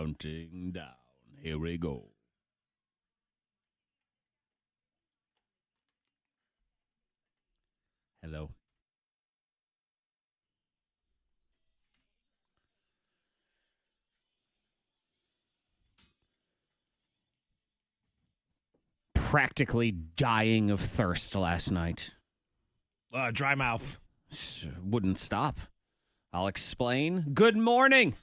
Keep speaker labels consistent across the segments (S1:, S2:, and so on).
S1: Counting down. Here we go. Hello. Practically dying of thirst last night.
S2: Dry mouth.
S1: Wouldn't stop. I'll explain. Good morning.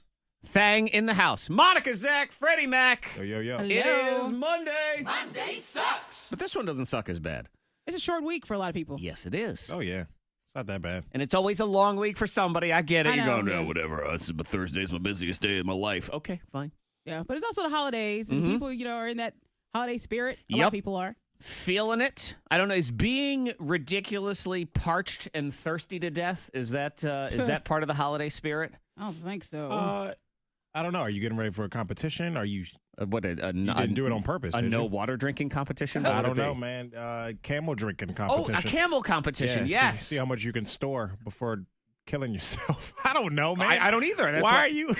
S1: Thang in the house. Monica, Zach, Freddy, Mac.
S2: Yo.
S3: Hello.
S1: It is Monday.
S4: Monday sucks.
S1: But this one doesn't suck as bad.
S3: It's a short week for a lot of people.
S1: Yes, it is.
S2: Oh, yeah. It's not that bad.
S1: And it's always a long week for somebody. I get it.
S3: I
S1: You're
S3: know,
S1: going,
S3: yeah.
S1: no, whatever. This is my Thursday's my busiest day of my life. Okay, fine.
S3: Yeah, but it's also the holidays, and people, are in that holiday spirit. A lot
S1: Yep.
S3: of people are.
S1: Feeling it. I don't know. Is being ridiculously parched and thirsty to death, is that part of the holiday spirit?
S3: I don't think so.
S2: I don't know. Are you getting ready for a competition? Are you?
S1: You
S2: You didn't do it on purpose.
S1: A
S2: did
S1: no
S2: you?
S1: water drinking competition? What
S2: I
S1: would
S2: don't
S1: it
S2: know,
S1: be?
S2: man. Camel drinking
S1: Oh,
S2: competition.
S1: a camel competition.
S2: Yeah,
S1: Yes.
S2: See how much you can store before killing yourself. I don't know, man.
S1: I don't either. That's
S2: Why
S1: why-
S2: are you?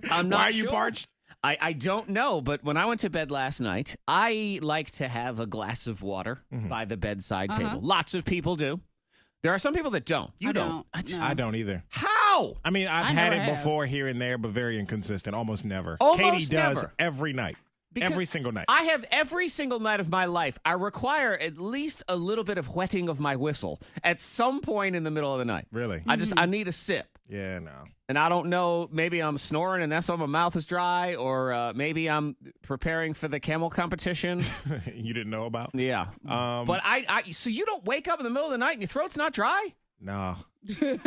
S1: I'm not
S2: Why are you
S1: sure.
S2: parched?
S1: I don't know, but when I went to bed last night, I like to have a glass of water by the bedside table. Lots of people do. There are some people that don't. You
S3: I
S1: don't.
S3: don't. No.
S2: I don't either.
S1: How?
S2: I mean, I've
S3: I
S2: had
S3: never
S2: it
S3: have.
S2: before here and there, but very inconsistent. Almost never.
S1: Almost
S2: Katie does
S1: never.
S2: every night.
S1: Because
S2: every single night.
S1: I have every single night of my life. I require at least a little bit of wetting of my whistle at some point in the middle of the night.
S2: Really?
S1: I need a sip.
S2: Yeah, no.
S1: And I don't know, maybe I'm snoring and that's why my mouth is dry, or maybe I'm preparing for the camel competition.
S2: You didn't know about?
S1: Yeah. But so you don't wake up in the middle of the night and your throat's not dry?
S2: No.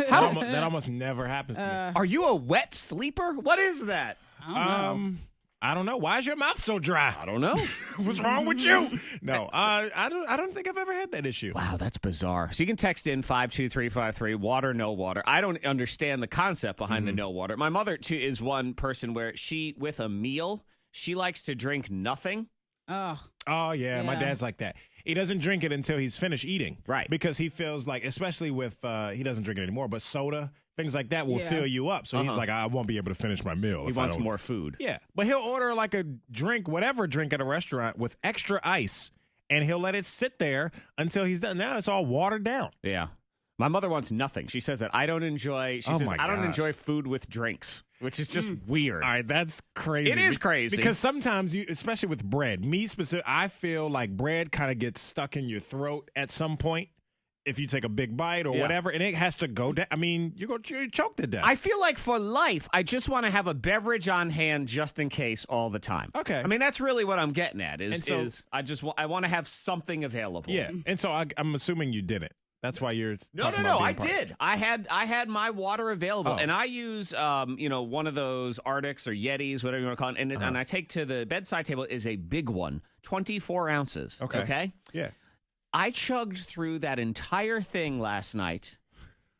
S1: How?
S2: That almost never happens to me.
S1: Are you a wet sleeper? What is that?
S3: I don't know.
S2: I don't know. Why is your mouth so dry?
S1: I don't know.
S2: What's wrong with you? No, I don't think I've ever had that issue.
S1: Wow, that's bizarre. So you can text in 52353, water, no water. I don't understand the concept behind the no water. My mother, too, is one person where with a meal, she likes to drink nothing.
S3: Oh,
S2: Oh, yeah, my
S3: Yeah.
S2: dad's like that. He doesn't drink it until he's finished eating.
S1: Right.
S2: Because he feels like, especially with, he doesn't drink it anymore, but soda, things like that will
S3: Yeah.
S2: fill you up. So he's like, I won't be able to finish my meal.
S1: He
S2: if I
S1: wants
S2: don't-"
S1: more food.
S2: Yeah. But he'll order like a drink, whatever drink at a restaurant with extra ice, and he'll let it sit there until he's done. Now it's all watered down.
S1: Yeah. My mother wants nothing. She says that I don't enjoy
S2: gosh.
S1: food with drinks, which is just weird.
S2: All right, that's crazy.
S1: It is crazy.
S2: Because sometimes you, especially with bread, me specific, I feel like bread kind of gets stuck in your throat at some point if you take a big bite or
S1: Yeah.
S2: whatever, and it has to go down. I mean, you're choke to death.
S1: I feel like for life, I just want to have a beverage on hand just in case all the time.
S2: Okay.
S1: I mean, that's really what I'm getting at
S2: And so-
S1: I want to have something available.
S2: yeah, and so I'm assuming you didn't. That's why you're talking
S1: No.
S2: about
S1: I
S2: being parched.
S1: did. I had my water available,
S2: Oh.
S1: and I use one of those Arctics or Yetis, whatever you want to call it, and I take to the bedside table is a big one, 24 ounces. Okay.
S2: Yeah.
S1: I chugged through that entire thing last night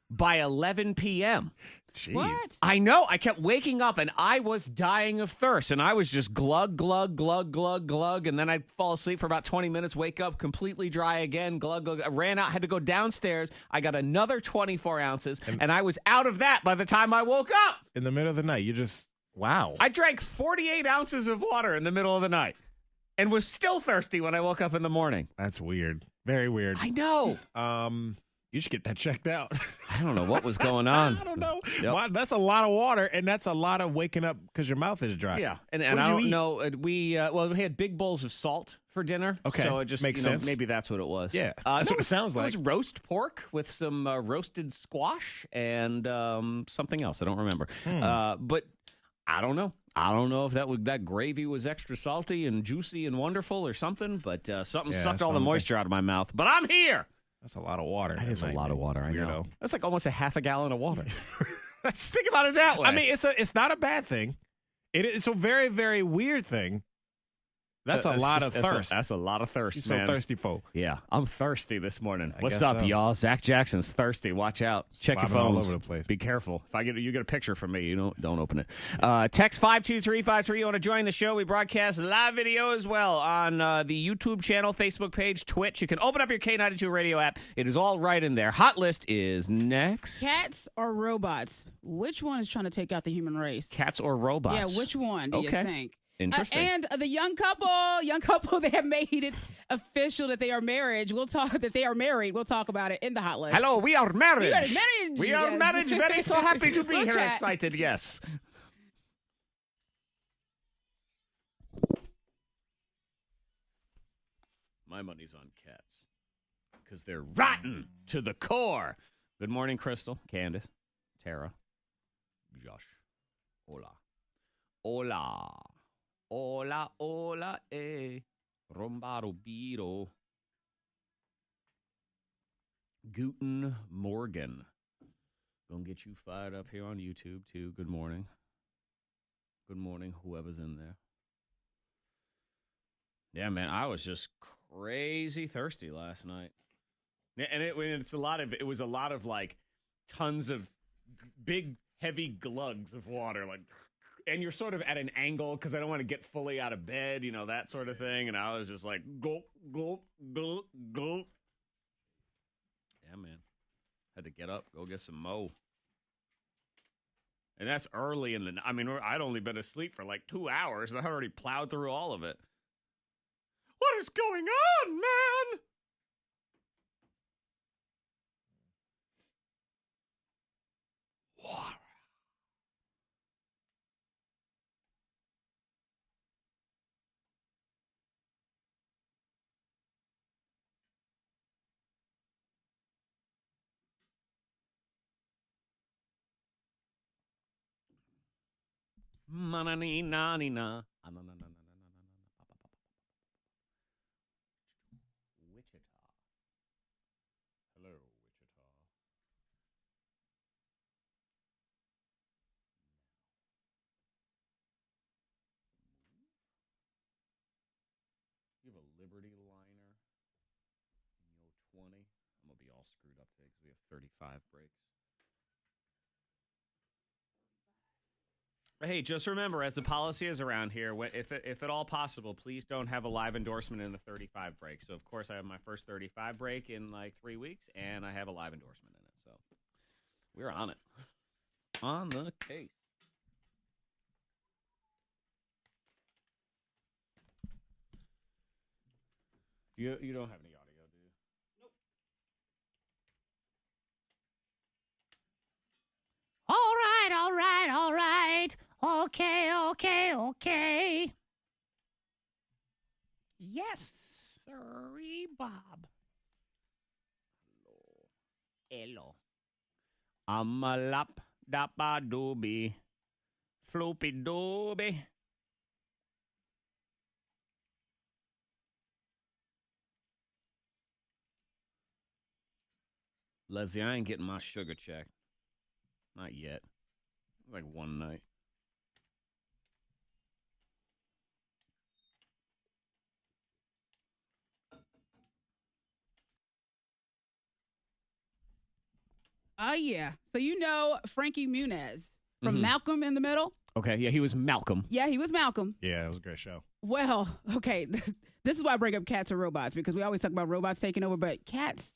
S1: by 11 p.m.
S2: Jeez.
S3: what?
S1: I know. I kept waking up and I was dying of thirst, and I was just glug, glug, glug, glug, glug, and then I'd fall asleep for about 20 minutes, wake up completely dry again, glug, glug. I ran out, had to go downstairs. I got another 24 ounces, and I was out of that by the time I woke up.
S2: In the middle of the night, you just, wow.
S1: I drank 48 ounces of water in the middle of the night and was still thirsty when I woke up in the morning.
S2: That's weird. Very weird.
S1: I know.
S2: You should get that checked out.
S1: I don't know what was going on.
S2: I don't know.
S1: Yep.
S2: Why, that's a lot of water, and that's a lot of waking up because your mouth is dry.
S1: Yeah, and
S2: What
S1: I
S2: did you
S1: don't
S2: eat?
S1: know. We had big bowls of salt for dinner.
S2: Okay.
S1: So it just
S2: Makes
S1: you know,
S2: sense.
S1: maybe that's what it was.
S2: Yeah, that's what it sounds
S1: It was
S2: like.
S1: roast pork with some roasted squash and something else. I don't remember. But I don't know. I don't know if that gravy was extra salty and juicy and wonderful or something. But something
S2: Yeah,
S1: sucked all the
S2: something.
S1: moisture out of my mouth. But I'm here.
S2: That's a lot of water.
S1: That is a lot of water. I know.
S2: Weirdo.
S1: That's like almost a half a gallon of water. Let's think about it that way.
S2: I mean, it's not a bad thing. It's a very, very weird thing That's a lot of thirst.
S1: That's a lot of thirst,
S2: You're
S1: man.
S2: so thirsty, folk.
S1: Yeah, I'm thirsty this morning.
S2: I
S1: What's
S2: guess
S1: up,
S2: so.
S1: y'all? Zach Jackson's thirsty. Watch out. Check your
S2: Slobbing all
S1: phones.
S2: over the place.
S1: Be careful. If you get a picture from me, you don't open it. Text 52353. You want to join the show? We broadcast live video as well on the YouTube channel, Facebook page, Twitch. You can open up your K92 radio app. It is all right in there. Hot list is next.
S3: Cats or robots? Which one is trying to take out the human race?
S1: Cats or robots?
S3: Yeah, which one do you think?
S1: Interesting.
S3: And the young couple, they have made it official that they are married. We'll talk about it in the hot list.
S1: Hello, we are married.
S3: We are married.
S1: We are
S3: yes.
S1: married. Very so happy to be
S3: We'll
S1: here.
S3: chat.
S1: Excited. Yes. My money's on cats because they're rotten to the core. Good morning, Crystal, Candace, Tara, Josh. Hola. Hola. Hola, hola, Rombaro biro. Guten Morgen. Gonna get you fired up here on YouTube, too. Good morning. Good morning, whoever's in there. Yeah, man, I was just crazy thirsty last night. And it was a lot of like tons of big, heavy glugs of water, like, and you're sort of at an angle because I don't want to get fully out of bed, that sort of thing. And I was just like, gulp, gulp, gulp, gulp. Yeah, man. Had to get up, go get some mo. And that's early in the night. I mean, I'd only been asleep for like 2 hours. I had already plowed through all of it. What is going on, man? Water. Ma-na-nee-na-nee-na. Wichita. Hello, Wichita. You have a Liberty liner in your 20. I'm going to be all screwed up today because we have 35 brakes. Hey, just remember, as the policy is around here, if at all possible, please don't have a live endorsement in the 35 break. So, of course, I have my first 35 break in like 3 weeks, and I have a live endorsement in it. So, we're on it. On the case. You don't have any audio, do you?
S3: Nope.
S1: All right, all right, all right. Okay, okay, okay. Yes, sirree, Bob. Hello. I'm a lap, dappa doobie, floopy doobie. Leslie, I ain't getting my sugar check. Not yet. Like one night.
S3: Oh, yeah. So Frankie Muniz from
S1: Mhm.
S3: Malcolm in the Middle?
S1: Okay, yeah, he was Malcolm.
S3: Yeah, he was Malcolm.
S2: Yeah, it was a great show.
S3: Well, okay. This is why I bring up cats or robots, because we always talk about robots taking over, but cats,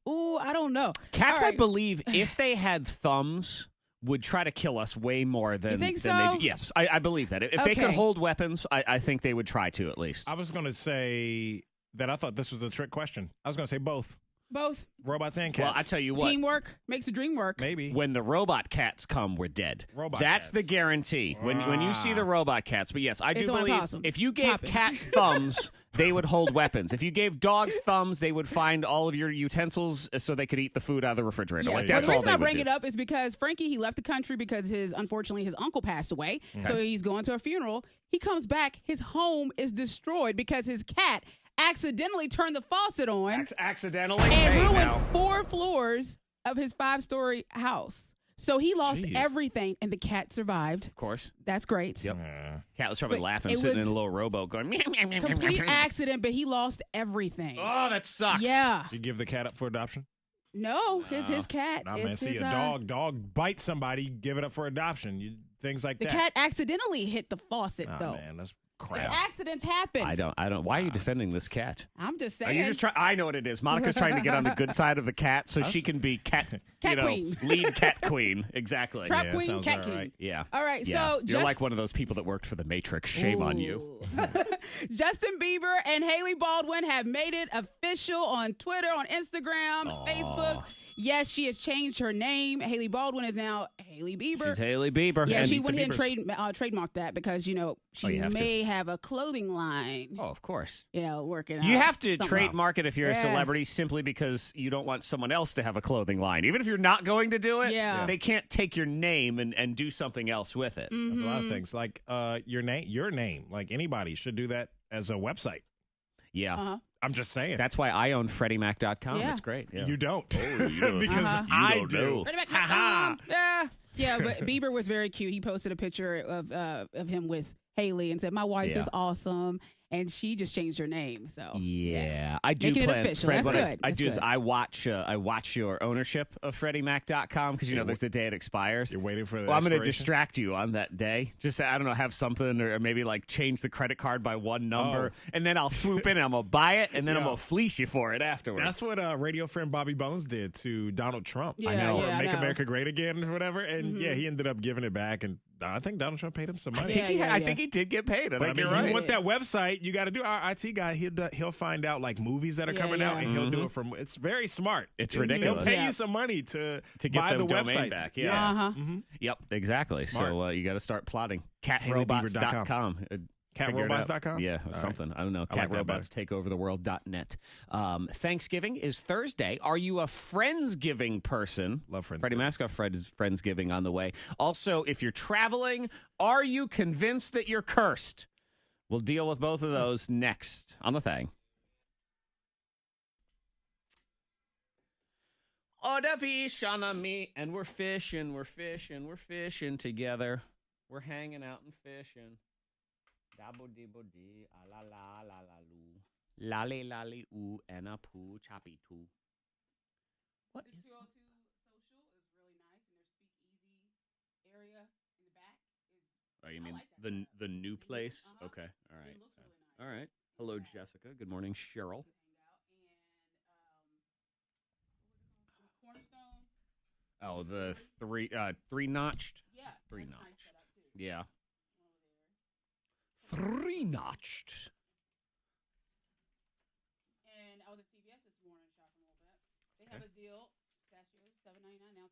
S3: ooh, I don't know.
S1: Cats,
S3: All
S1: I
S3: right.
S1: believe, if they had thumbs, would try to kill us way more than,
S3: You think
S1: than
S3: so?
S1: they do. Yes, I believe that. If they could
S3: Okay.
S1: hold weapons, I think they would try to at least.
S2: I was going to say that I thought this was a trick question. I was going to say both.
S3: Both.
S2: Robots and cats.
S1: Well, I tell you what.
S3: Teamwork makes the dream work.
S2: Maybe.
S1: When the robot cats come, we're dead.
S2: Robot
S1: That's
S2: cats.
S1: the guarantee. When you see the robot cats. But yes, I
S3: It's
S1: do
S3: on
S1: believe
S3: possum.
S1: if you gave
S3: Pop it.
S1: cats thumbs, they would hold weapons. If you gave dogs thumbs, they would find all of your utensils so they could eat the food out of the refrigerator.
S3: Yeah.
S1: Like,
S3: Well,
S1: that's
S3: the
S1: all
S3: reason
S1: they
S3: I
S1: would
S3: bring
S1: do.
S3: it up is because Frankie, he left the country because unfortunately his uncle passed away. So he's going to a funeral. He comes back, his home is destroyed because his cat accidentally turned the faucet on
S1: Accidentally?
S3: and
S1: Hey,
S3: ruined
S1: now.
S3: 4 floors of his 5-story house. So he lost
S2: Jeez.
S3: everything, and the cat survived.
S1: Of course.
S3: That's great.
S1: Yep.
S2: Uh,
S1: Cat was probably
S3: But
S1: laughing,
S3: it
S1: sitting
S3: was
S1: in a little rowboat going, meow, meow, meow, meow,
S3: Complete
S1: meow.
S3: accident, but he lost everything.
S1: Oh, that sucks.
S3: Yeah.
S2: Did you give the cat up for adoption?
S3: No, it's his cat.
S2: Nah,
S3: It's
S2: man. See
S3: his,
S2: a dog bites somebody, give it up for adoption. Things like
S3: The
S2: that.
S3: cat accidentally hit the faucet,
S2: Nah,
S3: though.
S2: man, that's
S3: Like,
S2: crap.
S3: accidents happen.
S1: I don't. Why are you defending this cat?
S3: I'm just
S1: Are
S3: saying.
S1: you just trying? I know what it is. Monica's trying to get on the good side of the cat so she can be cat
S3: queen.
S1: lead cat queen. Exactly.
S3: Trap
S2: Yeah,
S3: queen,
S2: sounds
S3: cat
S2: all
S3: king.
S2: right.
S1: Yeah.
S3: All right,
S1: Yeah.
S3: so
S1: You're
S3: just,
S1: like one of those people that worked for the Matrix. Shame on you.
S3: Ooh. Justin Bieber and Haley Baldwin have made it official on Twitter, on Instagram, Facebook. Yes, she has changed her name. Haley Baldwin is now Haley Bieber.
S1: She's Haley Bieber.
S3: Yeah,
S1: and
S3: she
S1: the
S3: went ahead and
S1: Biebers.
S3: trademarked that because,
S1: you
S3: she
S1: have to.
S3: may have a clothing line,
S1: Oh, of course.
S3: working
S1: You
S3: out
S1: have to
S3: somehow.
S1: trademark it if you're a
S3: Yeah.
S1: celebrity simply because you don't want someone else to have a clothing line. Even if you're not going to do it,
S3: Yeah.
S1: they can't take your name and do something else with it.
S2: That's a lot
S3: Mm-hmm.
S2: of things. Like your name. Like anybody should do that as a website.
S1: Yeah.
S3: Uh-huh.
S2: I'm just saying.
S1: That's why I own FreddieMac.com.
S3: Yeah.
S1: It's great. Yeah.
S2: You don't.
S1: Oh, you don't.
S2: because
S3: Uh-huh.
S2: I
S1: You don't
S2: do.
S1: know.
S3: Ready back,
S2: Ha-ha.
S3: Yeah, but Bieber was very cute. He posted a picture of him with Haley and said, "My wife
S1: Yeah.
S3: is awesome," and she just changed her name. So
S1: Yeah, I do
S3: Making it
S1: plan.
S3: official.
S1: Fred,
S3: That's
S1: what
S3: good.
S1: I
S3: That's
S1: do is
S3: good.
S1: I watch your ownership of FreddieMac.com because there's a day it expires.
S2: You're waiting for the
S1: Well, I'm going to
S2: expiration?
S1: distract you on that day. Just I don't know, have something or maybe like change the credit card by one number, and then I'll swoop in and I'm gonna buy it, and then I'm
S2: Yeah.
S1: gonna fleece you for it afterwards.
S2: That's what radio friend Bobby Bones did to Donald Trump.
S3: Yeah,
S1: I know.
S3: yeah,
S2: Or
S3: I
S2: Make
S3: know.
S2: America Great Again or whatever. And yeah, he ended up giving it back. And I think Donald Trump paid him some money.
S1: I think he did get paid. I
S2: But
S1: think
S2: I
S1: you're
S2: mean,
S1: right.
S2: you want that website, you got to do. Our IT guy, he'll find out like movies that are
S3: Yeah,
S2: coming out,
S3: yeah.
S2: and he'll do it from. It's very smart.
S1: It's
S2: He'll
S1: ridiculous.
S2: pay
S3: Yeah.
S2: you some money to
S1: get
S2: buy
S1: the
S2: the
S1: domain
S2: website
S1: back. Yeah.
S3: Uh-huh.
S1: Yep, exactly.
S2: Smart.
S1: So you got to start plotting.
S2: HaleyBieber.com.
S1: CatRobots.com. Figure it out.
S2: CatRobots.com?
S1: Yeah, or something. I don't know.
S2: I like that
S1: CatRobots take over the world.net. Thanksgiving is Thursday. Are you a Friendsgiving person?
S2: Love Friendsgiving.
S1: Freddie Mascot Fred is Friendsgiving on the way. Also, if you're traveling, are you convinced that you're cursed? We'll deal with both of those next on the thing. Oh, the fish on a me, and we're fishing together. We're hanging out and fishing. Dabble dibble dee, ah la la la la loo. Lolly lolly ooh, and a poo choppy too. What
S3: The
S1: is
S3: 202 social is really nice, and their speakeasy area in the back is.
S1: Oh, you mean
S3: like that
S1: the new place?
S3: Uh-huh.
S1: Okay. All right.
S3: It looks really nice.
S1: All right. Hello, Jessica. Good morning, Cheryl.
S3: Cornerstone.
S1: Oh, the three notched.
S3: Yeah,
S1: Three
S3: that's nice
S1: notched.
S3: setup too.
S1: Yeah.
S3: Over there.
S1: Three notched.
S3: And I was at CVS this morning shopping a little bit. They have a deal. Pistachios $7.99 now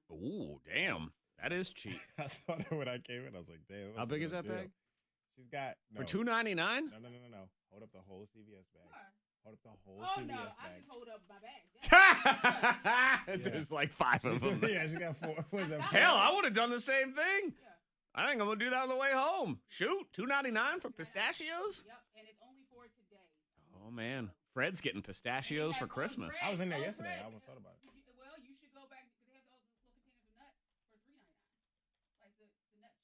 S3: $2.99.
S1: Ooh, damn. That is cheap.
S2: I saw that when I came in. I was like, damn.
S1: How big is that bag?
S2: She's got
S1: For
S2: no.
S1: $2.99?
S2: No. Hold up the whole CVS bag.
S3: Why?
S2: Hold up the whole
S3: Oh
S2: CVS
S3: no, I
S2: bag.
S3: just hold up my bag.
S1: There's like 5 of them.
S2: Yeah, she got 4. What is that?
S1: Hell, I would have done the same thing.
S3: Yeah.
S1: I think I'm gonna do that on the way home. Shoot, $2.99 for pistachios?
S3: Yep, and it's only for today.
S1: Oh man, Fred's getting pistachios for Christmas.
S2: I was in there yesterday. I almost thought about it.
S3: Well, you should go back because they have those little containers of nuts for $3.99. Like the nuts you like.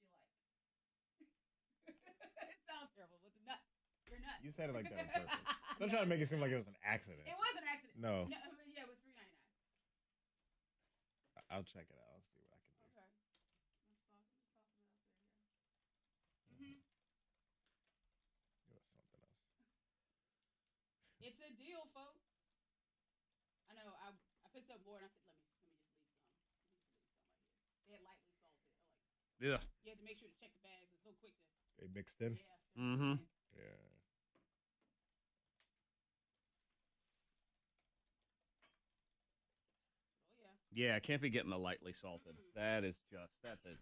S3: It sounds terrible, but the nuts. Your nuts.
S2: You said it like that on purpose. Don't try to make it seem like it was an accident.
S3: It was an accident.
S2: No.
S3: I mean, yeah, it was $3.99.
S2: I'll check it out. I'll see what I can do.
S3: Okay.
S2: It was something else.
S3: It's a deal, folks. I know. I picked up more and I said, let me just leave some. They had lightly salted.
S1: Yeah.
S3: You had to make sure to check the bags. It's so quick to.
S2: They mixed in?
S3: Yeah.
S1: Mm-hmm.
S2: Yeah.
S3: Oh yeah.
S1: Yeah, it can't be getting the lightly salted. That is just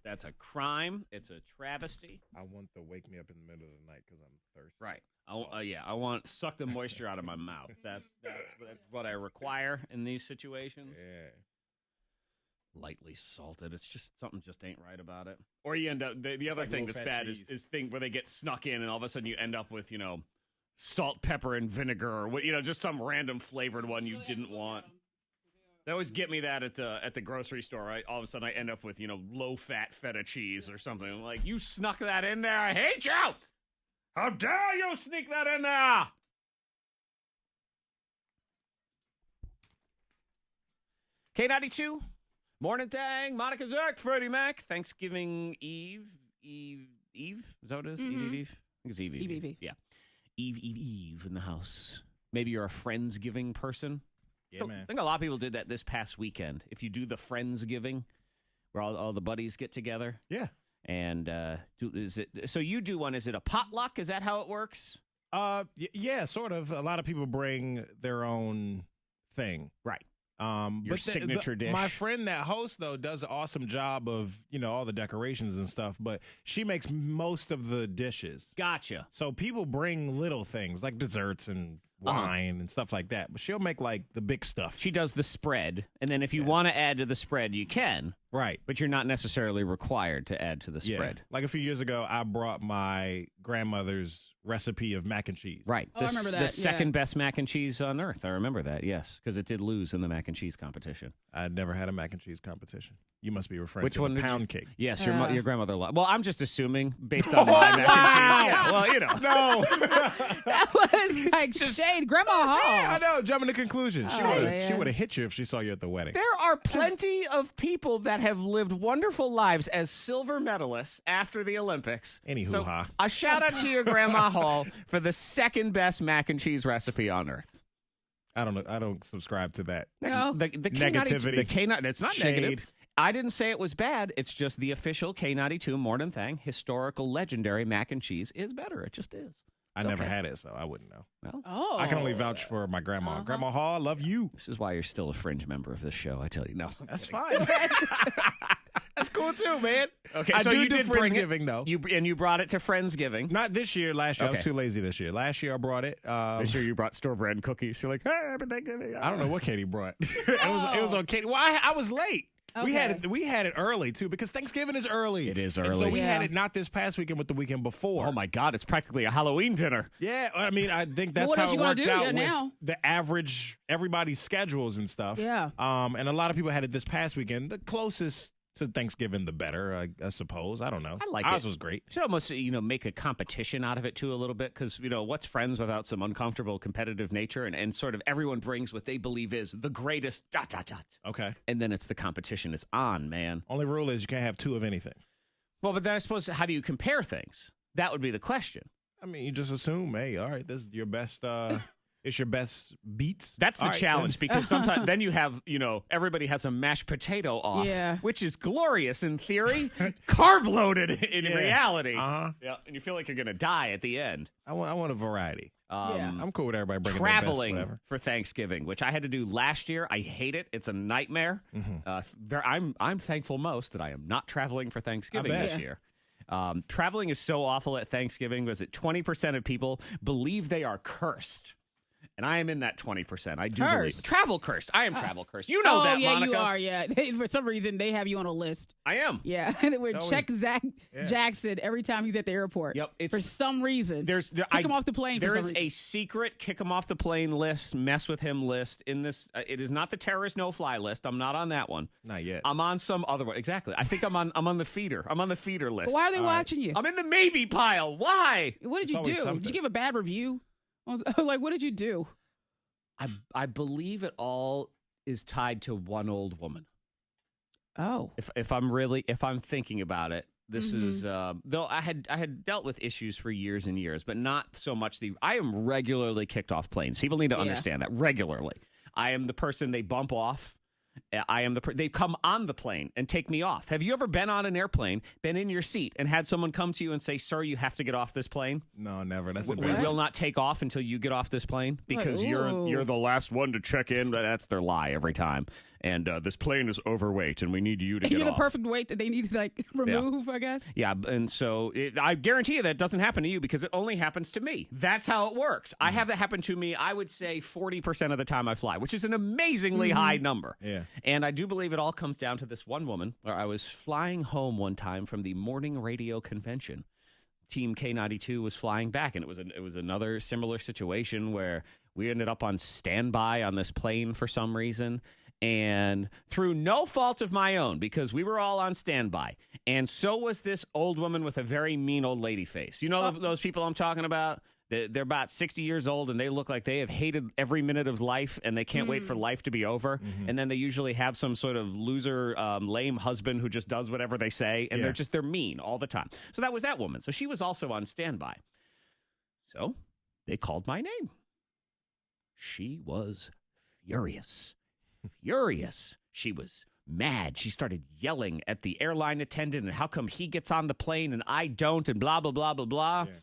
S1: that's a crime. It's a travesty.
S2: I want to wake me up in the middle of the night because I'm thirsty.
S1: Right. I want suck the moisture out of my mouth. That's what I require in these situations.
S2: Yeah.
S1: Lightly salted. It's just something just ain't right about it. Or you end up the other
S2: like
S1: thing
S2: low
S1: that's
S2: fat
S1: bad
S2: cheese.
S1: is thing where they get snuck in and all of a sudden you end up with salt, pepper, and vinegar or just some random flavored one you didn't want. They always get me that at the grocery store. Right? All of a sudden, I end up with low-fat feta cheese or something. I'm like, you snuck that in there. I hate you. How dare you sneak that in there? K92 Mornin Thang, Monica Zerk, Freddy Mac. Thanksgiving Eve. Is that what it is?
S3: Mm-hmm.
S1: Eve. I think it's Eve.
S3: Eve.
S1: Yeah. Eve in the house. Maybe you're a Friendsgiving person.
S2: Yeah, man.
S1: I think a lot of people did that this past weekend. If you do the Friendsgiving, where all the buddies get together.
S2: Yeah.
S1: And so you do one, is it a potluck? Is that how it works?
S2: Yeah, sort of. A lot of people bring their own thing.
S1: Right.
S2: Your
S1: Your signature dish.
S2: My friend that hosts, though, does an awesome job of, all the decorations and stuff, but she makes most of the dishes.
S1: Gotcha.
S2: So people bring little things like desserts and wine and stuff like that, but she'll make like the big stuff.
S1: She does the spread, and then if you want to add to the spread, you can.
S2: Right.
S1: But you're not necessarily required to add to the
S2: Yeah.
S1: spread.
S2: Like a few years ago, I brought my grandmother's recipe of mac and cheese.
S1: Right.
S3: Oh, I remember that,
S1: The second best mac and cheese on earth. I remember that, yes, because it did lose in the mac and cheese competition.
S2: I'd never had a mac and cheese competition. You must be referring
S1: Which
S2: to
S1: one
S2: the
S1: did
S2: pound
S1: you-
S2: cake.
S1: Yes, your grandmother loved. Well, I'm just assuming based on my mac and cheese. Yeah, well,
S2: No.
S3: That was like shade. Grandma
S2: I
S3: Hall.
S2: know, jumping to conclusions. She
S3: man.
S2: would have hit you if she saw you at the wedding.
S1: There are plenty of people that have lived wonderful lives as silver medalists after the Olympics.
S2: Any
S1: So,
S2: hoo-ha.
S1: a shout out to your Grandma Hall for the second best mac and cheese recipe on earth.
S2: I don't know. I don't subscribe to that.
S3: No.
S1: The K92,
S2: Negativity.
S1: the K9, it's not
S2: Shade.
S1: negative. I didn't say it was bad. It's just the official K92 Mornin Thang historical legendary mac and cheese is better. It just is.
S2: I
S1: It's
S2: never
S1: okay.
S2: had it, so I wouldn't know.
S1: Well,
S3: Oh.
S2: I can only vouch for my grandma. Grandma Hall, I love you.
S1: this is why you're still a fringe member of this show. I tell you, no,
S2: That's fine. That's cool too, man.
S1: Okay,
S2: I
S1: so
S2: do
S1: you did bring it.
S2: Friendsgiving though.
S1: You brought it to Friendsgiving.
S2: Not this year. Last year, I
S1: Okay.
S2: was too lazy this year. Last year, I brought it.
S1: This year you brought store brand cookies. You're like, hey, I've been Thanksgiving.
S2: I don't know what Katie brought. It was on Katie. Well, I was late. We had it early too because Thanksgiving is early.
S1: It is
S2: And so
S1: early.
S2: we had
S3: Yeah.
S2: it not this past weekend, but the weekend before.
S1: Oh my God, it's practically a Halloween dinner.
S2: Yeah, I mean, I think that's
S3: what
S2: how
S3: else
S2: it
S3: you gonna
S2: worked
S3: do?
S2: out
S3: Yeah,
S2: with
S3: now.
S2: the average everybody's schedules and stuff.
S3: Yeah.
S2: And a lot of people had it this past weekend. The closest to Thanksgiving, the better, I suppose. I don't know.
S1: I like
S2: Ours
S1: it.
S2: was great.
S1: You should almost, make a competition out of it too a little bit because, what's friends without some uncomfortable competitive nature and sort of everyone brings what they believe is the greatest ...
S2: Okay.
S1: And then it's the competition is on, man.
S2: Only rule is you can't have two of anything.
S1: Well, but then I suppose how do you compare things? That would be the question.
S2: I mean, you just assume, hey, all right, this is your best. It's your best beats.
S1: That's the
S2: All right,
S1: challenge because sometimes then you have, everybody has a mashed potato off,
S3: Yeah.
S1: which is glorious in theory, carb loaded in
S2: Yeah.
S1: reality.
S2: Uh-huh.
S1: Yeah, and you feel like you're going to die at the end.
S2: I want a variety.
S3: Yeah.
S2: I'm cool with everybody bringing
S1: Traveling
S2: their best, whatever.
S1: for Thanksgiving, which I had to do last year. I hate it. It's a nightmare. I'm thankful most that I am not traveling for Thanksgiving
S2: bet.
S1: this
S3: Yeah.
S1: year. Traveling is so awful at Thanksgiving because 20% of people believe they are cursed. And I am in that 20%. I do believe
S3: Cursed?
S1: it. Travel cursed. I am travel cursed. You know
S3: Oh,
S1: that,
S3: yeah,
S1: Monica.
S3: you are. Yeah. For some reason, they have you on a list.
S1: I am.
S3: Yeah. And we're
S2: Always-
S3: check
S2: Yeah.
S3: Jackson every time he's at the airport.
S1: Yep,
S3: for some reason.
S1: Kick
S3: kick him off the plane.
S1: There
S3: for
S1: is
S3: some
S1: a
S3: reason.
S1: secret kick him off the plane list, mess with him list in this. It is not the terrorist no fly list. I'm not on that one.
S2: Not yet.
S1: I'm on some other one. Exactly. I think I'm on the feeder. I'm on the feeder list.
S3: Why are they watching you?
S1: I'm in the maybe pile. Why?
S3: What did
S2: It's
S3: you
S2: always
S3: do?
S2: something.
S3: Did you give a bad review? Like, what did you do?
S1: I believe it all is tied to one old woman.
S3: Oh.
S1: If I'm thinking about it, this is though I had dealt with issues for years and years, but not so much I am regularly kicked off planes. People need to understand that regularly. I am the person they bump off. I am they come on the plane and take me off. Have you ever been on an airplane, been in your seat, and had someone come to you and say, "Sir, you have to get off this plane.
S2: No, never. That's
S1: We
S2: embarrassing.
S1: will not take off until you get off this plane because
S3: Like, ooh.
S1: you're the last one to check in." That's their lie every time. And this plane is overweight, and we need you to get
S3: You're the
S1: off.
S3: perfect weight that they need to remove, I guess.
S1: Yeah, and so I guarantee you that it doesn't happen to you because it only happens to me. That's how it works. I have that happen to me, I would say 40% of the time I fly, which is an amazingly high number.
S2: Yeah.
S1: And I do believe it all comes down to this one woman where I was flying home one time from the morning radio convention. Team K92 was flying back, and it was another similar situation where we ended up on standby on this plane for some reason. And through no fault of my own, because we were all on standby, and so was this old woman with a very mean old lady face. You know those people I'm talking about? They're about 60 years old, and they look like they have hated every minute of life, and they can't wait for life to be over. And then they usually have some sort of loser, lame husband who just does whatever they say, and they're mean all the time. So that was that woman. So she was also on standby. So they called my name. She was furious. Furious. She was mad. She started yelling at the airline attendant, and how come he gets on the plane and I don't, and blah, blah, blah, blah, blah. Yeah.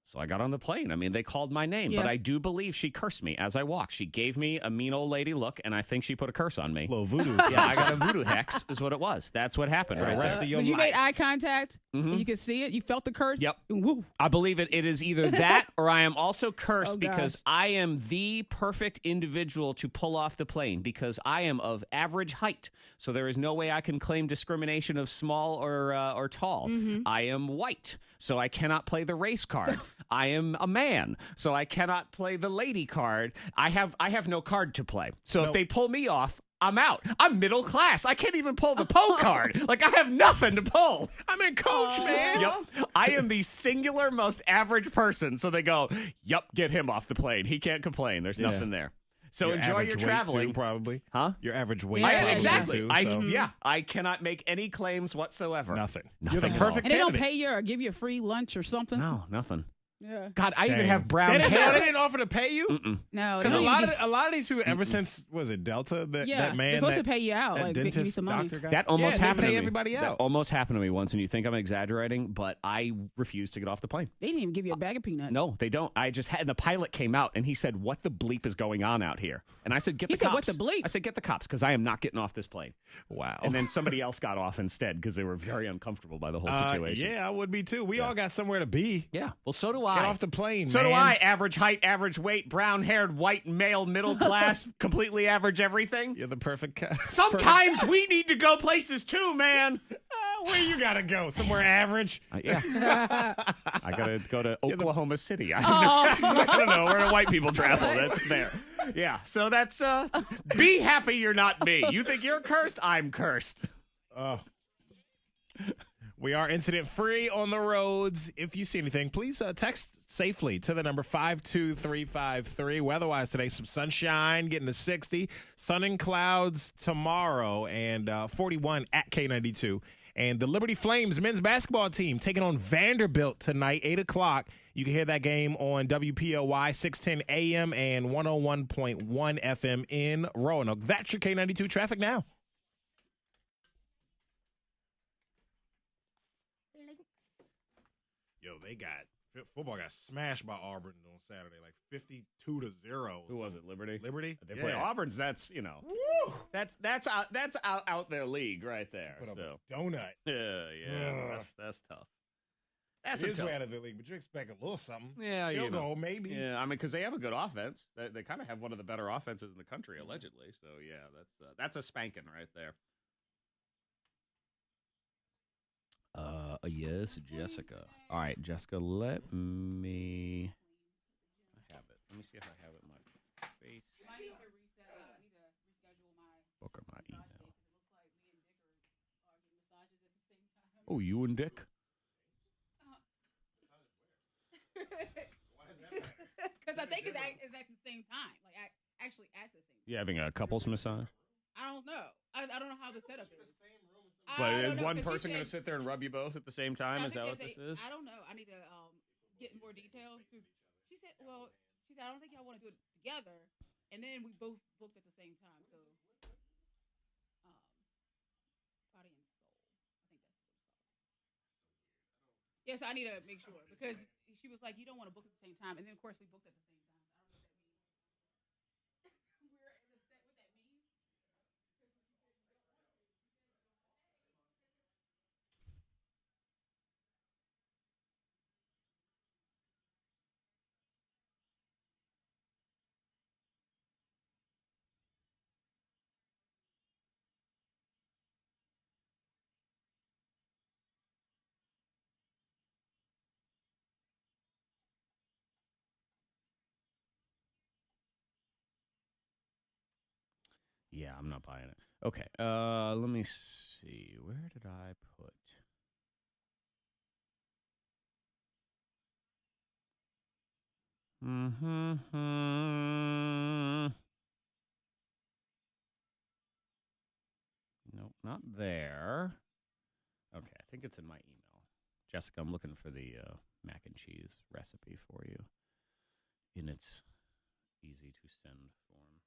S1: So I got on the plane. I mean, they called my name, but I do believe she cursed me as I walked. She gave me a mean old lady look, and I think she put a curse on me.
S2: A little voodoo.
S1: Yeah, I got a voodoo hex is what it was. That's what happened right there.
S3: But you made eye contact, and you could see it. You felt the curse.
S1: Yep.
S3: Woo.
S1: I believe it is either that or I am also cursed because I am the perfect individual to pull off the plane because I am of average height. So there is no way I can claim discrimination of small or tall. I am white, so I cannot play the race card. I am a man, so I cannot play the lady card. I have no card to play. So if they pull me off, I'm out. I'm middle class. I can't even pull the Poe card. Like, I have nothing to pull. I'm in coach, man. Yep. I am the singular most average person. So they go, yep, get him off the plane. He can't complain. There's nothing there. So enjoy your traveling.
S2: Too, probably.
S1: Huh?
S2: Your average weight.
S1: Exactly.
S2: Too,
S1: I cannot make any claims whatsoever.
S2: Nothing.
S1: You're
S2: the perfect
S3: And they don't
S2: candidate.
S3: pay you or give you a free lunch or something?
S1: No, nothing.
S3: Yeah.
S1: God, I even have brown hair.
S2: They didn't offer to pay you?
S3: No.
S2: Because a lot of these people, ever since, was it Delta? That man.
S3: They're supposed to pay you out.
S2: That
S3: Like,
S2: dentist,
S3: give you some money.
S2: doctor guy?
S1: That almost happened
S2: they
S1: to
S2: pay
S1: me.
S2: everybody out.
S1: That almost happened to me once, and you think I'm exaggerating, but I refused to get off the plane.
S3: They didn't even give you a bag of peanuts.
S1: No, they don't. I just had, and the pilot came out, and he said, "What the bleep is going on out here?" And I said, "Get the cops."
S3: What the bleep?
S1: I said, "Get the cops," because I am not getting off this plane.
S2: Wow.
S1: And then somebody else got off instead because they were very uncomfortable by the whole situation.
S2: Yeah, I would be too. We all got somewhere to be.
S1: Yeah. Well, so do I.
S2: Get off the plane,
S1: So
S2: man.
S1: do I. Average height, average weight, brown-haired, white male, middle class, completely average everything.
S2: You're the perfect guy.
S1: Sometimes we need to go places too, man.
S2: Where you gotta go? Somewhere average?
S1: Yeah. I gotta go to Oklahoma City. I don't know. Where do white people travel? That's there. Yeah. So that's be happy you're not me. You think you're cursed? I'm cursed.
S2: Oh. We are incident free on the roads. If you see anything, please text safely to the number 52353. Weather-wise today, some sunshine, getting to 60. Sun and clouds tomorrow, and 41 at K92. And the Liberty Flames men's basketball team taking on Vanderbilt tonight, 8 o'clock. You can hear that game on WPOY 610 AM and 101.1 FM in Roanoke. That's your K92 traffic now. Yo, football got smashed by Auburn on Saturday, like 52-0.
S1: Who was it? Liberty.
S2: Liberty.
S1: They play Auburn's. That's
S2: Woo!
S1: that's out their league right there.
S2: Put up
S1: So
S2: a donut.
S1: yeah, that's tough. That's
S2: It is
S1: tough.
S2: way out of the league, but you expect a little something.
S1: Yeah,
S2: Field goal, maybe.
S1: Yeah, I mean, because they have a good offense. They kind of have one of the better offenses in the country, allegedly. So yeah, that's a spanking right there. Yes, Jessica. All right, Jessica, let me. I have it. Let me see if I have it in my face. Book or my email. Oh, you and Dick?
S3: Because I think it's at the same time. Like, actually at the same time.
S1: You having a couples massage?
S3: I don't know. I don't know how the setup is.
S1: But is one person going to sit there and rub you both at the same time? Is that what this is?
S3: I don't know. I need to get more details. Because she said, I don't think y'all want to do it together. And then we both booked at the same time. So, body and soul. I think that's what it's called. Yes, I need to make sure. Because she was like, you don't want to book at the same time. And then, of course, we booked at the same time. I don't know what that means. We're in the set. What that means?
S1: Yeah, I'm not buying it. Okay, let me see. Where did I put? Nope, not there. Okay, I think it's in my email. Jessica, I'm looking for the mac and cheese recipe for you in its easy to send form.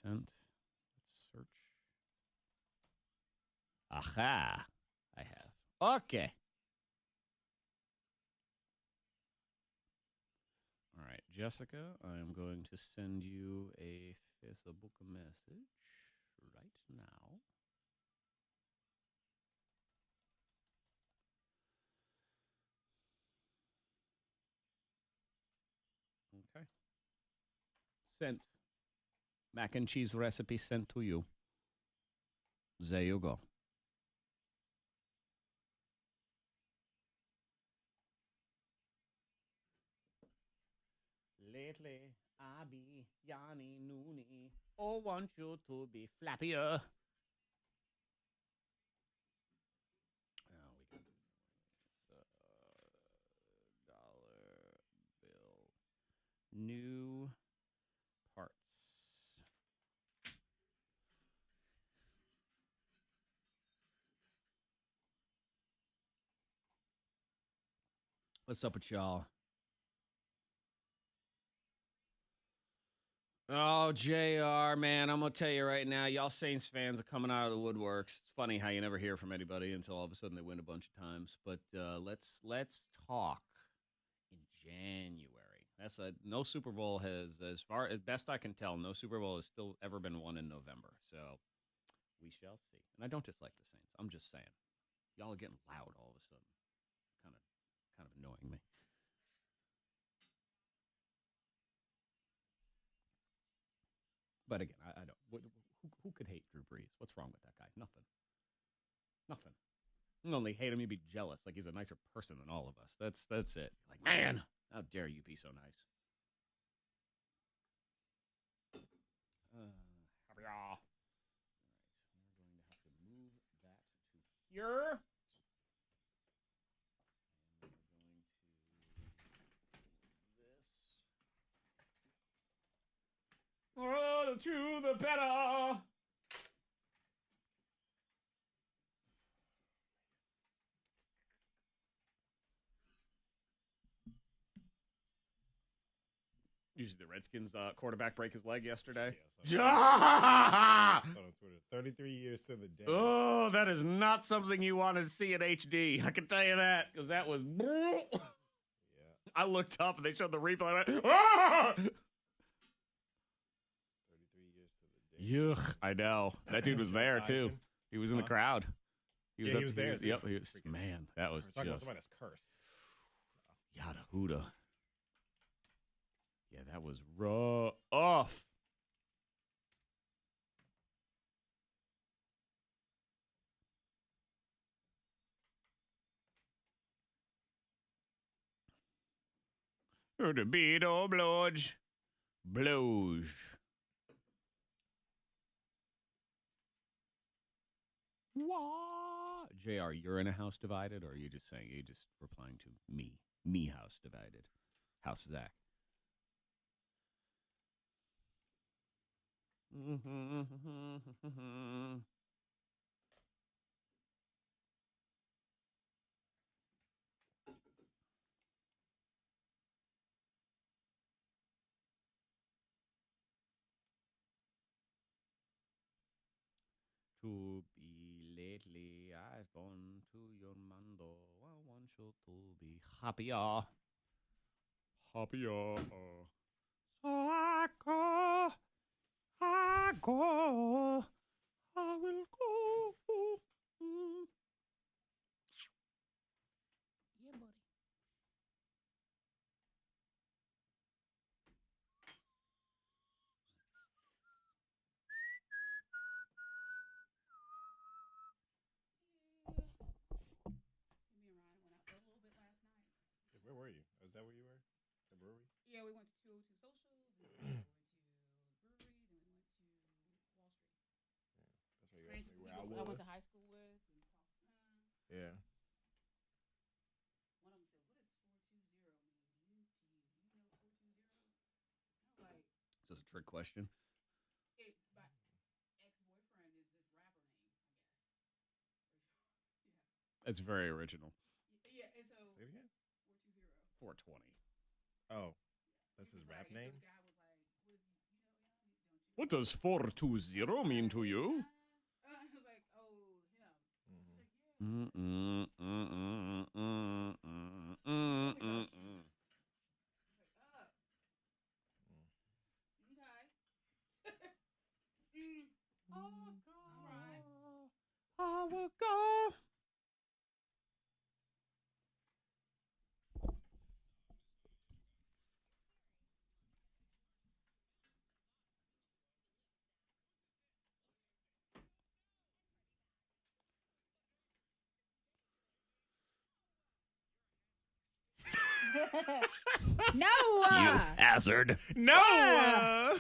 S1: Sent. Let's search. Aha! I have. Okay. All right, Jessica, I'm going to send you a Facebook message right now. Okay. Sent. Mac and cheese recipe sent to you. There you go. Lately, I be Yanni Nooney. Oh, want you to be flappier. Oh, we can do this. Dollar bill. New parts. What's up with y'all? Oh, JR, man, I'm going to tell you right now, y'all Saints fans are coming out of the woodworks. It's funny how you never hear from anybody until all of a sudden they win a bunch of times. But let's talk in January. No Super Bowl has, as far as best I can tell, no Super Bowl has still ever been won in November. So we shall see. And I don't dislike the Saints. I'm just saying, y'all are getting loud all of a sudden. Kind of annoying me. But again, I don't. Who could hate Drew Brees? What's wrong with that guy? Nothing. Nothing. You only hate him, you'd be jealous. Like he's a nicer person than all of us. That's it. Like, man, how dare you be so nice? Happy all. All right, we're going to have to move that to here. And we're going to this. Oh, to the better. Usually the Redskins quarterback break his leg yesterday.
S2: Yeah, on Twitter. 33 years to the day.
S1: Oh, that is not something you want to see in HD. I can tell you that because that was. Yeah. I looked up and they showed the replay. I went, ah!
S2: 33 years to the day.
S1: Yuck, I know. That dude was there too. He was in the crowd.
S2: He was there.
S1: Yep. He was. Man, that was
S2: talking
S1: just.
S2: About somebody's cursed.
S1: Yada huda. Yeah, that was rough. The beat or blows. What? JR, you're in a house divided, or are you just saying, you just replying to me? Me house divided. House Zach. To be lately, I've gone to your mando. I want you to be happier. Happier. So I go, I will go. Yeah, buddy.
S3: Me and Ryan went out for a little bit last night.
S2: Where were you? Is that where you were? The brewery?
S3: Yeah, we went to 202 Social. Then we went to the brewery.
S2: Yeah.
S3: One of them said, "What does 420 mean to you? Do you know 420?" Like,
S1: Is this a trick question?
S3: my ex-boyfriend is this rapper name, I guess.
S1: It's very original.
S3: Yeah, and so
S2: Say it again.
S3: 420.
S1: 420.
S2: Oh, that's his rap name?
S3: So the guy was like, "What is he? You know him? Don't you?"
S1: What does 420 mean to you?
S3: I was like, "Oh, him."
S2: Mhm.
S3: He's like, "Yeah." Okay. Oh, all right. No.
S1: Hazard.
S2: No!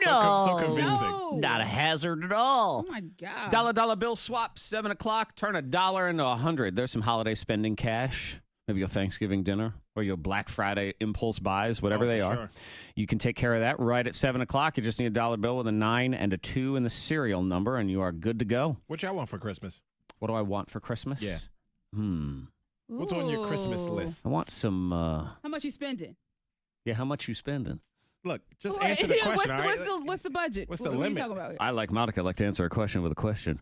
S1: No.
S2: So convincing.
S3: No.
S1: Not a hazard at all.
S3: Oh my God.
S1: Dollar bill swap, 7 o'clock. Turn $1 into 100. There's some holiday spending cash. Maybe your Thanksgiving dinner or your Black Friday impulse buys, whatever they are.
S2: Sure.
S1: You can take care of that right at 7 o'clock. You just need a dollar bill with a 9 and a 2 in the serial number, and you are good to go.
S2: What y'all want for Christmas?
S1: What do I want for Christmas?
S2: Yeah.
S3: What's
S2: on your Christmas list?
S1: I want some,
S3: How much you spending?
S1: yeah, how much you spending?
S2: Look, just
S3: Wait,
S2: answer the question.
S3: What's,
S2: all right?
S3: what's the budget?
S2: What's the
S3: what are
S2: limit?
S3: you talking about?
S1: I, like Monica, like to answer a question with a question.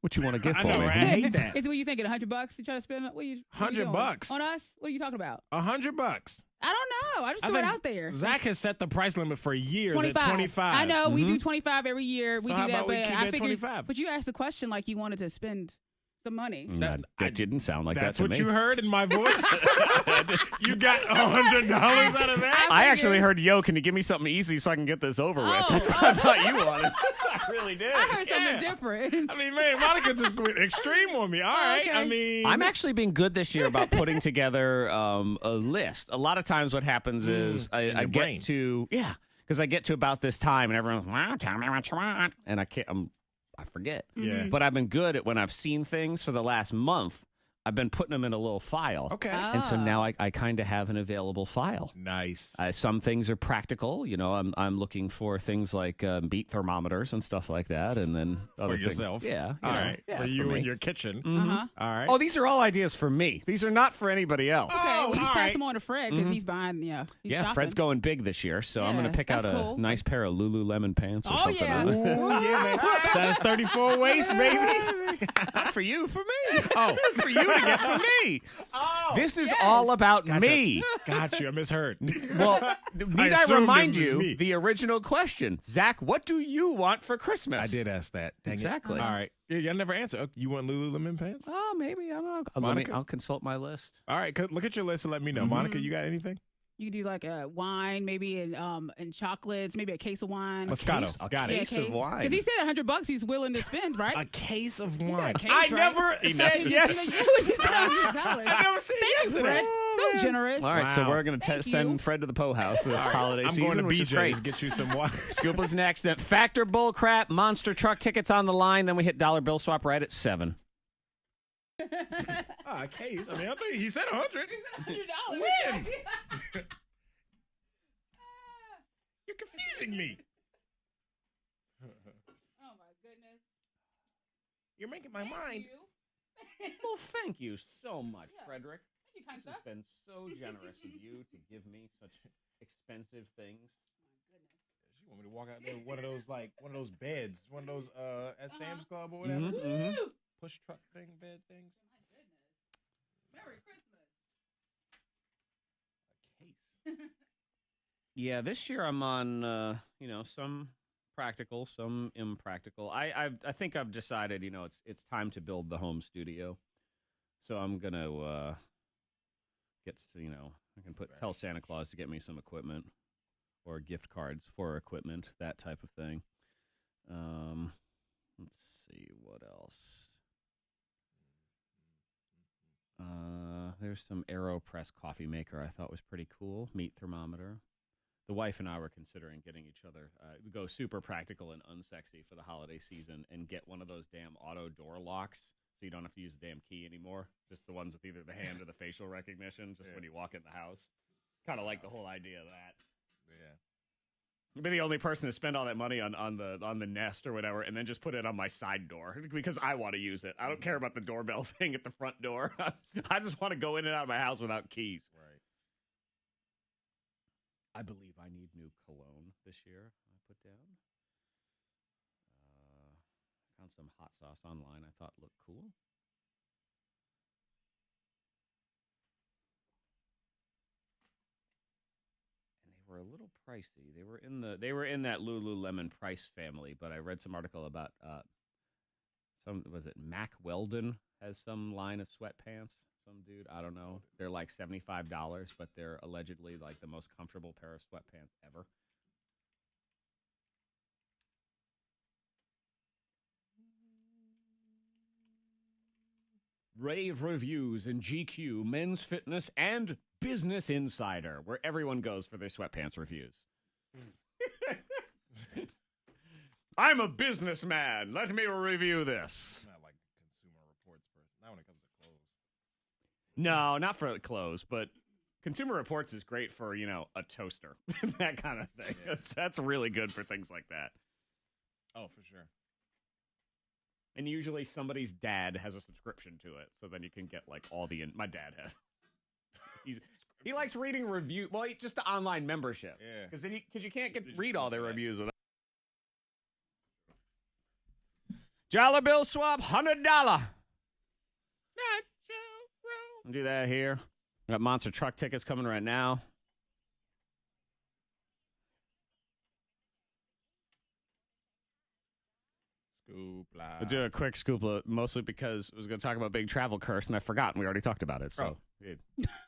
S1: What you want to get
S2: I
S1: for
S2: know,
S1: me?
S2: right? I hate that.
S3: Is it what you thinking? $100 you try to spend? What you
S2: $100
S3: doing? On us? What are you talking about?
S2: $100.
S3: I don't know. I just threw it out there.
S2: Zach has set the price limit for years
S3: 25.
S2: at 25.
S3: I know we do 25 every year. We
S2: So
S3: do
S2: how
S3: that,
S2: about we
S3: but
S2: keep
S3: I
S2: it at
S3: figured.
S2: 25?
S3: But you asked the question like you wanted to spend some money.
S1: That didn't sound like
S2: That's
S1: that to
S2: what
S1: me.
S2: you heard in my voice? You got $100 out of that?
S1: I actually heard, yo, can you give me something easy so I can get this over with?
S3: Oh.
S1: That's what I thought you wanted. I really did.
S3: I heard something
S2: Yeah.
S3: different.
S2: I mean, man, Monica just went extreme on me. All right.
S3: Okay.
S2: I mean,
S1: I'm actually being good this year about putting together a list. A lot of times what happens is
S2: in your
S1: I
S2: brain.
S1: get to, because I get to about this time and everyone's, well, tell me what you want. And I forget.
S2: Yeah.
S1: But I've been good at when I've seen things for the last month, I've been putting them in a little file.
S2: Okay.
S1: And so now I kind of have an available file.
S2: Nice.
S1: Some things are practical. You know, I'm looking for things like beat thermometers and stuff like that. And then other things.
S2: yourself?
S1: Yeah.
S2: All right.
S1: Yeah,
S2: for you
S1: me.
S2: in your kitchen.
S3: Uh-huh.
S2: All right.
S1: Oh, these are all ideas for me. These are not for anybody else.
S3: Okay, well, you
S2: all
S3: pass
S2: right.
S3: them on to Fred because he's buying, he's
S1: Yeah,
S3: shopping.
S1: Fred's going big this year, so I'm
S3: Yeah,
S1: going to pick out
S3: that's
S1: a
S3: cool.
S1: nice pair of Lululemon pants or
S3: Oh,
S1: something.
S3: yeah.
S2: Ooh, yeah, man. Size 34 waist, baby.
S1: Not for you, for me.
S2: Oh.
S1: For you to get for me.
S2: Oh.
S1: This is all about me.
S2: Got you. I misheard.
S1: Well, need I
S2: assumed
S1: remind
S2: it was
S1: you
S2: me.
S1: the original question. Zach, what do you want for Christmas?
S2: I did ask that. Dang it.
S1: Exactly.
S2: All right. Yeah, y'all never answer. Oh, you want Lululemon pants?
S1: Oh, maybe. I don't know.
S2: Monica?
S1: I'll consult my list.
S2: All right. Look at your list and let me know. Monica, you got anything?
S3: You could do like a wine, maybe and chocolates, maybe a case of wine.
S2: Moscato.
S1: A
S2: Got
S1: case
S2: it.
S1: of wine.
S3: Because he said $100 he's willing to spend, right?
S2: A case of
S3: said
S2: wine.
S3: a case,
S2: I
S3: right?
S2: never said
S3: You
S2: yes.
S3: said $100.
S2: I never said
S3: Thank
S2: yes
S3: you,
S2: to
S3: Fred.
S2: that.
S3: So generous.
S1: All right, so
S2: Wow.
S1: we're going to
S3: Thank
S1: send
S3: you.
S1: Fred to the Poe House this holiday
S2: I'm
S1: season,
S2: going to
S1: which is great.
S2: BJ's. Get you some wine.
S1: Scoop is next. Then Factor Bullcrap, Monster Truck tickets on the line. Then we hit dollar bill swap right at 7.
S2: A case. I mean, I think he said 100.
S3: $100.
S2: When? You're confusing me.
S3: Oh my goodness.
S2: You're making my
S3: Thank
S2: mind.
S3: you.
S1: Well, thank you so much,
S3: Yeah.
S1: Frederick.
S3: Thank you, kind
S1: This has
S3: sir.
S1: been so generous of you to give me such expensive things.
S2: She want me to walk out there with one of those beds, one of those at Sam's Club or whatever.
S1: Mhm.
S3: Woo!
S2: Push truck thing, bed things.
S3: My goodness. Merry Christmas.
S2: A case.
S1: Yeah, this year I'm on, some practical, some impractical. I think I've decided, it's time to build the home studio. So I'm gonna I can tell Santa Claus to get me some equipment or gift cards for equipment, that type of thing. Let's see what else. There's some AeroPress coffee maker I thought was pretty cool. Meat thermometer. The wife and I were considering getting each other, go super practical and unsexy for the holiday season and get one of those damn auto door locks so you don't have to use the damn key anymore. Just the ones with either the hand or the facial recognition, just when you walk in the house. Kind of like the whole idea of that.
S2: Yeah.
S1: I'd be the only person to spend all that money on the Nest or whatever, and then just put it on my side door because I want to use it. I don't care about the doorbell thing at the front door. I just want to go in and out of my house without keys.
S2: Right.
S1: I believe I need new cologne this year. I put down. Found some hot sauce online. I thought looked cool. Were a little pricey. They were in that Lululemon price family, but I read some article about Mac Weldon has some line of sweatpants. Some dude, I don't know. They're like $75, but they're allegedly like the most comfortable pair of sweatpants ever. Rave reviews in GQ, Men's Fitness, and Business Insider, where everyone goes for their sweatpants reviews. I'm a businessman. Let me review this.
S2: Not like Consumer Reports person. Not when it comes to clothes.
S1: No, not for clothes, but Consumer Reports is great for, a toaster. That kind of thing.
S2: Yeah.
S1: That's really good for things like that.
S2: Oh, for sure.
S1: And usually somebody's dad has a subscription to it, so then you can get like all the. My dad has. He likes reading review. Well, just the online membership.
S2: Yeah.
S1: Because you can't read all their reviews without. Dollar bill swap, $100. I'll do that here. We got monster truck tickets coming right now. I'll do a quick scoop, mostly because I was going to talk about Big Travel Curse, and I forgot, and we already talked about it. So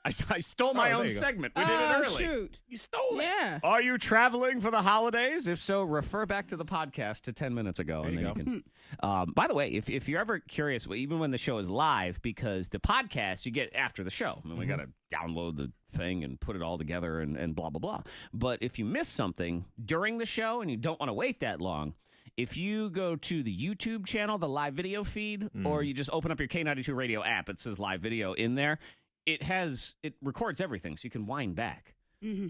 S1: I stole my own segment. We did it early.
S3: Shoot.
S2: You stole it.
S3: Yeah.
S1: Are you traveling for the holidays? If so, refer back to the podcast to 10 minutes ago.
S2: There
S1: and
S2: you
S1: then you can. By the way, if you're ever curious, even when the show is live, because the podcast you get after the show. I mean, we got to download the thing and put it all together and blah, blah, blah. But if you miss something during the show and you don't want to wait that long, if you go to the YouTube channel, the live video feed, or you just open up your K92 radio app, it says live video in there. It records everything, so you can wind back.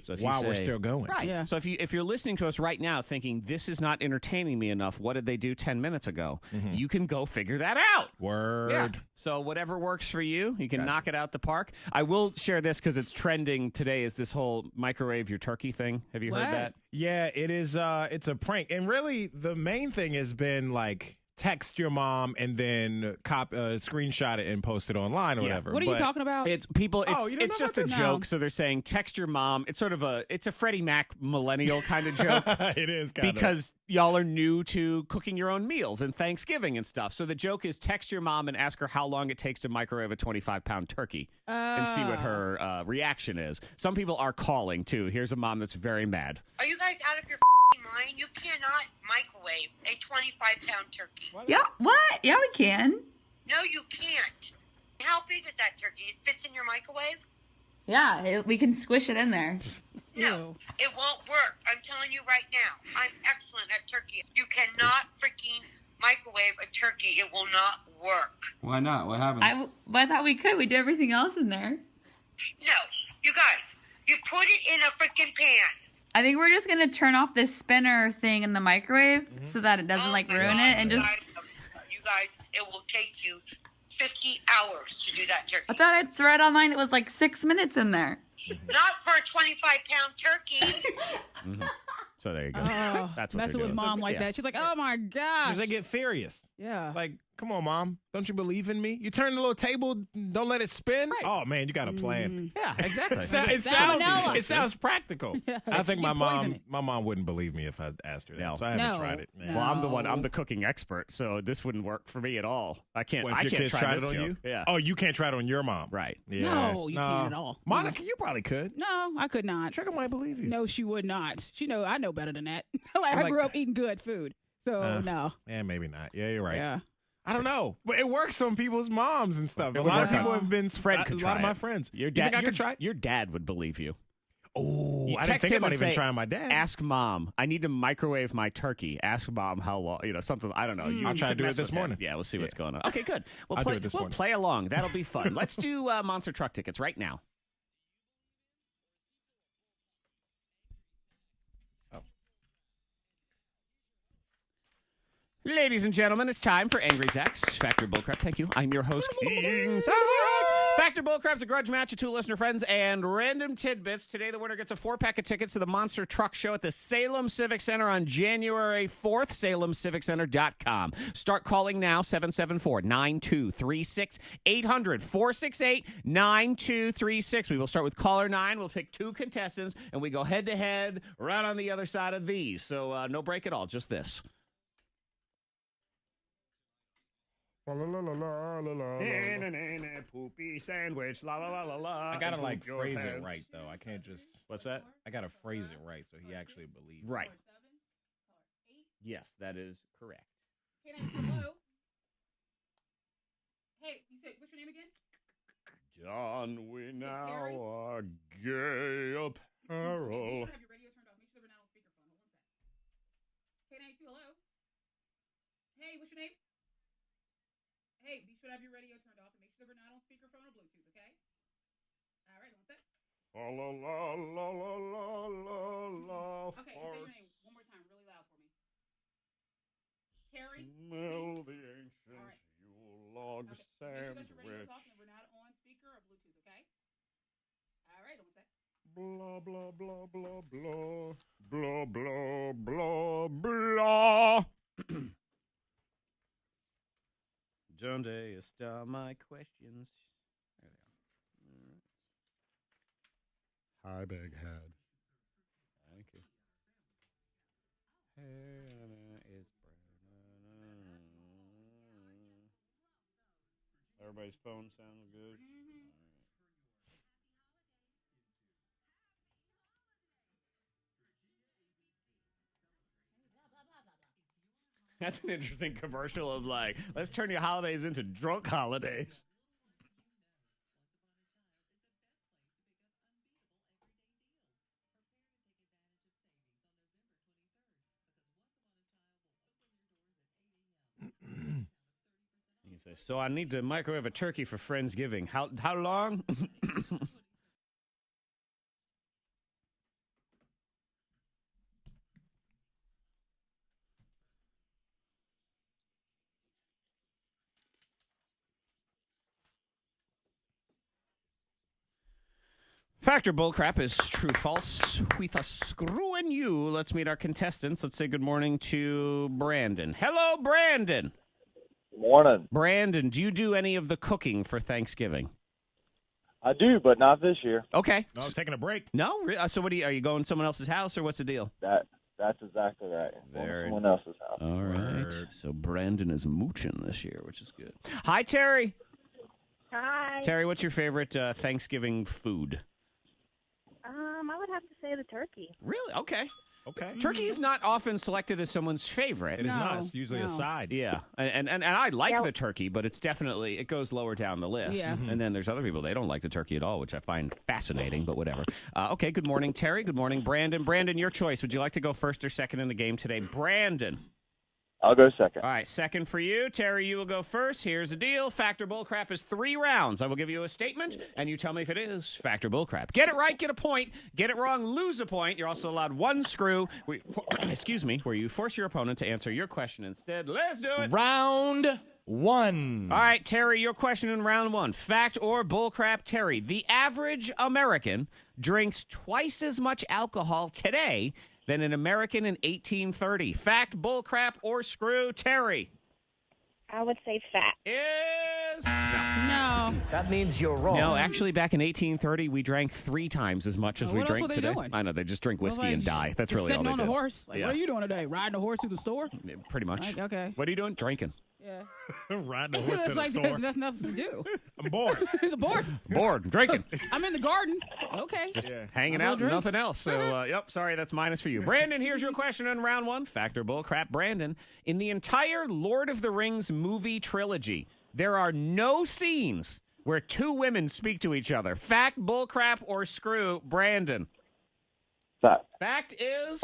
S1: So if
S2: While
S1: you say,
S2: we're still going.
S1: Right.
S3: Yeah.
S1: So if you're listening to us right now thinking this is not entertaining me enough, what did they do 10 minutes ago? You can go figure that out.
S2: Word.
S1: Yeah. So whatever works for you, you can knock it out the park. I will share this because it's trending today is this whole microwave your turkey thing. Have you heard that?
S2: Yeah, it is. It's a prank. And really, the main thing has been like text your mom and then screenshot it and post it online or whatever.
S3: What are you talking about?
S1: It's people. It's,
S2: you don't
S1: it's
S2: know
S1: just a
S2: about this?
S1: joke.
S3: No.
S1: So they're saying text your mom. It's sort of a Freddie Mac millennial kind of joke.
S2: It is kind of.
S1: Because y'all are new to cooking your own meals and Thanksgiving and stuff. So the joke is text your mom and ask her how long it takes to microwave a 25-pound turkey and see what her reaction is. Some people are calling, too. Here's a mom that's very mad.
S4: Are you guys out of your mind? You cannot microwave a 25-pound turkey.
S5: Yeah, what? Yeah, we can.
S4: No, you can't. How big is that turkey? It fits in your microwave?
S5: Yeah, we can squish it in there.
S4: No, it won't work. I'm telling you right now. I'm excellent at turkey. You cannot freaking microwave a turkey. It will not work.
S6: Why not? What happened?
S5: I thought we could. We do everything else in there.
S4: No, you guys, you put it in a freaking pan.
S5: I think we're just gonna turn off this spinner thing in the microwave so that it doesn't
S4: Oh
S5: like
S4: my
S5: ruin
S4: God,
S5: it and just.
S4: you guys, it will take you 50 hours to do that turkey.
S5: I thought it's read online. It was like 6 minutes in there.
S4: Not for a 25-pound turkey.
S1: So there you go.
S3: Oh,
S1: That's what
S3: messing
S1: they're
S3: with
S1: doing.
S3: mom like that. She's like, oh my gosh.
S2: They get furious.
S3: Yeah.
S2: Like, come on, mom. Don't you believe in me? You turn the little table, don't let it spin?
S1: Right.
S2: Oh, man, you got a plan.
S1: Yeah, exactly.
S3: Salmonella.
S2: It sounds practical.
S3: Yeah.
S2: I think
S3: You poison it.
S2: my mom wouldn't believe me if I asked her that,
S1: No.
S2: so I haven't
S3: No.
S2: tried it.
S3: No.
S1: Well, I'm the cooking expert, so this wouldn't work for me at all. I can't.
S2: Well, if
S1: I
S2: your
S1: can't
S2: kids
S1: try
S2: tried
S1: this
S2: it on
S1: joke.
S2: you?
S1: Yeah.
S2: Oh, you can't try it on your mom.
S1: Right.
S2: Yeah.
S3: No, you can't at all.
S2: Monica, you probably could.
S3: No, I could not.
S2: Trigger might believe you.
S3: No, she would not. I know better than that. I grew up eating good food. So, no.
S2: Yeah, maybe not. Yeah, you're right.
S3: Yeah.
S2: I don't know, but it works on people's moms and stuff.
S1: It
S2: A
S1: would
S2: lot of
S1: work
S2: people
S3: on-
S2: have been.
S1: Fred could
S2: a
S1: try
S2: lot of my
S1: it.
S2: friends.
S1: Your
S2: You
S1: dad.
S2: think I could try it?
S1: Your dad would believe you.
S2: Oh,
S1: You
S2: I didn't
S1: text
S2: think
S1: him
S2: about
S1: and
S2: even
S1: say,
S2: trying my dad.
S1: Ask mom. I need to microwave my turkey. Ask mom how long. Something. I don't know.
S2: I'll try to
S1: could
S2: do it
S1: mess
S2: this
S1: with him.
S2: morning.
S1: Yeah, we'll see what's going on. Okay, good. We'll
S2: I'll do
S1: play.
S2: it this
S1: We'll
S2: morning.
S1: play along. That'll be fun. Let's do monster truck tickets right now. Ladies and gentlemen, it's time for Angry Zach's Factor Bullcrap. Thank you. I'm your host, King Zach. Factor Bullcrap's a grudge match of two listener friends and random tidbits. Today, the winner gets a 4-pack of tickets to the Monster Truck Show at the Salem Civic Center on January 4th, salemciviccenter.com. Start calling now, 774-9236, 800-468-9236. We will start with caller 9. We'll pick 2 contestants, and we go head-to-head right on the other side of these. So no break at all, just this. Poopy sandwich, la la la la la.
S2: I gotta
S1: Poop your
S2: phrase
S1: pants.
S2: it right though. I can't just.
S1: What's that?
S2: I gotta phrase it right so he actually believes.
S1: Right. Yes, that is correct.
S3: Hello. Hey, you said what's your name again?
S1: John, we now
S3: Harry?
S1: are gay
S3: Hey,
S1: apparel.
S3: you should have your radio turned off. Make sure we're not on speakerphone. Hold on a sec. K92, hello. Hey, what's your name? Hey, be sure to have your radio turned off and make sure we're not on speakerphone or Bluetooth, okay? All right, one sec.
S1: La la la la la la la la.
S3: Okay, say your name one more time, really loud for me. Terry.
S1: Smell the ancient
S3: All right.
S1: Yule log
S3: Okay, make sure that your
S1: sandwich.
S3: radio's off and we're not on speaker or Bluetooth, okay? All right, one sec.
S1: Blah blah blah blah blah blah blah blah blah. Don't stop my questions. There they are. Hi, big head. Thank you. Hey, it's everybody's phone sounds good. That's an interesting commercial of like, let's turn your holidays into drunk holidays. He says, so I need to microwave a turkey for Friendsgiving. How long? Factor Bullcrap is true false. With a screw and you. Let's meet our contestants. Let's say good morning to Brandon. Hello, Brandon.
S6: Morning.
S1: Brandon, do you do any of the cooking for Thanksgiving?
S6: I do, but not this year.
S1: Okay.
S2: No, taking a break.
S1: No? So what are you going to someone else's house or what's the deal?
S6: That's exactly right.
S1: Very-
S6: Someone else's house.
S1: All right.
S2: Word.
S1: So Brandon is mooching this year, which is good. Hi, Terry.
S7: Hi.
S1: Terry, what's your favorite Thanksgiving food?
S7: I would have to say the turkey.
S1: Really? Okay.
S2: Okay.
S1: Turkey is not often selected as someone's favorite.
S2: It is
S3: No,
S2: not. It's usually
S3: no.
S2: a side.
S1: Yeah, and I like
S7: Yeah.
S1: the turkey, but it's definitely, it goes lower down the list.
S3: Yeah.
S1: And then there's other people, they don't like the turkey at all, which I find fascinating, but whatever. Okay, good morning, Terry. Good morning, Brandon. Brandon, your choice. Would you like to go first or second in the game today? Brandon.
S6: I'll go second.
S1: All right, second for you. Terry, you will go first. Here's the deal. Factor Bullcrap is 3 rounds. I will give you a statement, and you tell me if it is Factor Bullcrap. Get it right, get a point. Get it wrong, lose a point. You're also allowed 1 screw, where you force your opponent to answer your question instead. Let's do it.
S8: Round 1.
S1: All right, Terry, your question in round 1. Fact or bullcrap, Terry? The average American drinks twice as much alcohol today than an American in 1830. Fact, bullcrap, or screw, Terry?
S7: I would say fat.
S1: Is...
S3: No.
S8: That means you're wrong.
S1: No, actually, back in 1830, we drank 3 times as much as we
S3: What else
S1: drink
S3: were they
S1: today.
S3: doing?
S1: I know, they just drink whiskey
S3: Nobody
S1: and die. That's
S3: just
S1: really all
S3: sitting
S1: they
S3: on
S1: did.
S3: a horse. Like,
S1: Yeah.
S3: what are you doing today? Riding a horse through the store?
S1: Yeah, pretty much.
S3: Like, okay.
S1: What are you doing? Drinking.
S3: Yeah.
S2: Riding a horse to
S3: It's
S2: the
S3: like
S2: store.
S3: there's nothing to do.
S2: I'm bored.
S3: He's bored.
S1: Bored. Drinking.
S3: I'm in the garden. Okay.
S2: Yeah.
S1: Hanging
S3: Might as well
S1: out,
S3: drink.
S1: nothing else. So, yep, sorry, that's minus for you. Brandon, here's your question in round 1. Factor, bull, crap, Brandon. In the entire Lord of the Rings movie trilogy, there are no scenes where 2 women speak to each other. Fact, bull, crap, or screw, Brandon?
S6: Fact.
S1: Fact is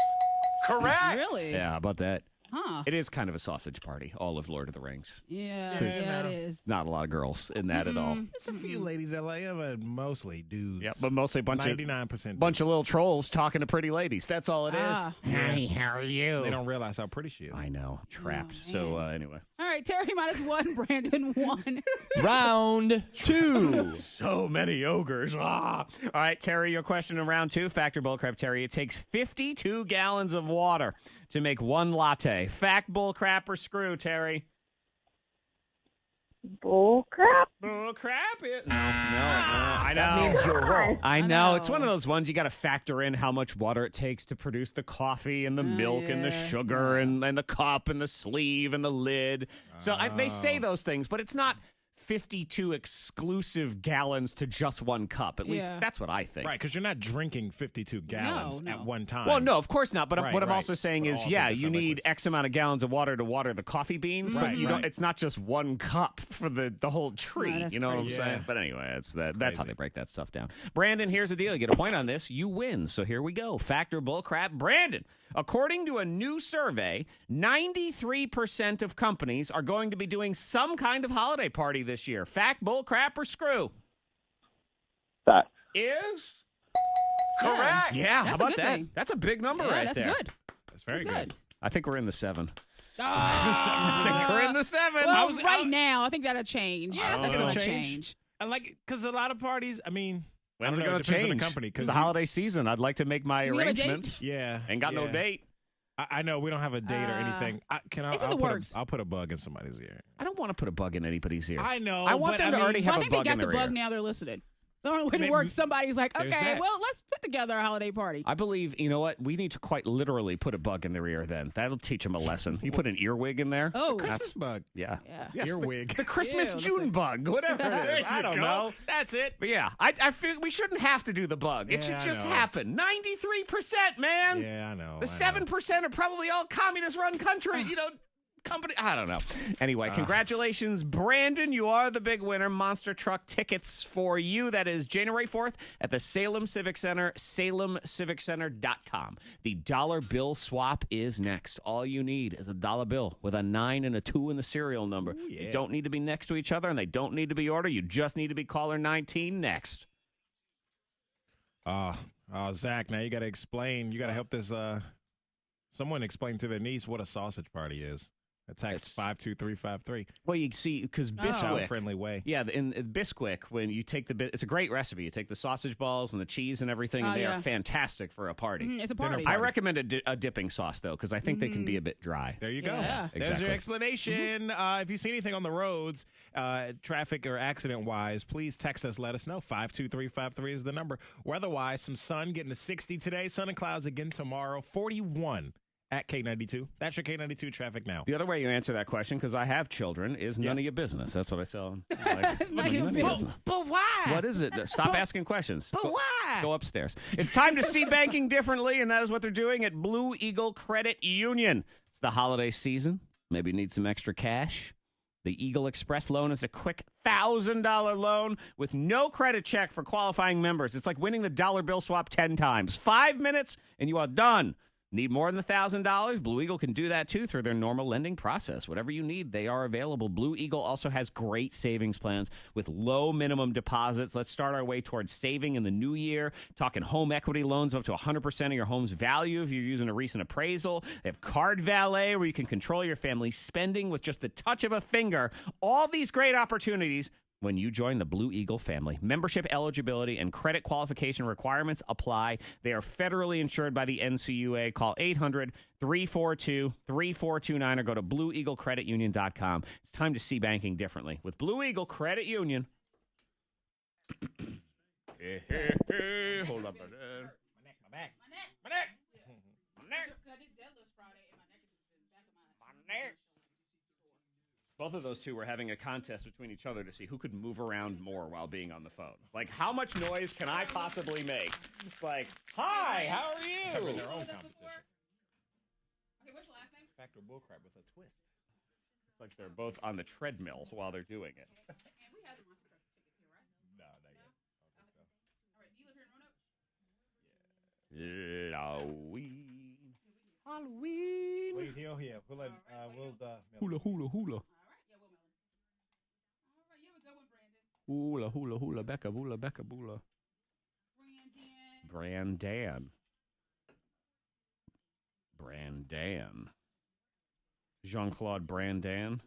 S8: Correct.
S3: Really?
S1: yeah. How about that?
S3: Huh.
S1: It is kind of a sausage party. All of Lord of the Rings.
S3: Yeah,
S2: Yeah,
S3: it
S2: no.
S3: is.
S1: Not a lot of girls in that at all.
S2: There's a few ladies that like it, but mostly dudes.
S1: Yeah, but mostly a bunch of
S2: 99%.
S1: bunch of little trolls talking to pretty ladies. That's all it is.
S3: Ah.
S1: Hi, how are you?
S2: They don't realize how pretty she is.
S1: I know. Trapped.
S3: Oh,
S1: So
S3: man.
S1: anyway.
S3: All right, Terry -1, Brandon 1.
S8: Round 2.
S1: So many ogres. Ah. All right, Terry, your question in round 2. Factor bullcrap, Terry. It takes 52 gallons of water to make one latte. Fact, bullcrap, or screw, Terry?
S7: Bullcrap?
S1: Bullcrap? No. I know.
S8: That means you're wrong.
S1: I
S3: I
S1: know.
S3: know.
S1: It's one of those ones you got to factor in how much water it takes to produce the coffee and the milk and the
S3: yeah.
S1: sugar and the cup and the sleeve and the lid. So they say those things, but it's not 52 exclusive gallons to just one cup. At least
S3: Yeah.
S1: that's what I think.
S2: Right, because you're not drinking 52 gallons
S3: No.
S2: at one time.
S1: Well, no, of course not. But
S2: Right,
S1: what I'm
S2: right.
S1: also saying
S2: But
S1: is,
S2: all
S1: yeah,
S2: the
S1: you
S2: different
S1: need
S2: liquids.
S1: X amount of gallons of water to water the coffee beans, but
S2: Right,
S1: you
S2: right.
S1: don't. It's not just one cup for the whole tree.
S3: that's
S1: You know what I'm
S3: crazy.
S1: saying?
S2: Yeah.
S1: But anyway, that's how
S2: crazy.
S1: they break that stuff down. Brandon, here's the deal: you get a point on this, you win. So here we go. Factor bullcrap, Brandon. According to a new survey, 93% of companies are going to be doing some kind of holiday party this year. Fact, bullcrap, or screw?
S6: Fact.
S1: Is
S8: Correct.
S1: yeah. How
S3: That's a
S1: about
S3: good
S1: that?
S3: thing.
S1: That's a big number
S3: Yeah,
S1: right
S3: that's
S1: there.
S3: good.
S2: That's very
S3: That's
S2: good.
S1: I think we're in the 7.
S3: Ah.
S1: I think we're in the 7.
S3: Well, right now, I think that'll change.
S2: Yeah,
S3: that's
S2: it'll
S3: going to
S2: change.
S3: change.
S2: And like, because a lot of parties, I mean, I
S1: When's it
S2: don't know,
S1: going to
S2: depends on
S1: change?
S2: the company. 'Cause
S1: the
S2: you-
S1: holiday season. I'd like to make my
S3: You have a date?
S1: arrangements.
S2: Yeah.
S1: Ain't got no
S2: yeah.
S1: date.
S2: I know we don't have a date or anything.
S3: it's in the works.
S2: I'll put a bug in somebody's ear.
S1: I don't want to put a bug in anybody's ear.
S2: I know.
S1: I want
S2: but
S1: them to
S2: mean,
S1: already
S3: Well,
S1: have
S3: I
S1: a
S3: think they
S1: bug
S3: got
S1: in
S3: the
S1: their
S3: bug
S1: ear.
S3: now. They're listening. The only way
S2: Maybe-
S3: to work, somebody's like,
S2: There's
S3: okay,
S2: that.
S3: well, let's put together a holiday party.
S1: I believe, you know what? We need to quite literally put a bug in their ear then. That'll teach them a lesson. You put an earwig in there.
S3: Oh.
S2: Christmas bug.
S1: Yeah.
S3: Yeah.
S1: Yes,
S2: Earwig.
S1: The Christmas
S3: Ew,
S1: June bug, whatever it is. I don't know.
S2: That's it.
S1: But yeah, I feel we shouldn't have to do the bug. It
S2: Yeah,
S1: should
S2: I
S1: just
S2: know.
S1: happen. 93%, man.
S2: Yeah, I know.
S1: The
S2: I know.
S1: 7% are probably all communist-run country, company. I don't know. Anyway, congratulations, Brandon. You are the big winner. Monster truck tickets for you. That is January 4th at the Salem Civic Center, salemciviccenter.com. The dollar bill swap is next. All you need is a dollar bill with a 9 and a 2 in the serial number.
S2: yeah.
S1: They don't need to be next to each other, and they don't need to be ordered. You just need to be caller 19 next.
S2: Zach, now you got to explain. You got to help this. Someone explain to their niece what a sausage party is. A text
S1: It's-
S2: 52353.
S1: Well, you see, because Bisquick.
S2: Child-friendly way.
S1: Yeah, in Bisquick, when you take it's a great recipe. You take the sausage balls and the cheese and everything, and
S3: Oh,
S1: they
S3: yeah.
S1: are fantastic for a party.
S3: It's a
S2: Dinner
S3: party.
S1: I recommend a dipping sauce, though, because I think they can be a bit dry.
S2: There you go.
S3: Yeah.
S2: There's
S1: Exactly.
S2: your explanation. If you see anything on the roads, traffic or accident-wise, please text us. Let us know. 52353 is the number. Weather-wise, some sun getting to 60 today. Sun and clouds again tomorrow. 41 at K92. That's your K92 traffic now.
S1: The other way you answer that question, because I have children, is none of your business. That's what I sell. Like,
S3: None of his
S1: none of your business.
S2: But why?
S1: What is it? Stop asking questions.
S2: But why?
S1: Go upstairs. It's time to see banking differently, and that is what they're doing at Blue Eagle Credit Union. It's the holiday season. Maybe you need some extra cash. The Eagle Express loan is a quick $1,000 loan with no credit check for qualifying members. It's like winning the dollar bill swap 10 times. 5 minutes, and you are done. Need more than $1,000? Blue Eagle can do that, too, through their normal lending process. Whatever you need, they are available. Blue Eagle also has great savings plans with low minimum deposits. Let's start our way towards saving in the new year. Talking home equity loans up to 100% of your home's value if you're using a recent appraisal. They have Card Valet, where you can control your family's spending with just the touch of a finger. All these great opportunities when you join the Blue Eagle family. Membership eligibility and credit qualification requirements apply. They are federally insured by the NCUA. Call 800-342-3429 or go to blueeaglecreditunion.com. It's time to see banking differently with Blue Eagle Credit Union. Hold up.
S2: My neck.
S1: Both of those two were having a contest between each other to see who could move around more while being on the phone. Like, how much noise can I possibly make? It's like, hi, how are
S2: Having
S1: you?
S2: their own competition.
S3: Okay, what's your last name?
S2: Factor bullcrap with a twist.
S1: It's like they're both on the treadmill while they're doing it.
S3: And we have the Monster Truck tickets here, right?
S2: No, not yet. I don't think so.
S3: All right, do you live here in Roanoke?
S1: No. Halloween.
S2: Wait, here. We'll let,
S1: Hula, hula, hula.
S3: All right, yeah, Will Melon. All right, you have a good one, Brandon.
S1: Hula, hula, hula, Becca, bula, Becca, bula.
S3: Brandon.
S1: Brandan. Jean-Claude Brandan.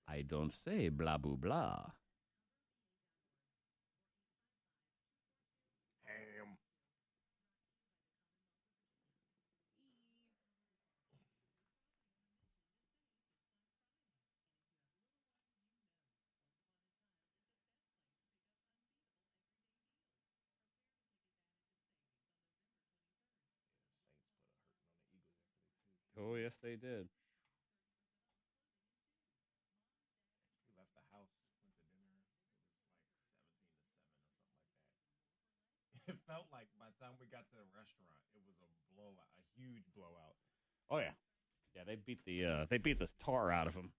S1: I don't say blah, blah, blah.
S2: Ham.
S1: Oh, yes, they did.
S2: We left the house, went to dinner. It was like 17 to 7 or something like that. It felt like by the time we got to the restaurant, it was a blowout, a huge blowout.
S1: Oh, yeah. Yeah, they beat the tar out of him.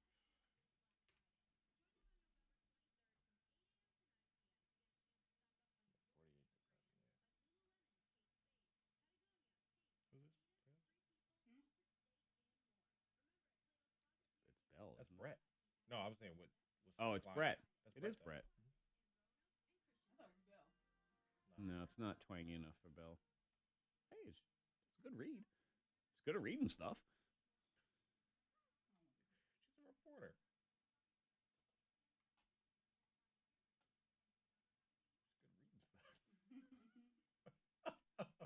S1: It's Bell.
S2: That's
S1: isn't it?
S2: Brett. No, I was saying what.
S1: Oh, it's Brett.
S2: That's
S1: It is
S2: though.
S1: Brett.
S3: I thought it was Bill.
S1: No, it's not twangy enough for Bell. Hey, it's a good read. It's good at reading stuff.
S2: She's a reporter. She's good reading stuff. Text Stephanie yesterday. I was like,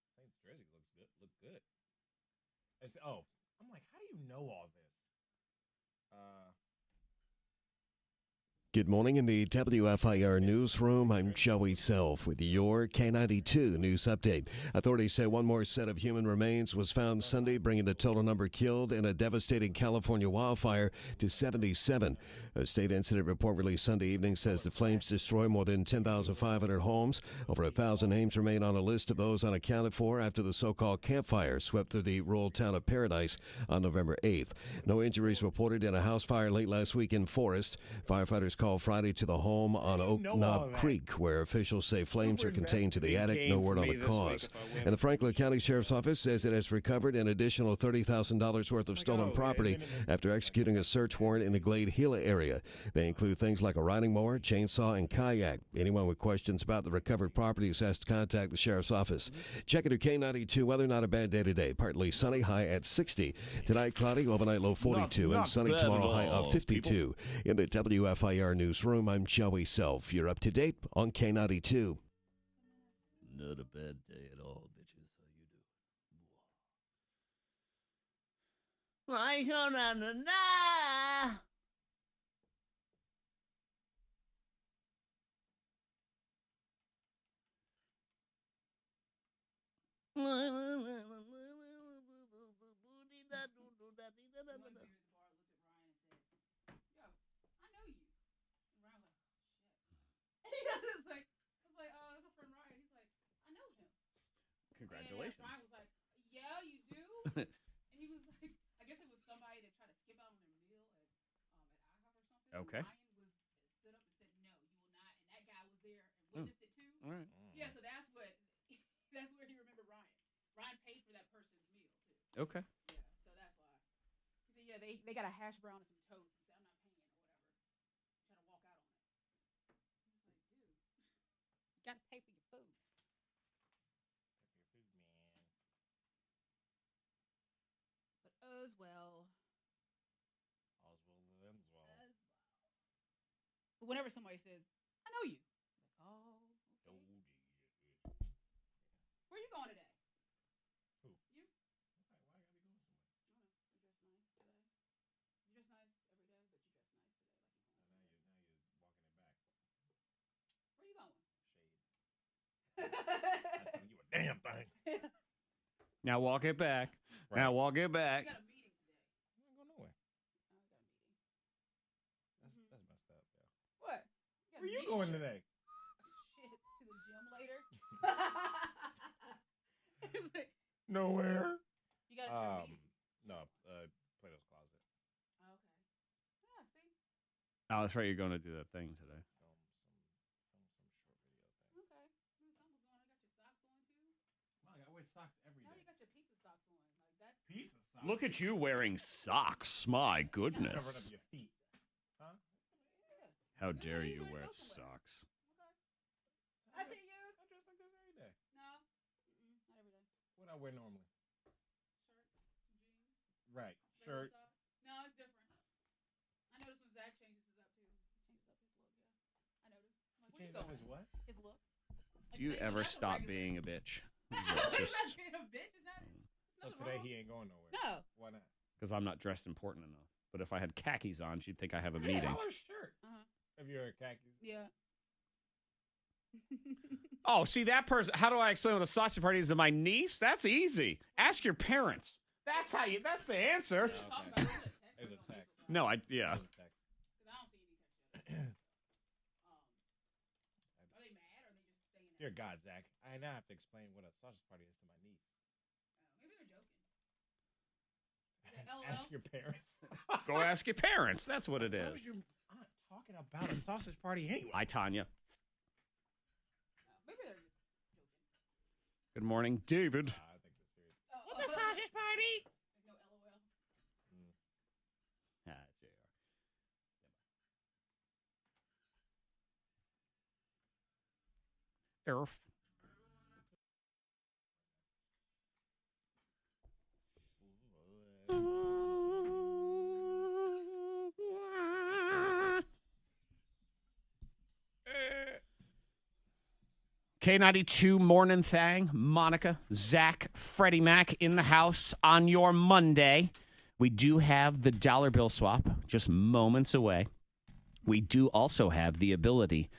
S2: man, the Saints jersey looks good. Look good. And I'm like, how do you know all this?
S9: Good morning in the WFIR newsroom. I'm Joey Self with your K92 news update. Authorities say one more set of human remains was found Sunday, bringing the total number killed in a devastating California wildfire to 77. A state incident report released Sunday evening says the flames destroyed more than 10,500 homes. Over 1,000 names remain on a list of those unaccounted for after the so-called campfire swept through the rural town of Paradise on November 8th. No injuries reported in a house fire late last week in Forest. Firefighters called Friday to the home on Oak Knob Creek, where officials say flames are contained to the attic. No word on the cause. And the Franklin County Sheriff's Office says it has recovered an additional $30,000 worth of stolen property after executing a search warrant in the Glade Gila area. They include things like a riding mower, chainsaw, and kayak. Anyone with questions about the recovered property is asked to contact the Sheriff's Office. Check into K92 weather. Not a bad day today. Partly sunny, high at 60. Tonight, cloudy, overnight low 42, and sunny tomorrow, high of 52. In the WFIR newsroom, I'm Joey Self. You're up to date on K92.
S1: Not a bad day at all, bitches. How you do? I don't know.
S3: One dude at the bar looked at Ryan and said, "Yo, I know you." And Ryan was like, "Oh shit." And I was like, "Oh, that's our friend Ryan." He's like, "I know him."
S1: Congratulations.
S3: And Ryan was like, "Yeah, you do." And he was like, I guess it was somebody that tried to skip out on their meal at IHOP or something.
S1: Okay.
S3: Ryan stood up and said, "No, you will not." And that guy was there and witnessed it too.
S1: All right.
S3: Yeah, so that's where he remembered Ryan. Ryan paid for that person's meal too.
S1: Okay.
S3: Yeah, so that's why. He said, yeah, they got a hash brown and some toast. He said, I'm not paying or whatever. Trying to walk out on it. He was like, dude, you got to pay for your food.
S2: Pay for your food, man.
S3: But as well.
S2: Oswald ends well.
S3: But whenever somebody says, I know you. Like, oh, okay. Where you going today?
S2: Who?
S3: You?
S2: Why I gotta be going somewhere?
S3: I don't know. You dress nice today. You dress nice every day, but you dress nice today. Like you're going
S2: Now you're walking it back.
S3: Where you going?
S2: Shade. That's telling you a damn thing.
S1: Now walk it back.
S2: Right.
S1: Now walk it back.
S3: You got a meeting today.
S2: I ain't going nowhere.
S3: Oh, I got a meeting.
S2: That's messed up, yo.
S3: What? got a
S2: Where you
S3: meeting
S2: going
S3: today?
S2: today?
S3: Shit, to the gym later.
S2: Nowhere.
S3: You got a tree?
S2: No, Plato's closet.
S3: Okay. Yeah, see?
S1: Oh, that's right. You're going to do that thing today.
S3: Okay. Do something going on. You got your socks on too?
S2: I wear socks every
S3: Now
S2: day.
S3: you got your pizza socks on. Like that's
S2: Piece of socks.
S1: Look at you wearing socks. My
S2: Covering up
S1: goodness.
S2: your feet. Huh?
S1: How dare you wear socks?
S3: I see you.
S2: I dress like this every day.
S3: No. Not every day.
S2: What I wear normally?
S3: Shirt, jeans,
S2: Right.
S3: regular
S2: Shirt.
S3: socks. No, it's different. I noticed when Zach changes his up too. Changes up his look, yeah. I noticed. I'm like,
S2: Change
S3: where
S2: up
S3: you
S2: his
S3: going?
S2: what?
S3: His look.
S1: Do you ever stop being a bitch?
S3: He's not being a bitch. It's not.
S2: So today he ain't going nowhere.
S3: No.
S2: Why not?
S1: Because I'm not dressed important enough. But if I had khakis on, she'd think I have a
S2: Hey,
S1: meeting.
S2: collar shirt. If you're a khakis.
S3: Yeah.
S1: Oh, see that person. How do I explain what a sausage party is to my niece? That's easy. Ask your parents. That's how you. That's the answer.
S2: Okay. There's a text.
S1: No, yeah.
S2: There's a text.
S3: Because I don't see any text yet. Are they mad or are they just saying that?
S2: Dear God, Zach, I now have to explain what a sausage party is to my niece.
S3: Maybe they're joking. Is it LOL?
S2: Ask your parents.
S1: Go ask your parents. That's what it
S2: Why
S1: is.
S2: was your aunt talking about a sausage party anyway?
S1: Hi, Tanya.
S3: Maybe they're just joking.
S1: Good morning, David.
S2: I think they're serious.
S3: What's a sausage party? There's no LOL.
S1: Ah, JR. Erf. K92 Mornin Thang, Monica, Zach, Freddy Mac in the house on your Monday. We do have the dollar bill swap just moments away. We do also have the ability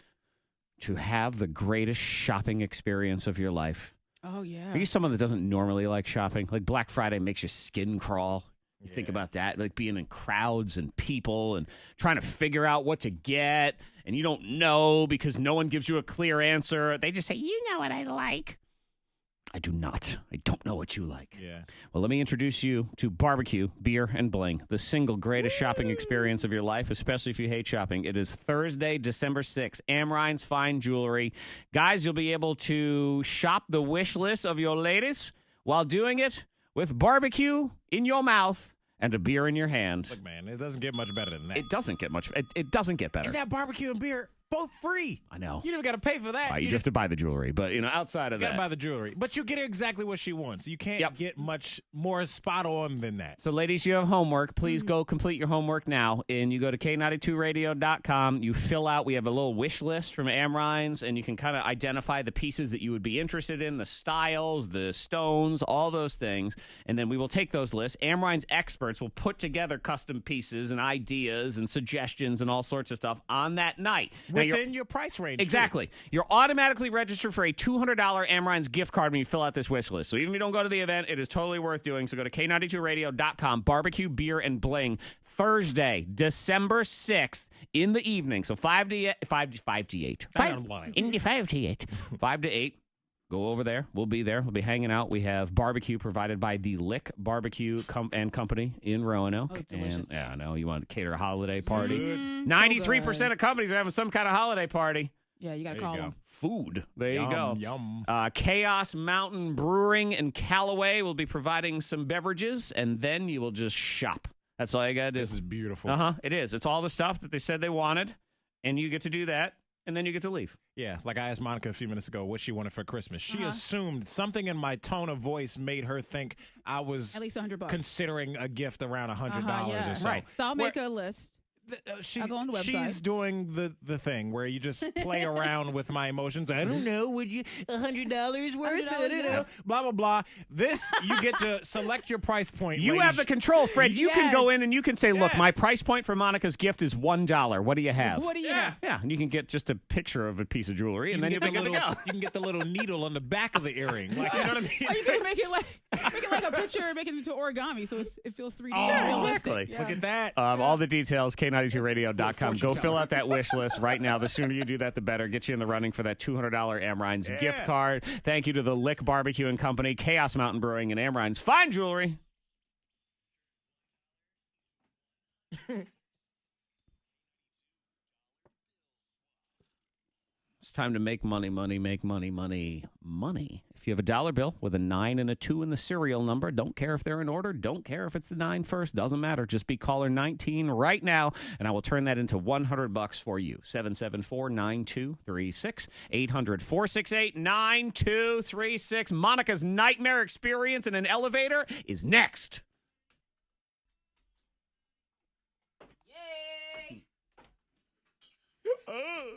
S1: to have the greatest shopping experience of your life.
S3: Oh, yeah.
S1: Are you someone that doesn't normally like shopping? Like Black Friday makes your skin crawl. You think about that, like being in crowds and people and trying to figure out what to get, and you don't know because no one gives you a clear answer. They just say, you know what I like. I do not. I don't know what you like.
S2: Yeah.
S1: Well, let me introduce you to barbecue, beer, and bling, the single greatest shopping experience of your life, especially if you hate shopping. It is Thursday, December 6th, Amrine's Fine Jewelry. Guys, you'll be able to shop the wish list of your ladies while doing it with barbecue in your mouth and a beer in your hand.
S2: Look, man, it doesn't get much better than that.
S1: It doesn't get much. It doesn't get better.
S2: And that barbecue and beer, both free.
S1: I know.
S2: You don't got to pay for that.
S1: Right, you have to buy the jewelry, but outside of
S2: got to
S1: that.
S2: buy the jewelry. But you get exactly what she wants. You can't get much more spot on than that.
S1: So, ladies, you have homework. Please go complete your homework now. And you go to K92radio.com. You fill out, we have a little wish list from Amrine's, and you can kind of identify the pieces that you would be interested in, the styles, the stones, all those things. And then we will take those lists. Amrine's experts will put together custom pieces and ideas and suggestions and all sorts of stuff on that night. Now,
S2: Within your price range.
S1: Exactly. You're automatically registered for a $200 Amrine's gift card when you fill out this wish list. So even if you don't go to the event, it is totally worth doing. So go to K92radio.com, barbecue, beer, and bling. Thursday, December 6th in the evening. So 5 to 8. 5 to 8. 5 to 8. Go over there. We'll be there. We'll be hanging out. We have barbecue provided by the Lick Barbecue and Company in Roanoke.
S3: Oh, delicious.
S1: And yeah, I know you want to cater a holiday party. 93%
S3: so
S1: of companies are having some kind of holiday party.
S3: Yeah, you got to
S2: There you
S3: call
S2: go.
S3: them.
S1: Food. There you go.
S2: Yum.
S1: Chaos Mountain Brewing and Callaway will be providing some beverages, and then you will just shop. That's all you got to do.
S2: This is beautiful.
S1: It is. It's all the stuff that they said they wanted, and you get to do that, and then you get to leave.
S2: Yeah, like I asked Monica a few minutes ago what she wanted for Christmas. She assumed something in my tone of voice made her think I was
S3: At least $100.
S2: considering a gift around $100
S3: yeah.
S2: or so.
S1: Right.
S3: So I'll make a list. I'll go on the website.
S2: She's doing the thing where you just play around with my emotions. I don't know. Would you $100 worth? I don't know. Blah blah blah. This you get to select your price point.
S1: You
S2: range.
S1: have the control, Fred. You can
S3: Yes.
S1: go in and you can say, look,
S2: Yeah.
S1: my price point for Monica's gift is $1. What do you have?
S3: What do you
S2: Yeah.
S3: have?
S1: Yeah, and you can get just a picture of a piece of jewelry, and then you'll be good to go.
S2: You can get the little needle on the back of the earring. Like, you know what I mean?
S3: Or you can make it like a picture, make it into origami, so it feels 3D.
S1: Yeah,
S3: realistic.
S1: exactly.
S3: Yeah.
S2: Look at that.
S1: All the details, K92 K92radio.com. Go fill out that wish list right now. The sooner you do that, the better. Get you in the running for that $200 Amrine's gift card. Thank you to the Lick Barbecue and Company, Chaos Mountain Brewing, and Amrine's Fine Jewelry. It's time to make money, make money. If you have a dollar bill with a 9 and a 2 in the serial number, don't care if they're in order, don't care if it's the 9 first, doesn't matter. Just be caller 19 right now, and I will turn that into $100 for you. 774-9236, 800-468-9236. Monica's nightmare experience in an elevator is next.
S3: Yay!
S1: Oh.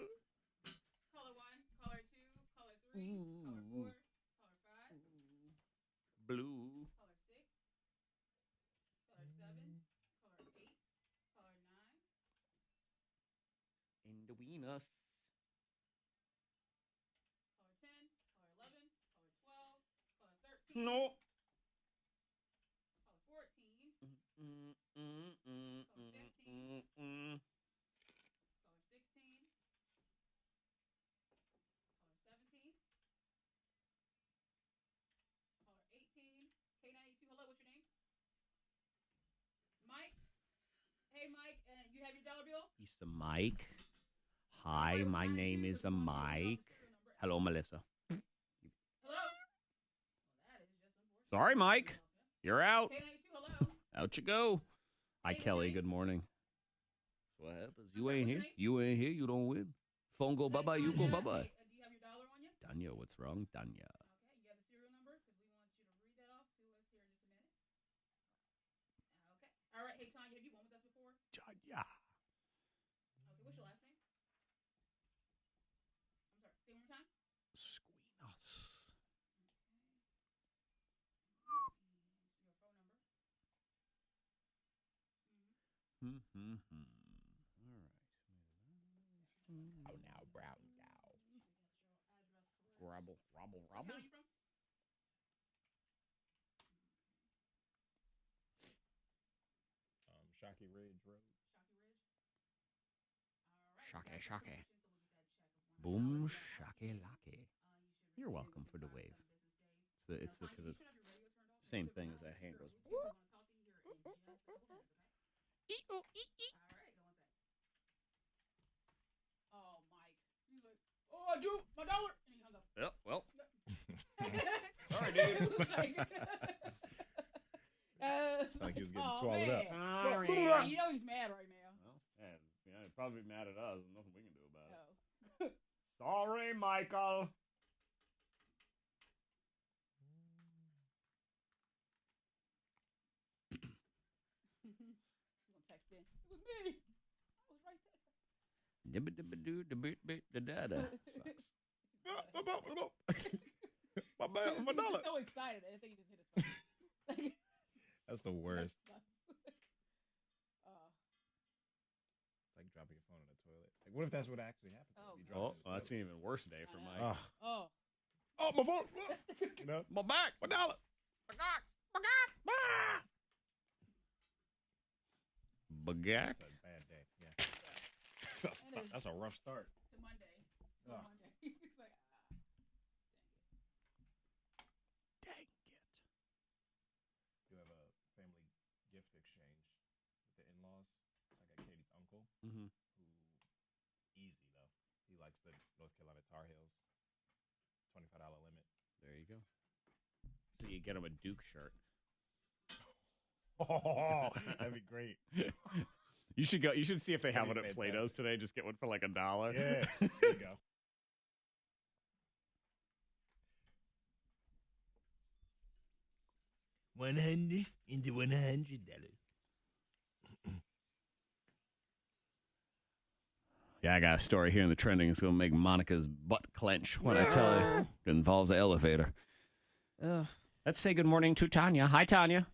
S3: Caller 1, caller 2, caller 3, caller 4, caller 5,
S1: Blue.
S3: caller 6, caller 7, caller 8, caller 9,
S1: In the Venus.
S3: caller 10, caller 11, caller 12, caller 13,
S1: No.
S3: caller 14, caller 15, caller 16, caller 17, caller 18, K92, hello, what's your name? Mike? Hey, Mike, you have your dollar bill?
S1: He's the Mike. Hi, my name is Mike. Hello, Melissa.
S3: Hello?
S1: Sorry, Mike. You're out.
S3: K92, hello?
S1: Out you go. Hi,
S3: Hey,
S1: Kelly.
S3: Jane.
S1: Good morning. That's what happens. You
S3: sorry,
S1: ain't
S3: what's
S1: here.
S3: your name?
S1: You ain't here. You don't win. Phone go bye-bye. You go bye-bye.
S3: Hey, do you have your dollar on you?
S1: Danya, what's wrong? Danya.
S3: Okay, you have the serial number? Because we want you to read that off to us here in just a minute. Okay. All right. Hey, Tanya, have you won with us before?
S1: Danya.
S3: Okay, what's your last name? I'm sorry, say it one more time.
S1: Squeenos.
S3: Your phone number.
S1: Mm-hmm. All right. Oh, now, brown cow. Robble.
S3: What town are you from?
S2: Shockey Ridge Road.
S3: Shockey Ridge. All right.
S1: Shockey,
S3: That's
S1: shockey.
S3: the solution, so we'll get that check of $100.
S1: Boom,
S3: Okay.
S1: shaky, lucky.
S3: You should
S1: You're
S3: receive it
S1: welcome for the
S3: within
S1: wave.
S3: 5 to 7 business days.
S1: It's the
S3: Now,
S1: because
S3: Tanya,
S1: it's
S3: you should have your radio turned off.
S1: same
S3: Make sure
S1: thing
S3: we're
S1: as
S3: not
S1: that hand goes.
S3: speakerphone. We're gonna talk in here in just a couple minutes, okay? All right, hold on a sec. Oh, Mike. He's like, oh, I do my dollar, and he hung up.
S1: Yep, well.
S3: Sorry, dude.
S2: It's like he was getting swallowed up.
S3: Yeah, you know he's mad right now.
S1: Well, yeah, he'd probably be mad at us. Nothing we can do about it.
S3: Oh.
S1: Sorry, Michael.
S3: He's gonna text in. It was me. I was right there.
S1: Sucks.
S2: My bad, my
S3: He's
S2: dollar.
S3: so excited. I think he just hit his phone.
S2: That's the worst.
S3: Oh.
S2: It's like dropping your phone in the toilet. Like, what if that's what actually happened?
S3: Oh,
S2: You
S1: Oh,
S2: drop it in the
S1: that's an
S2: toilet.
S1: even worse day for Mike.
S2: Oh,
S3: Oh.
S2: my phone. You know?
S1: My back.
S2: My dollar.
S1: Bagak.
S2: That's a bad day. Yeah. That's a rough start.
S3: To Monday. To
S2: Oh.
S3: Monday. It's like,
S1: Dang it.
S2: You have a family gift exchange with the in-laws. So I got Katie's uncle,
S1: Mm-hmm.
S2: who easy though. He likes the North Carolina Tar Heels. $25 limit.
S1: There you go. So you get him a Duke shirt.
S2: Oh, that'd be great.
S1: You should go. You should see if they have
S2: That'd
S1: one
S2: be
S1: at Plato's today. Just get one for like $1.
S2: Yeah, there you go. $100 into $100.
S1: Yeah, I got a story here in the trending. It's going to make Monica's butt clench when I tell her it involves the elevator. Let's say good morning to Tanya. Hi, Tanya.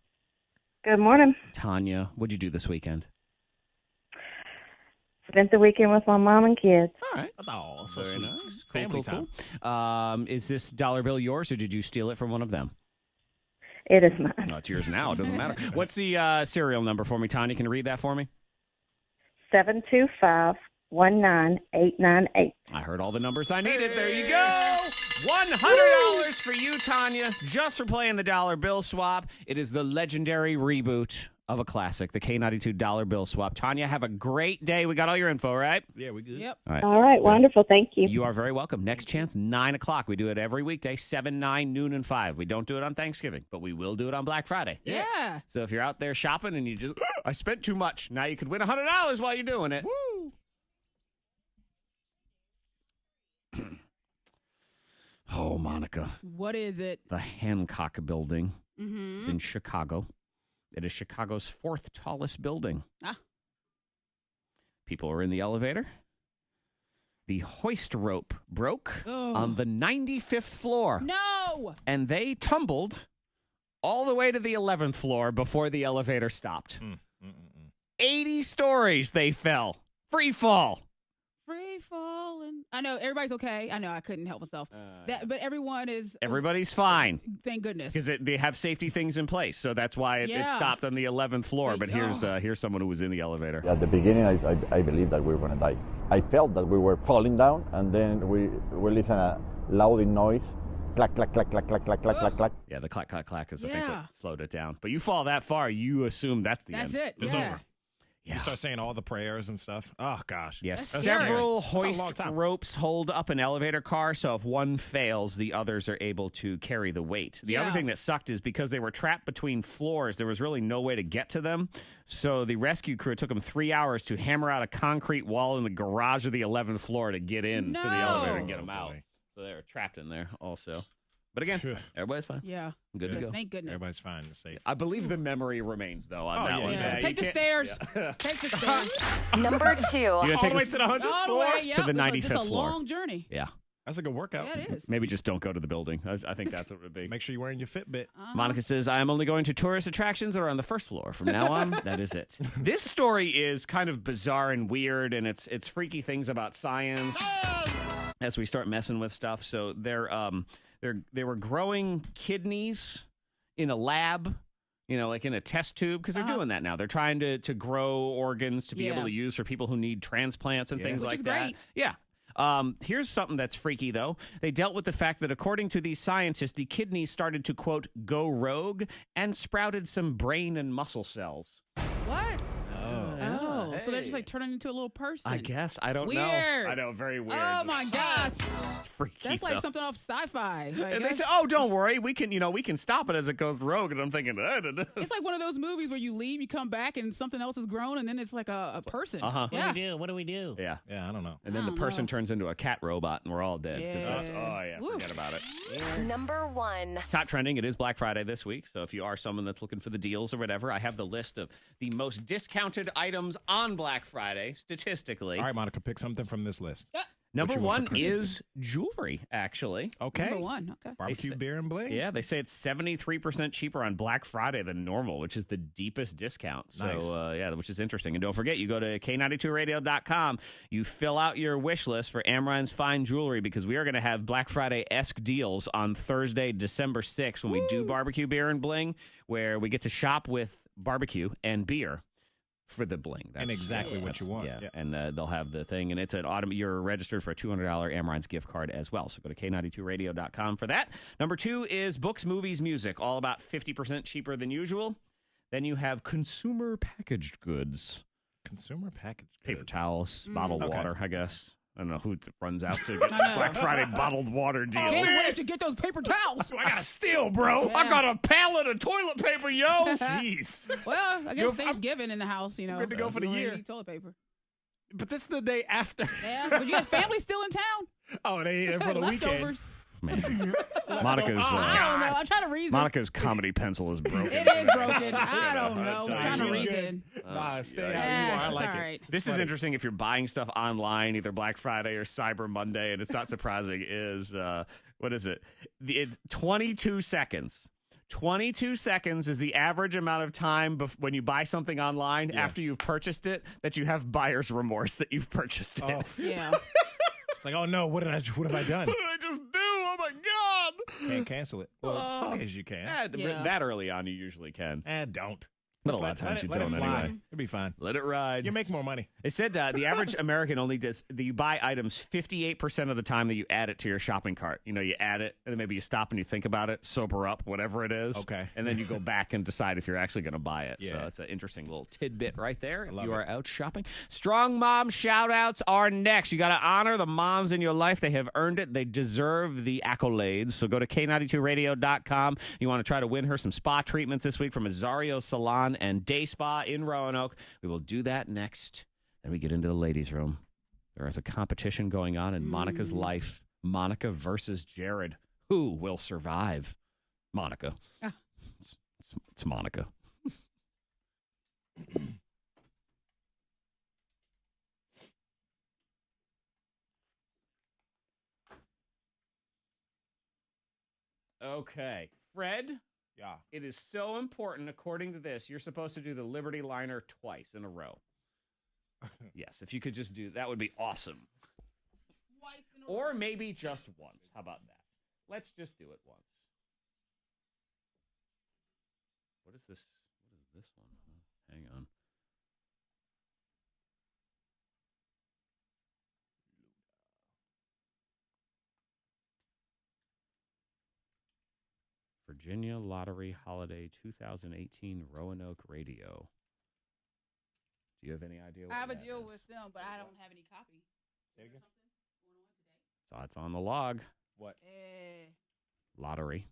S7: Good morning.
S1: Tanya, what'd you do this weekend?
S7: Spent the weekend with my mom and kids.
S1: All right.
S2: Oh, so
S1: Very
S2: sweet.
S1: nice.
S2: Family time.
S1: Cool. Is this dollar bill yours, or did you steal it from one of them?
S7: It is mine.
S1: No, it's yours now. It doesn't matter. What's the serial number for me, Tanya? Can you read that for me?
S7: 725-19898.
S1: I heard all the numbers I needed. There you go. $100 for you, Tanya, just for playing the dollar bill swap. It is the legendary reboot of a classic, the K92 dollar bill swap. Tanya, have a great day. We got all your info, right?
S2: Yeah, we good.
S3: Yep.
S7: All right, wonderful. Thank you.
S1: You are very welcome. Next chance, 9 o'clock. We do it every weekday, 7, 9, noon, and 5. We don't do it on Thanksgiving, but we will do it on Black Friday.
S3: Yeah.
S1: So if you're out there shopping and you just, I spent too much, now you could win $100 while you're doing it.
S3: Woo.
S1: Oh, Monica.
S3: What is it?
S1: The Hancock Building.
S3: Mm-hmm.
S1: It's in Chicago. It is Chicago's 4th tallest building.
S3: Ah.
S1: People are in the elevator. The hoist rope broke on the 95th floor.
S3: No.
S1: And they tumbled all the way to the 11th floor before the elevator stopped. 80 stories they fell. Free fall.
S3: Free falling. I know everybody's okay. I know I couldn't help myself. But everyone is.
S1: Everybody's fine.
S3: Thank goodness.
S1: Because they have safety things in place. So that's why it stopped on the 11th floor. But here's someone who was in the elevator.
S6: At the beginning, I believed that we were going to die. I felt that we were falling down, and then we listened a loud noise. Clack, clack, clack, clack, clack, clack, clack, clack, clack.
S1: Yeah, the clack, clack, clack is, I think, what slowed it down. But you fall that far, you assume that's the end.
S3: That's it.
S2: It's
S3: yeah.
S2: over. You start saying all the prayers and stuff. Oh, gosh.
S1: Yes.
S3: That's
S1: Several
S2: scary. That's a long
S1: hoist
S2: time.
S1: ropes hold up an elevator car, so if one fails, the others are able to carry the weight. The other thing that sucked is because they were trapped between floors, there was really no way to get to them. So the rescue crew, it took them 3 hours to hammer out a concrete wall in the garage of the 11th floor to get in to the elevator and get them out. So they were trapped in there also. But again, everybody's fine.
S3: Yeah.
S1: Good to go.
S3: Thank goodness.
S2: Everybody's fine and safe.
S1: I believe the memory remains, though, on that one.
S3: Yeah. Take the stairs. Take the stairs.
S10: Number 2.
S1: You're gonna
S2: All
S1: take
S2: the way
S1: us
S2: to the 100th
S3: All the
S2: floor?
S3: way,
S1: to the 95th
S3: It's a
S1: floor.
S3: long journey.
S1: Yeah.
S2: That's a good workout.
S3: Yeah, it is.
S1: Maybe just don't go to the building. I think that's what it would be.
S2: Make sure you're wearing your Fitbit.
S1: Monica says, I am only going to tourist attractions that are on the first floor. From now on, that is it. This story is kind of bizarre and weird, and it's freaky things about science as we start messing with stuff. So they were growing kidneys in a lab, like in a test tube, because they're doing that now. They're trying to grow organs to be able to use for people who need transplants and things like that.
S3: Great.
S1: Yeah. Here's something that's freaky, though. They dealt with the fact that, according to these scientists, the kidneys started to, quote, go rogue and sprouted some brain and muscle cells.
S3: What? So they're just like turning into a little person.
S1: I guess. I don't know.
S3: Weird.
S1: I know. Very weird.
S3: Oh my gosh.
S1: It's freaky.
S3: That's like something off sci-fi.
S1: And they say, "Oh, don't worry, we can stop it as it goes rogue." And I'm thinking,
S3: it's like one of those movies where you leave, you come back, and something else has grown, and then it's like a person. Yeah.
S2: What do we do? Yeah, I don't know.
S1: And then the person turns into a cat robot, and we're all dead.
S3: Yeah.
S1: Forget about it.
S10: Number 1.
S1: Top trending. It is Black Friday this week, so if you are someone that's looking for the deals or whatever, I have the list of the most discounted items on Black Friday statistically.
S2: All right, Monica, pick something from this list.
S1: Number
S2: What you want
S1: one
S2: for Christmas?
S1: is jewelry, actually.
S2: Okay.
S3: Number 1. Okay.
S2: Barbecue, beer, and bling.
S1: Yeah, they say it's 73% cheaper on Black Friday than normal, which is the deepest discount.
S2: Nice.
S1: So, which is interesting. And don't forget, you go to K92radio.com, you fill out your wish list for Amrine's Fine Jewelry, because we are going to have Black Friday-esque deals on Thursday, December 6th, when we do barbecue, beer, and bling, where we get to shop with barbecue and beer for the bling.
S2: And exactly what you want.
S1: Yeah. And they'll have the thing, and it's an you're registered for a $200 Amrine's gift card as well. So go to K92radio.com for that. Number 2 is books, movies, music, all about 50% cheaper than usual. Then you have consumer packaged goods.
S2: Consumer packaged goods.
S1: Paper towels, bottled
S2: Okay.
S1: water, I guess. I don't know who runs out to get Black Friday bottled water deals.
S3: Can't wait to get those paper towels.
S2: I gotta steal, bro.
S1: I got a pallet of toilet paper, yo.
S2: Jeez.
S3: Well, I guess Thanksgiving in the house,
S2: Good to go for the
S3: you only
S2: year.
S3: need toilet paper.
S2: But this is the day after.
S3: Yeah, but you have family still in town.
S2: Oh, they here for the weekend.
S3: Leftovers.
S1: Man. Monica's
S3: I don't know. I'm trying to reason.
S1: Monica's comedy pencil is broken.
S3: It is broken. I don't know. I'm trying to reason.
S2: Nah, stay how you
S3: Yeah,
S2: are. I
S3: it's
S2: like
S3: all
S2: it.
S3: right.
S1: This is interesting if you're buying stuff online, either Black Friday or Cyber Monday, and it's not surprising, is, what is it? It's 22 seconds. 22 seconds is the average amount of time when you buy something online after you've purchased it that you have buyer's remorse that you've purchased it.
S2: Oh.
S3: Yeah.
S2: It's like, oh no, what have I done?
S1: What did I just do? Oh my God.
S2: Can't cancel it. Well, some cases you can.
S3: Yeah.
S1: That early on, you usually can.
S2: Don't.
S1: But a lot of times you
S2: let
S1: don't
S2: it fly.
S1: anyway.
S2: It'll be fine.
S1: Let it ride.
S2: You make more money.
S1: They said the average American only you buy items 58% of the time that you add it to your shopping cart. You know, you add it, and then maybe you stop and you think about it, sober up, whatever it is.
S2: Okay.
S1: And then you go back and decide if you're actually going to buy it.
S2: Yeah.
S1: So it's an interesting little tidbit right there if
S2: love
S1: you are
S2: it.
S1: out shopping. Strong mom shout-outs are next. You got to honor the moms in your life. They have earned it. They deserve the accolades. So go to K92Radio.com. You want to try to win her some spa treatments this week from Azario Salon and Day Spa in Roanoke. We will do that next. Then we get into the ladies' room. There is a competition going on in Monica's life. Monica versus Jared. Who will survive? Monica. It's Monica. Okay. Fred?
S2: Yeah.
S1: It is so important, according to this, you're supposed to do the Liberty Liner twice in a row. Yes, if you could just do that would be awesome. Or maybe just once. How about that? Let's just do it once. What is this? What is this one? Hang on. Virginia Lottery Holiday 2018 Roanoke Radio. Do you have any idea what
S3: I have a
S1: that
S3: deal
S1: is?
S3: with them, but I don't have any copy.
S2: Say it again.
S1: So it's on the log.
S2: What?
S1: Lottery.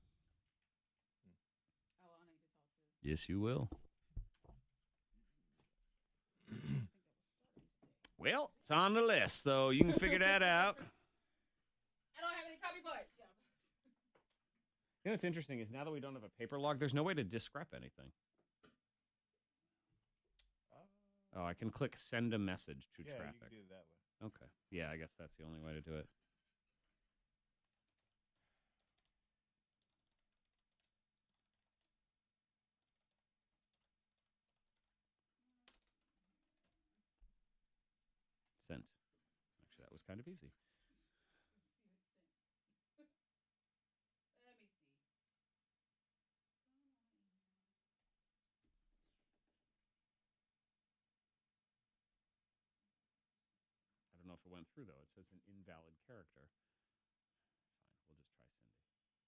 S3: Oh, I need to talk to.
S1: Yes, you will. Well, it's on the list, so you can figure that out.
S3: I don't have any copy, but yeah.
S1: You know what's interesting is now that we don't have a paper log, there's no way to discrep anything. Oh, I can click send a message to traffic.
S2: You can do it that way.
S1: Okay. Yeah, I guess that's the only way to do it. Sent. Actually, that was kind of easy.
S3: Let me see.
S1: I don't know if it went through, though. It says an invalid character. Fine, we'll just try Cindy.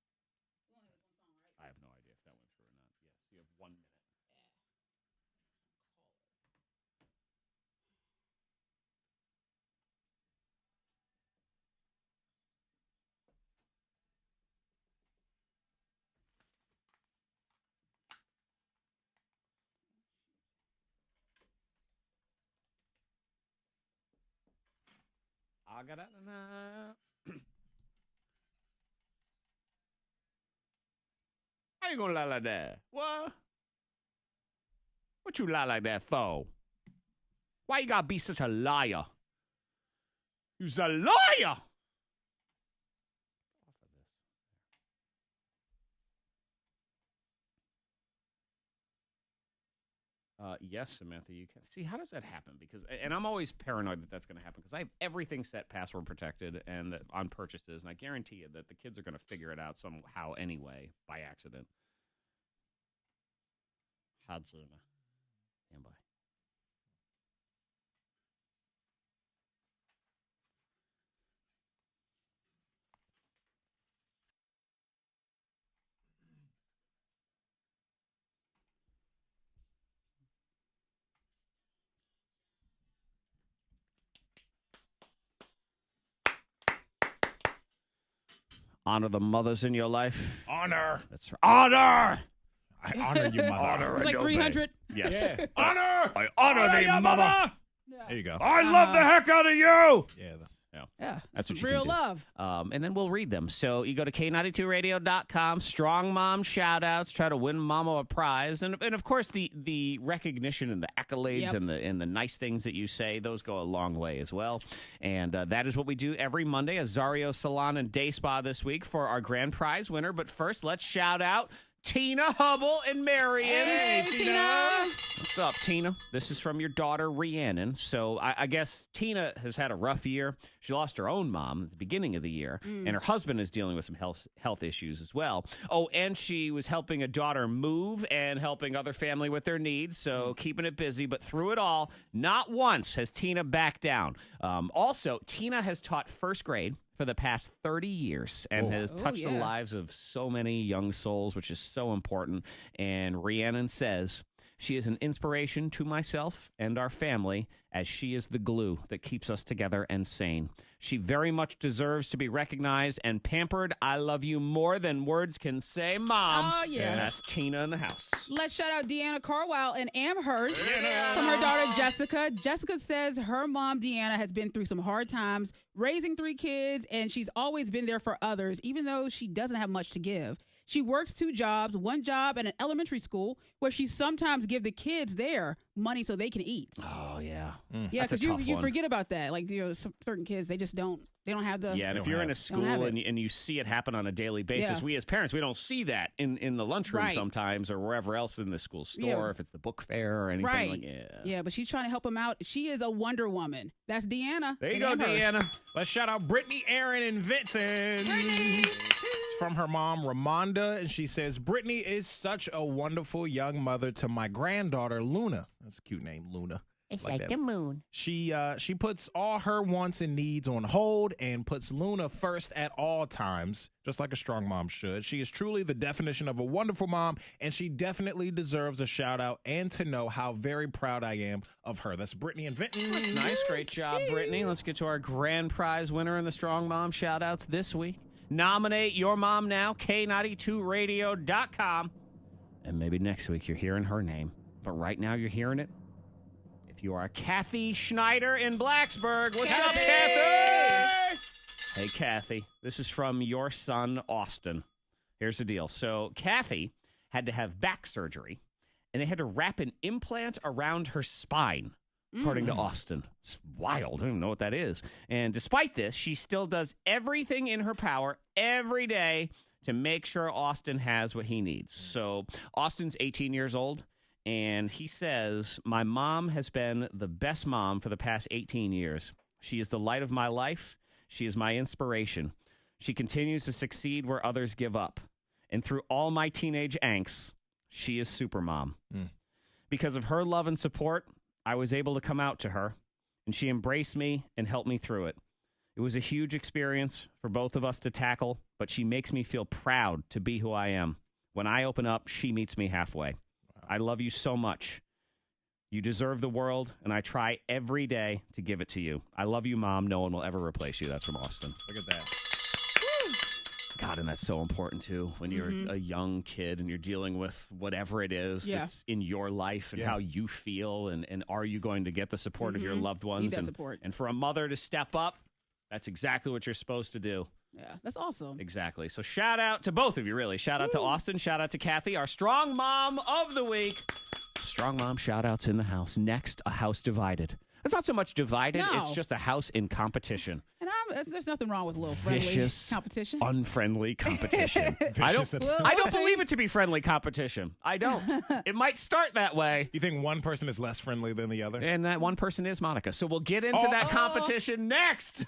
S3: We only have this one song, right?
S1: I have no idea if that went through or not. Yes, you have 1 minute. I got it. How you gonna lie like that? What? What you lie like that for? Why you gotta be such a liar? You's a liar! Yes, Samantha, you can. See, how does that happen? Because, and I'm always paranoid that that's going to happen because I have everything set password protected and that on purchases, and I guarantee you that the kids are going to figure it out somehow anyway by accident. How'd you know? Stand by. Honor the mothers in your life.
S2: Honor.
S1: That's right. Honor!
S2: I honor you, mother.
S1: Honor
S3: It's
S1: and
S3: like
S1: obey.
S3: 300.
S1: Yes.
S2: Yeah.
S1: Honor! I honor thee,
S2: your
S1: mother.
S2: There you go.
S1: I love the heck out of you!
S2: Yeah.
S3: Yeah,
S1: That's what you
S3: real
S1: can do.
S3: love.
S1: And then we'll read them. So you go to K92Radio.com, strong mom shout-outs, try to win mama a prize. And of course, the recognition and the accolades
S3: Yep.
S1: and the nice things that you say, those go a long way as well. And that is what we do every Monday, Azario Salon and Day Spa this week for our grand prize winner. But first, let's shout out Tina Hubble and Marion.
S3: Hey, Tina.
S1: What's up, Tina? This is from your daughter, Rhiannon. So I guess Tina has had a rough year. She lost her own mom at the beginning of the year, and her husband is dealing with some health issues as well. Oh, and she was helping a daughter move and helping other family with their needs, so keeping it busy. But through it all, not once has Tina backed down. Also, Tina has taught first grade for the past 30 years and has touched the lives of so many young souls, which is so important. And Rhiannon says she is an inspiration to myself and our family, as she is the glue that keeps us together and sane. She very much deserves to be recognized and pampered. I love you more than words can say, Mom.
S3: Oh, yeah.
S1: And that's Tina in the house.
S3: Let's shout out Deanna Carwile in Amherst from her daughter Jessica. Jessica says her mom, Deanna, has been through some hard times raising 3 kids, and she's always been there for others, even though she doesn't have much to give. She works 2 jobs, one job at an elementary school where she sometimes give the kids there money so they can eat.
S1: Oh, yeah.
S3: Yeah,
S1: That's a
S3: because
S1: tough
S3: you
S1: one.
S3: forget about that. Like, certain kids, they just don't have the...
S1: Yeah, and if you're in a school and you see it happen on a daily basis, we as parents, we don't see that in the lunchroom sometimes or wherever else in the school store, if it's the book fair or anything like that.
S3: Yeah, but she's trying to help them out. She is a Wonder Woman. That's Deanna.
S1: There you go, Deanna.
S2: Let's shout out Brittany, Aaron, and Vincent. It's from her mom, Ramonda, and she says, Brittany is such a wonderful young mother to my granddaughter, Luna. That's a cute name, Luna.
S11: It's like the moon.
S2: She puts all her wants and needs on hold and puts Luna first at all times, just like a strong mom should. She is truly the definition of a wonderful mom, and she definitely deserves a shout out and to know how very proud I am of her. That's Brittany and Vinton.
S1: That's nice. Great job, Brittany. Let's get to our grand prize winner in the Strong Mom shout outs this week. Nominate your mom now, K92radio.com. And maybe next week you're hearing her name. But right now you're hearing it. If you are Kathy Schneider in Blacksburg, what's up, Kathy? Hey, Kathy, this is from your son, Austin. Here's the deal. So Kathy had to have back surgery, and they had to wrap an implant around her spine, according to Austin. It's wild. I don't even know what that is. And despite this, she still does everything in her power every day to make sure Austin has what he needs. So Austin's 18 years old. And he says, my mom has been the best mom for the past 18 years. She is the light of my life. She is my inspiration. She continues to succeed where others give up. And through all my teenage angst, she is super mom. Because of her love and support, I was able to come out to her, and she embraced me and helped me through it. It was a huge experience for both of us to tackle, but she makes me feel proud to be who I am. When I open up, she meets me halfway. I love you so much. You deserve the world, and I try every day to give it to you. I love you, Mom. No one will ever replace you. That's from Austin.
S2: Look at that.
S1: God, and that's so important, too, when you're a young kid and you're dealing with whatever it is that's in your life and how you feel, and are you going to get the support of your loved ones?
S3: Need that support.
S1: And for a mother to step up, that's exactly what you're supposed to do.
S3: Yeah, that's awesome.
S1: Exactly. So shout out to both of you, really. Shout out to Austin. Shout out to Kathy, our Strong Mom of the Week. Strong Mom shout outs in the house. Next, a house divided. It's not so much divided.
S3: No.
S1: It's just a house in competition.
S3: And there's nothing wrong with a little friendly
S1: Vicious,
S3: competition.
S1: Unfriendly competition. I don't believe it to be friendly competition. I don't. It might start that way.
S2: You think one person is less friendly than the other?
S1: And that one person is Monica. So we'll get into that competition next.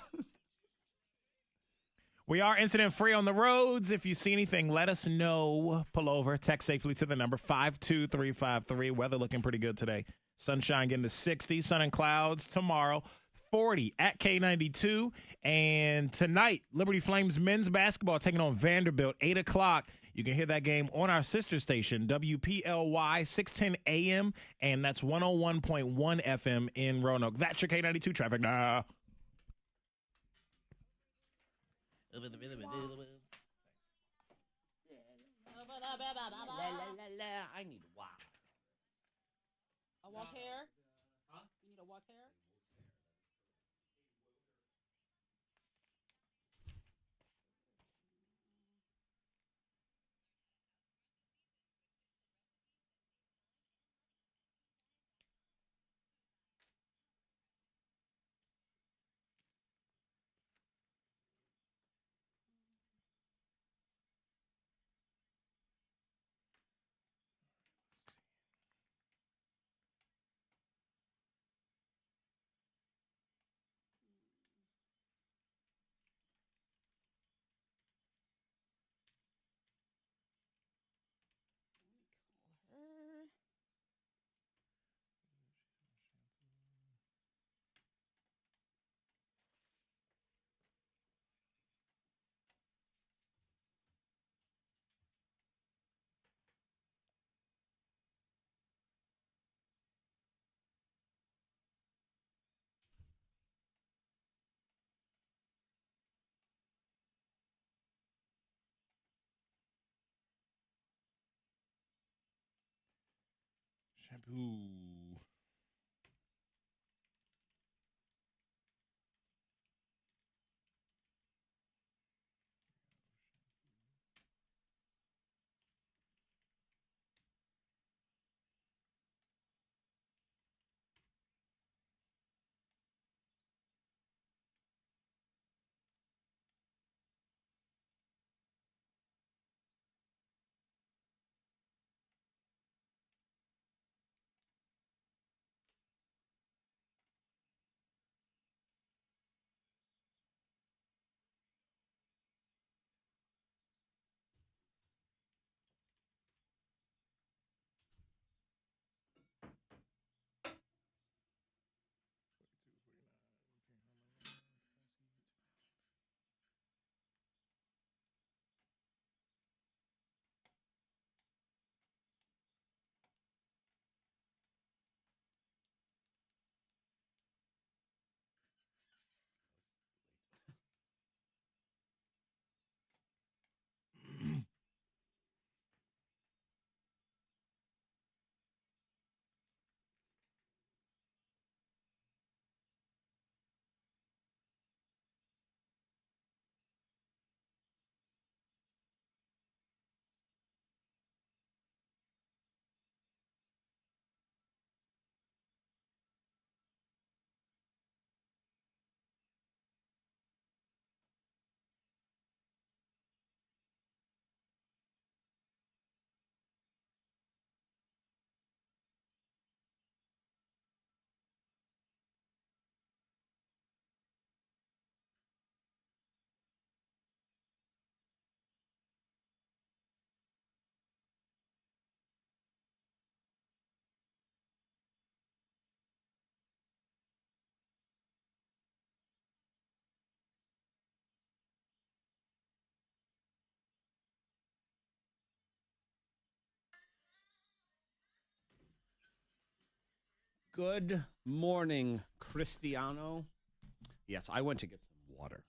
S2: We are incident free on the roads. If you see anything, let us know. Pull over. Text safely to the number 52353. Weather looking pretty good today. Sunshine getting to 60. Sun and clouds tomorrow. 40 at K92. And tonight, Liberty Flames men's basketball taking on Vanderbilt, 8 o'clock. You can hear that game on our sister station, WPLY 610 AM, and that's 101.1 FM in Roanoke. That's your K92 traffic now.
S1: I need wow.
S3: A Walter? Huh? You need a Walter?
S2: Shampoo.
S1: Good morning, Cristiano. Yes, I went to get some water.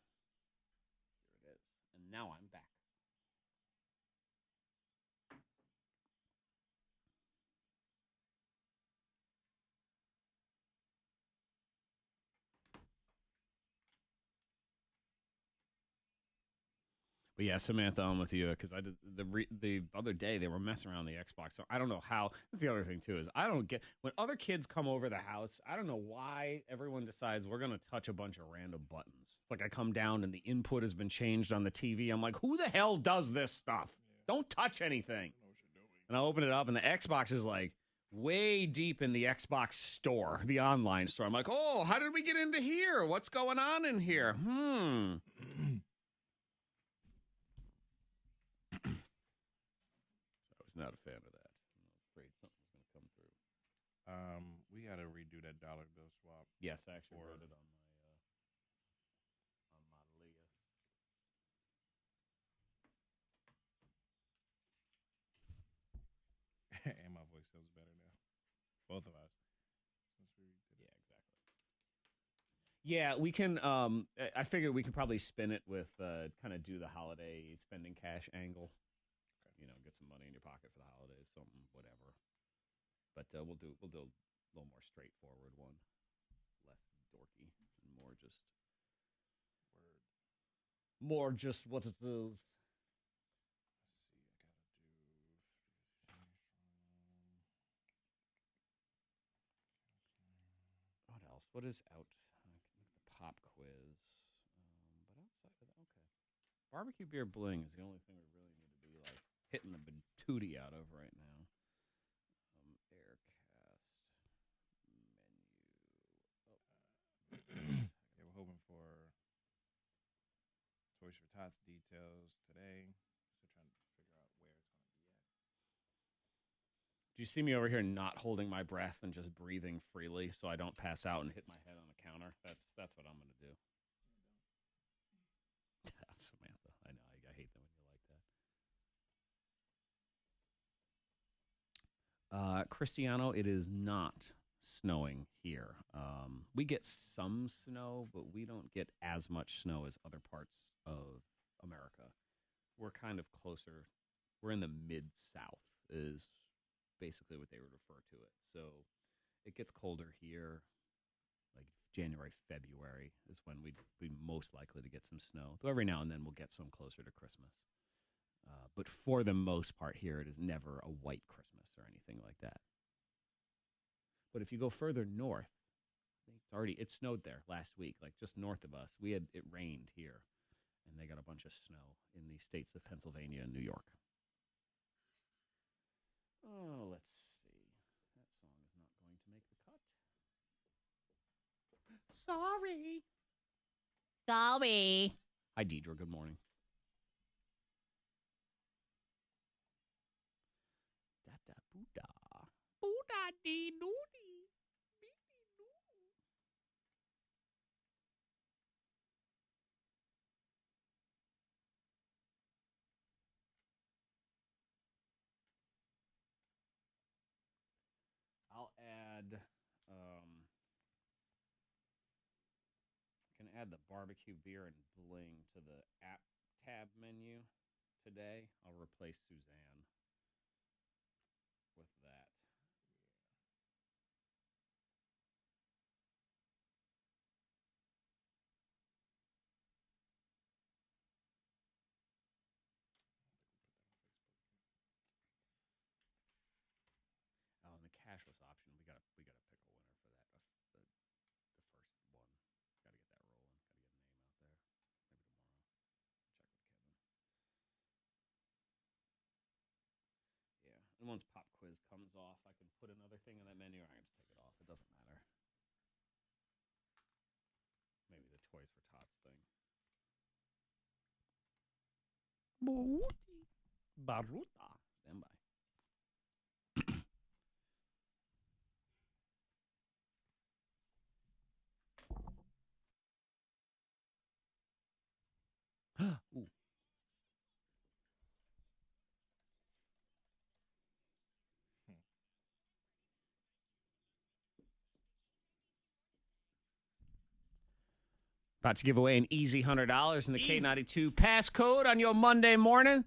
S1: Here it is. And now I'm back. But yeah, Samantha, I'm with you because I did the other day they were messing around the Xbox. So I don't know how. That's the other thing too is I don't get when other kids come over the house. I don't know why everyone decides we're gonna touch a bunch of random buttons. It's like I come down and the input has been changed on the TV. I'm like, who the hell does this stuff? Don't touch anything. And I open it up and the Xbox is like way deep in the Xbox store, the online store. I'm like, oh, how did we get into here? What's going on in here? I was not a fan of that. I was afraid something was going to come through.
S2: We got to redo that dollar bill swap.
S1: Yes, I actually wrote it on my list.
S2: And my voice feels better now. Both of us.
S1: Yeah, exactly. Yeah, we can. I figured we can probably spin it with kind of do the holiday spending cash angle. Okay. You know, get some money in your pocket for the holidays, something, whatever. But we'll do a little more straightforward one, less dorky, and more just what it is. What else? What is out? The pop quiz. But outside of that, okay. Barbecue beer bling is the only thing we really need to be like hitting the batootie out of right now. Aircast menu.
S2: Yeah, we're hoping for Toys for Tots details today. Still trying to figure out where it's going to be at.
S1: Do you see me over here not holding my breath and just breathing freely so I don't pass out and hit my head on the counter? That's what I'm going to do. Samantha, I know. I hate them when you like that. Cristiano, it is not snowing here. We get some snow, but we don't get as much snow as other parts of America. We're kind of closer. We're in the mid-south is basically what they would refer to it. So it gets colder here, like January, February is when we'd be most likely to get some snow. Though every now and then we'll get some closer to Christmas. But for the most part here, it is never a white Christmas or anything like that. But if you go further north, it snowed there last week, like just north of us. It rained here, and they got a bunch of snow in the states of Pennsylvania and New York. Oh, let's see. That song is not going to make the cut. Sorry. Hi, Deidre. Good morning. Da-da-boo-da. Boo-da-dee-doo-dee. I'll add, can add the barbecue beer and bling to the app tab menu today. I'll replace Suzanne with that. Oh, and the cashless option, we gotta pick a winner for that. The first one. Gotta get that rolling. Gotta get a name out there. Maybe tomorrow. Check with Kevin. Yeah. And once pop quiz comes off, I can put another thing on that menu, or I can just take it off. It doesn't matter. Maybe the Toys for Tots thing. Baruta. Stand by. Ooh. About to give away an easy $100 in the K92 passcode on your Monday morning.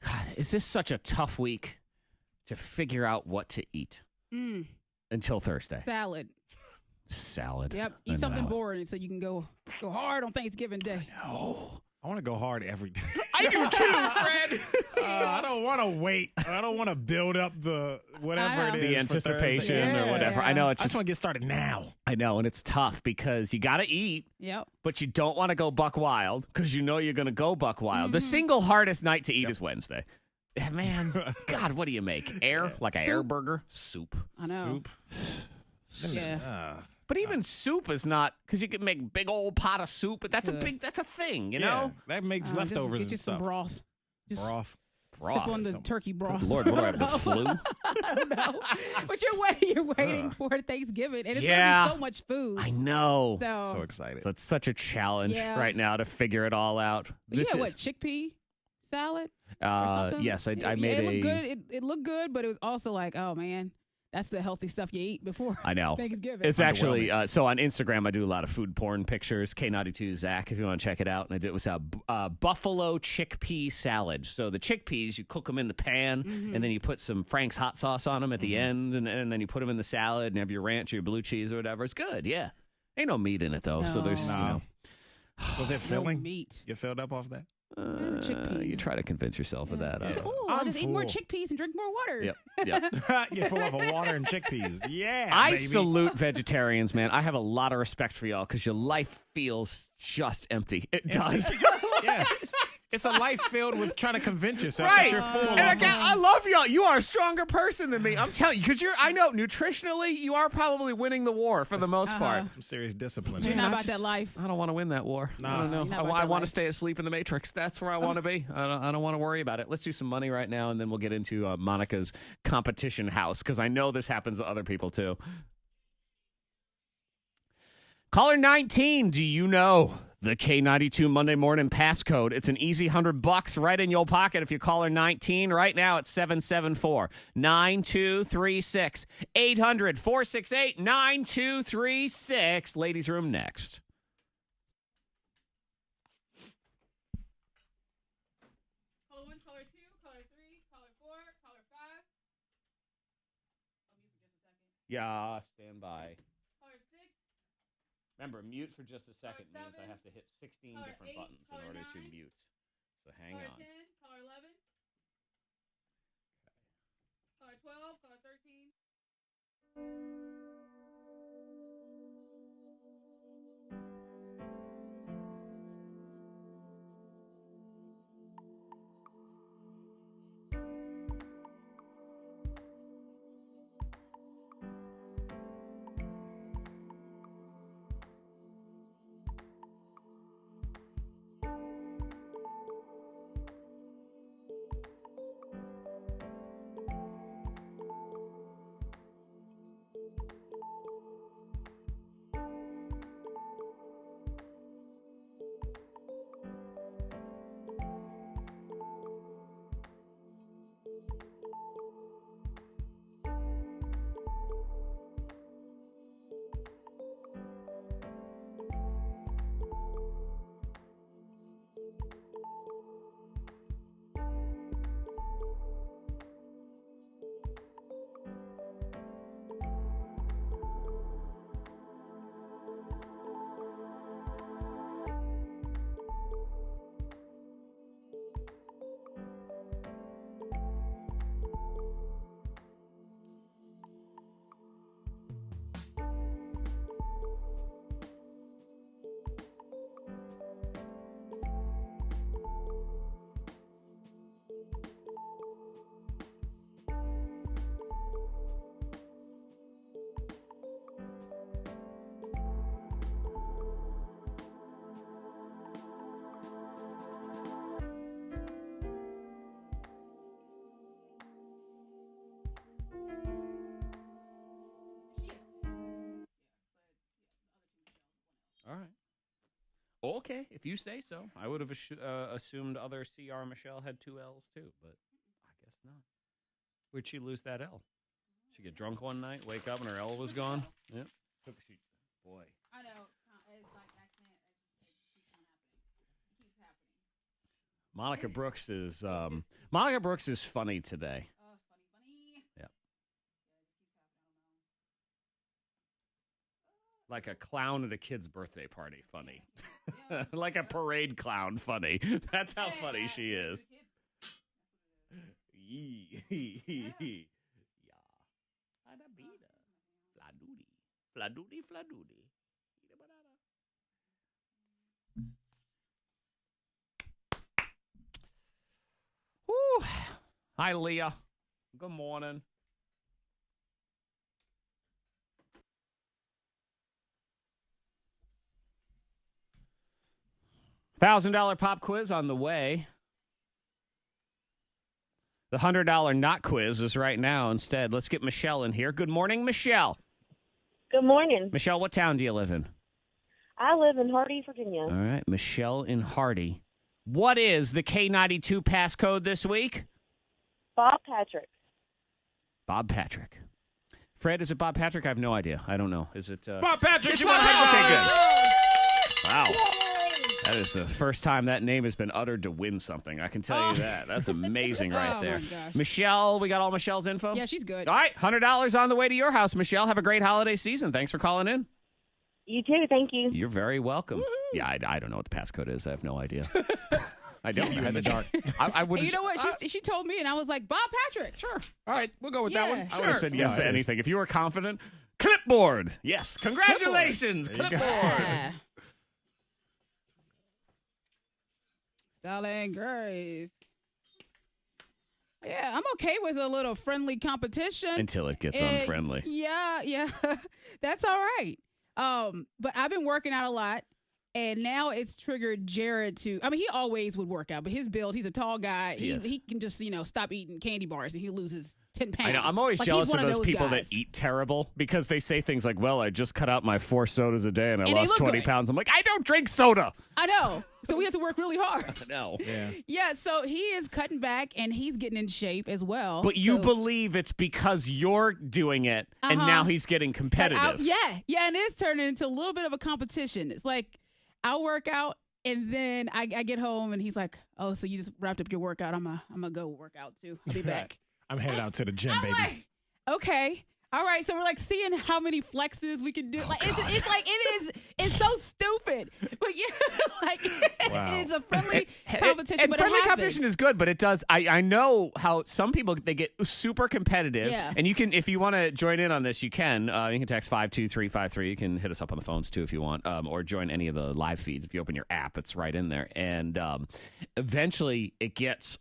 S1: God, is this such a tough week to figure out what to eat until Thursday? Salad.
S3: Yep. Eat something boring so you can go hard on Thanksgiving Day.
S2: No. I want to go hard every day.
S1: I do too, Fred.
S2: I don't want to wait. I don't want to build up the whatever it is.
S1: The anticipation or whatever.
S3: Yeah.
S1: I know
S2: I just want to get started now.
S1: I know, and it's tough because you got to eat.
S3: Yep.
S1: But you don't want to go buck wild because you know you're going to go buck wild. The single hardest night to eat is Wednesday. Yeah, man, God, what do you make? Like an air burger? Soup.
S3: I know.
S2: Soup.
S3: Yeah.
S1: But even soup is not, because you can make big old pot of soup, but that's a thing, you know?
S2: That makes leftovers
S3: Get
S2: and
S3: you
S2: stuff.
S3: some broth.
S2: Broth.
S3: Sip on the turkey broth.
S1: Good Lord, what do I have, the flu?
S3: I don't know. But you're waiting for Thanksgiving, and it's going to be so much food.
S1: I know.
S2: So excited.
S1: So it's such a challenge
S3: Yeah.
S1: right now to figure it all out.
S3: You had what, chickpea salad?
S1: Yes, I made
S3: it looked good. It looked good, but it was also like, oh man, that's the healthy stuff you eat before
S1: I know.
S3: Thanksgiving.
S1: It's actually, so on Instagram, I do a lot of food porn pictures. K92 Zach, if you want to check it out. And it was a buffalo chickpea salad. So the chickpeas, you cook them in the pan, and then you put some Frank's hot sauce on them at the end, and then you put them in the salad and have your ranch or your blue cheese or whatever. It's good, yeah. Ain't no meat in it, though. So there's, you know.
S2: Was it filling?
S3: Meat.
S2: You filled up off that?
S3: Chickpeas.
S1: You try to convince yourself of that.
S3: I'll just eat more chickpeas and drink more water.
S1: Yep.
S2: You're full of water and chickpeas. Yeah,
S1: I
S2: baby.
S1: salute vegetarians, man. I have a lot of respect for y'all because your life feels just empty. It does.
S2: Yeah. It's a life filled with trying to convince yourself
S1: Right.
S2: that you're full.
S1: And again, I love y'all. You are a stronger person than me. I'm telling you, because I know nutritionally, you are probably winning the war for the most part.
S2: Some serious discipline.
S3: You're not about that life.
S1: I don't want to win that war.
S2: No.
S1: I don't know.
S3: You're not about
S1: I
S3: that
S1: want to
S3: life.
S1: stay asleep in the Matrix. That's where I want to be. I don't want to worry about it. Let's do some money right now, and then we'll get into Monica's competition house, because I know this happens to other people too. Caller 19, do you know the K92 Monday Morning passcode? It's an easy $100 right in your pocket if you call her 19. Right now it's 774-9236. 800-468-9236. Ladies' room next.
S3: Caller 1, caller 2, caller 3, caller 4, caller 5.
S1: Yeah, stand by.
S3: Color 6.
S1: Remember, mute for just a second
S3: Color
S1: means I
S3: 7.
S1: have to hit 16
S3: Color
S1: different
S3: 8.
S1: buttons in
S3: Color
S1: order to
S3: 9.
S1: mute. So hang
S3: Color
S1: on.
S3: 10. Color 11. Color 12. Color 13.
S1: All right. Okay, if you say so. I would have assumed other CR Michelle had 2 L's too, but I guess not. Where'd she lose that L? She get drunk one night, wake up, and her L was gone? Yep. Boy.
S3: I know. It's like accent. It just keeps on happening. It keeps happening.
S1: Monica Brooks is funny today.
S3: Oh, funny.
S1: Yeah. Like a clown at a kid's birthday party, funny.
S3: Yeah.
S1: Like a parade clown, funny. That's how funny she is. Yeah. Fladoody. Fladoody, fladoody. Whew. Hi, Leah. Good morning. $1,000 pop quiz on the way. The $100 not quiz is right now instead. Let's get Michelle in here. Good morning, Michelle.
S7: Good morning.
S1: Michelle, what town do you live in?
S7: I live in Hardy, Virginia.
S1: All right, Michelle in Hardy. What is the K92 passcode this week?
S7: Bob Patrick.
S1: Bob Patrick. Fred, is it Bob Patrick? I have no idea. I don't know. Is it
S2: Bob Patrick?
S1: It's Bob Patrick. Okay, good. Wow. That is the first time that name has been uttered to win something. I can tell you that. That's amazing right there.
S3: Oh, my gosh.
S1: Michelle, we got all Michelle's info?
S3: Yeah, she's good.
S1: All right, $100 on the way to your house, Michelle. Have a great holiday season. Thanks for calling in.
S7: You too. Thank you.
S1: You're very welcome. Woo-hoo. Yeah, I don't know what the passcode is. I have no idea. I don't.
S2: You're in the dark.
S1: I would.
S3: You know what? She told me, and I was like, Bob Patrick.
S1: Sure.
S2: All right, we'll go with that one.
S3: Yeah,
S1: I would have said yes
S2: Yeah,
S1: to
S2: it is.
S1: anything. If you were confident, clipboard. Yes. Congratulations,
S2: Clipboard.
S1: clipboard.
S3: Yeah. Darling Grace. Yeah, I'm okay with a little friendly competition.
S1: Until it gets
S3: And
S1: unfriendly.
S3: Yeah. That's all right. But I've been working out a lot, and now it's triggered Jared to. I mean, he always would work out, but his build, he's a tall guy. He can just stop eating candy bars, and he loses 10 pounds.
S1: I know. I'm always
S3: Like,
S1: jealous
S3: he's
S1: of
S3: one
S1: those people
S3: guys.
S1: that eat terrible because they say things like, well, I just cut out my 4 sodas a day and I
S3: And they
S1: lost
S3: look
S1: 20
S3: good.
S1: pounds. I'm like, I don't drink soda.
S3: I know. So we have to work really hard.
S1: No.
S2: Yeah.
S3: Yeah, so he is cutting back, and he's getting in shape as well.
S1: But you
S3: So-
S1: believe it's because you're doing it and
S3: Uh-huh.
S1: now he's getting
S3: Like,
S1: competitive.
S3: yeah, and it's turning into a little bit of a competition. It's like I'll work out, and then I get home, and he's like, "Oh, so you just wrapped up your workout? I'm gonna go work out too. I'll be back."
S2: I'm headed out to the gym,
S3: I'm
S2: baby.
S3: like, okay. All right, so we're like seeing how many flexes we can do. Like it's so stupid. But yeah, like it's a friendly competition.
S1: And
S3: but
S1: friendly
S3: it happens.
S1: competition is good, but it does. I know how some people they get super competitive.
S3: Yeah.
S1: And you can, if you want to join in on this, you can. You can text 52353. You can hit us up on the phones too if you want, or join any of the live feeds. If you open your app, it's right in there. And eventually, it gets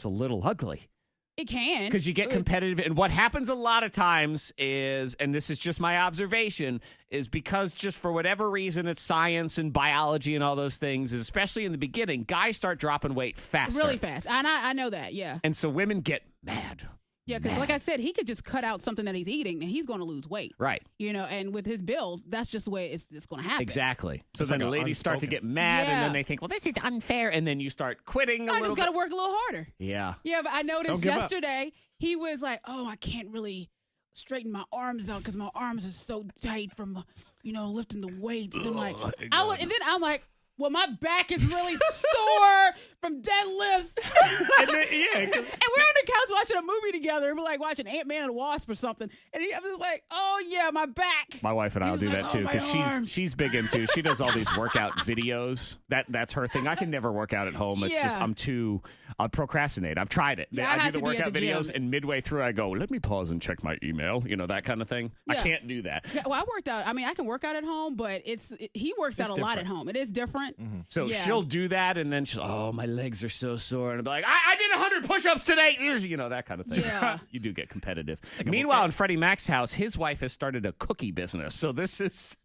S1: a little ugly.
S3: It can.
S1: Because you get competitive. And what happens a lot of times is, and this is just my observation, is because just for whatever reason, it's science and biology and all those things, especially in the beginning, guys start dropping weight faster.
S3: Really fast. And I know that, yeah.
S1: And so women get mad.
S3: Yeah, because like I said, he could just cut out something that he's eating and he's going to lose weight.
S1: Right.
S3: You know, and with his build, that's just the way it's going to happen.
S1: Exactly. So
S2: It's
S1: then
S2: like
S1: the ladies start to get mad, and then they think, well, this is unfair. And then you start quitting
S3: I just got to work a little harder.
S1: Yeah.
S3: Yeah, but I noticed
S2: Don't give up.
S3: yesterday, he was like, oh, I can't really straighten my arms out because my arms are so tight from, lifting the weights. And like, and then I'm like, well, my back is really sore from deadlifts.
S2: And then,
S3: and we're on the couch watching a movie together. We're like watching Ant-Man and the Wasp or something. And I'm just like, oh, yeah, my back.
S1: My wife and I will do that too because
S3: my
S1: she's big into. She does all these workout videos. That's her thing. I can never work out at home. It's just I procrastinate. I've tried it.
S3: Yeah, I
S1: do
S3: have
S1: the
S3: to be at
S1: workout
S3: the gym.
S1: videos, and midway through I go, let me pause and check my email. That kind of thing. I
S3: Yeah.
S1: can't do that.
S3: Yeah, well, I worked out. I mean, I can work out at home, but he works out a lot at
S2: different.
S3: home. It is different.
S2: Mm-hmm.
S1: So
S3: Yeah.
S1: she'll do that, and then she'll, oh, my legs are so sore. And I'll be like, I did 100 push-ups today. That kind of thing.
S3: Yeah.
S1: You do get competitive. Meanwhile, in Freddie Mac's house, his wife has started a cookie business. So this is...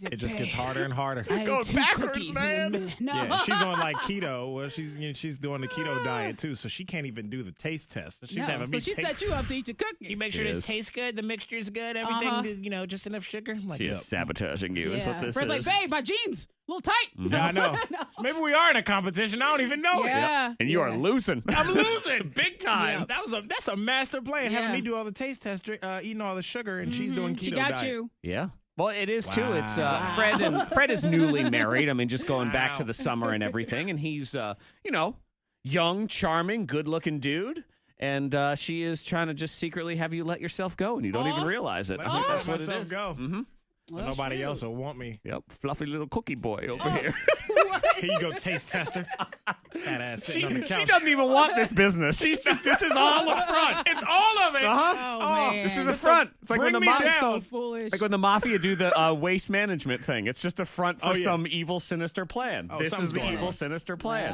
S2: It just gets harder and harder.
S3: I ate
S1: Going
S3: 2
S1: backwards,
S3: cookies in a
S1: man.
S3: minute. No.
S2: Yeah, she's on like keto. Well, she's doing the keto diet too, so she can't even do the taste test. She's having me
S3: she
S2: take.
S3: set you up to eat your cookies.
S2: You make sure
S1: She
S2: it
S1: is.
S2: tastes good, the mixture is good, everything, just enough sugar. I'm like,
S1: She is
S2: yep.
S1: sabotaging you is what this
S3: Fred's
S1: is.
S3: like, babe, my jeans a little tight.
S2: Yeah, I know. Maybe we are in a competition. I don't even know it.
S3: Yeah.
S1: And you are losing.
S2: I'm losing
S1: Big time.
S3: Yeah.
S2: That's a master plan.
S3: Yeah.
S2: Having me do all the taste tests, eating all the sugar, and she's doing keto
S3: She got
S2: diet.
S3: you.
S1: Yeah. Well, it is too.
S2: Wow.
S1: It's
S2: Wow.
S1: Fred is newly married. I mean, just going back
S2: Wow.
S1: to the summer and everything, and he's young, charming, good-looking dude. And she is trying to just secretly have you let yourself go, and you don't even realize it.
S2: Let me
S1: That's
S2: let
S1: what it
S2: myself
S1: is.
S2: go.
S1: Mm-hmm.
S2: So nobody else will want me.
S1: Yep, fluffy little cookie boy over here.
S2: Here you go, taste tester. Fat ass sitting on the couch.
S1: She doesn't even want this business. She's just, this is all a front.
S2: It's all of it.
S1: Uh-huh.
S3: Oh, man.
S1: This is a front. It's like when
S2: Bring
S1: the
S2: me
S1: mafia,
S2: down.
S3: So foolish.
S1: like when the mafia do the waste management thing. It's just a front for
S2: Oh, yeah.
S1: some evil, sinister plan.
S2: Oh,
S1: this
S2: something's
S1: is the
S2: going
S1: evil,
S2: on.
S1: sinister plan.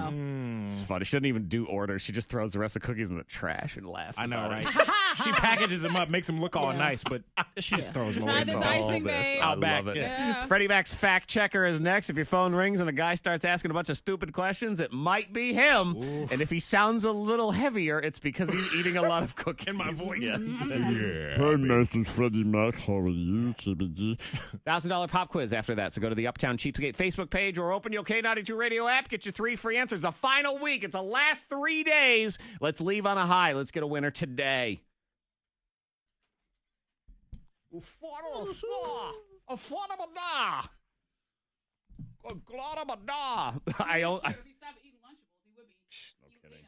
S3: Wow.
S1: It's funny. She doesn't even do orders. She just throws the rest of the cookies in the trash and laughs.
S2: I know,
S1: about
S2: right?
S1: it.
S2: She packages them up, makes them look all nice, but she just throws them
S3: Try
S2: away.
S3: this
S2: It's all
S3: icing,
S2: this.
S3: babe.
S1: I
S2: Out back.
S1: love it.
S3: Yeah.
S1: Freddie Mac's fact checker is next. If your phone rings and a guy starts asking a bunch of stupid questions, it might be him.
S2: Oof.
S1: And if he sounds a little heavier, it's because he's eating a lot of cookies.
S2: In my voice.
S1: Yeah.
S9: Hi, Mr. Freddie Mac. How are you, CBG?
S1: $1,000 pop quiz after that. So go to the Uptown Cheapskate Facebook page or open your K92 radio app. Get your 3 free answers. The final week. It's the last 3 days. Let's leave on a high. Let's get a winner today.
S3: If he stopped eating Lunchables, he would be.
S1: No kidding.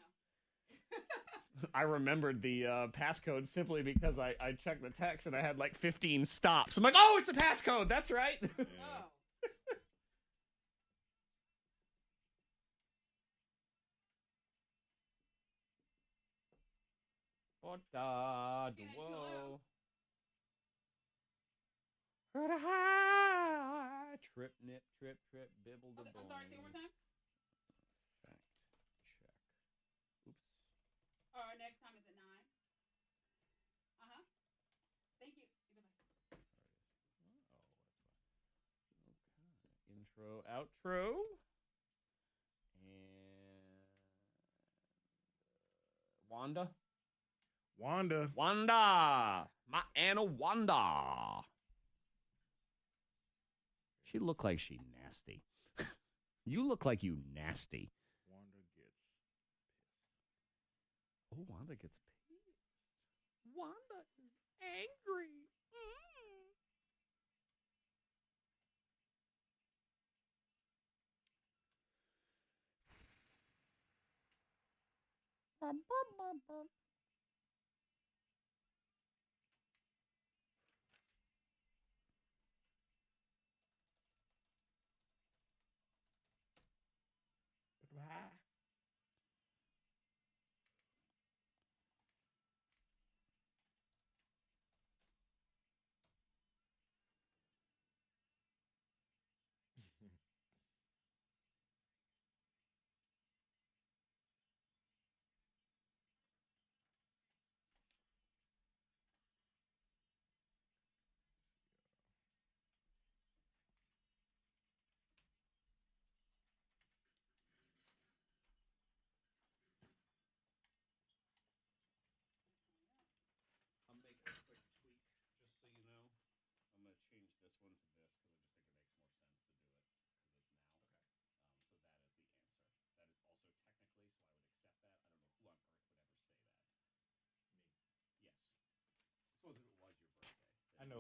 S1: I remembered the passcode simply because I checked the text and I had like 15 stops. I'm like, oh, it's a passcode. That's right.
S3: Oh.
S1: Trip, nip, trip, bibble,
S3: Okay, I'm sorry, say it one more time.
S1: Fact check. Oops.
S3: All right, next time is at 9. Uh-huh. Thank you. Bye-bye.
S1: Intro, outro. And Wanda. My Anna Wanda. She look like she nasty. You look like you nasty.
S2: Wanda gets pissed.
S1: Oh, Wanda gets pissed. Wanda is angry.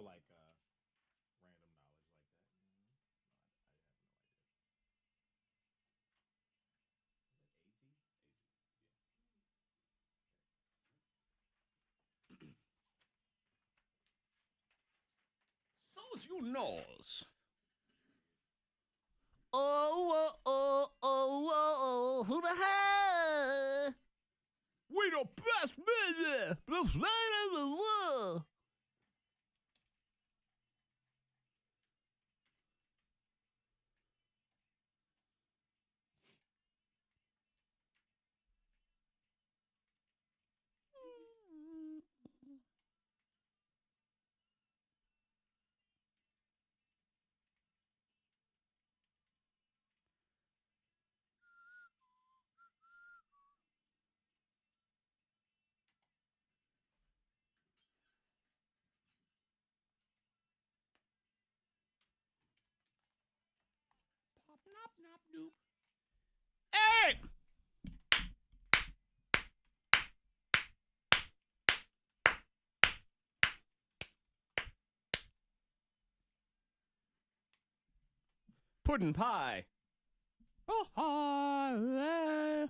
S2: like random knowledge like that.
S1: So you knows. Oh, who the hell? We the best business, the flight of the world. Hey! Puddin' pie. Oh, hi.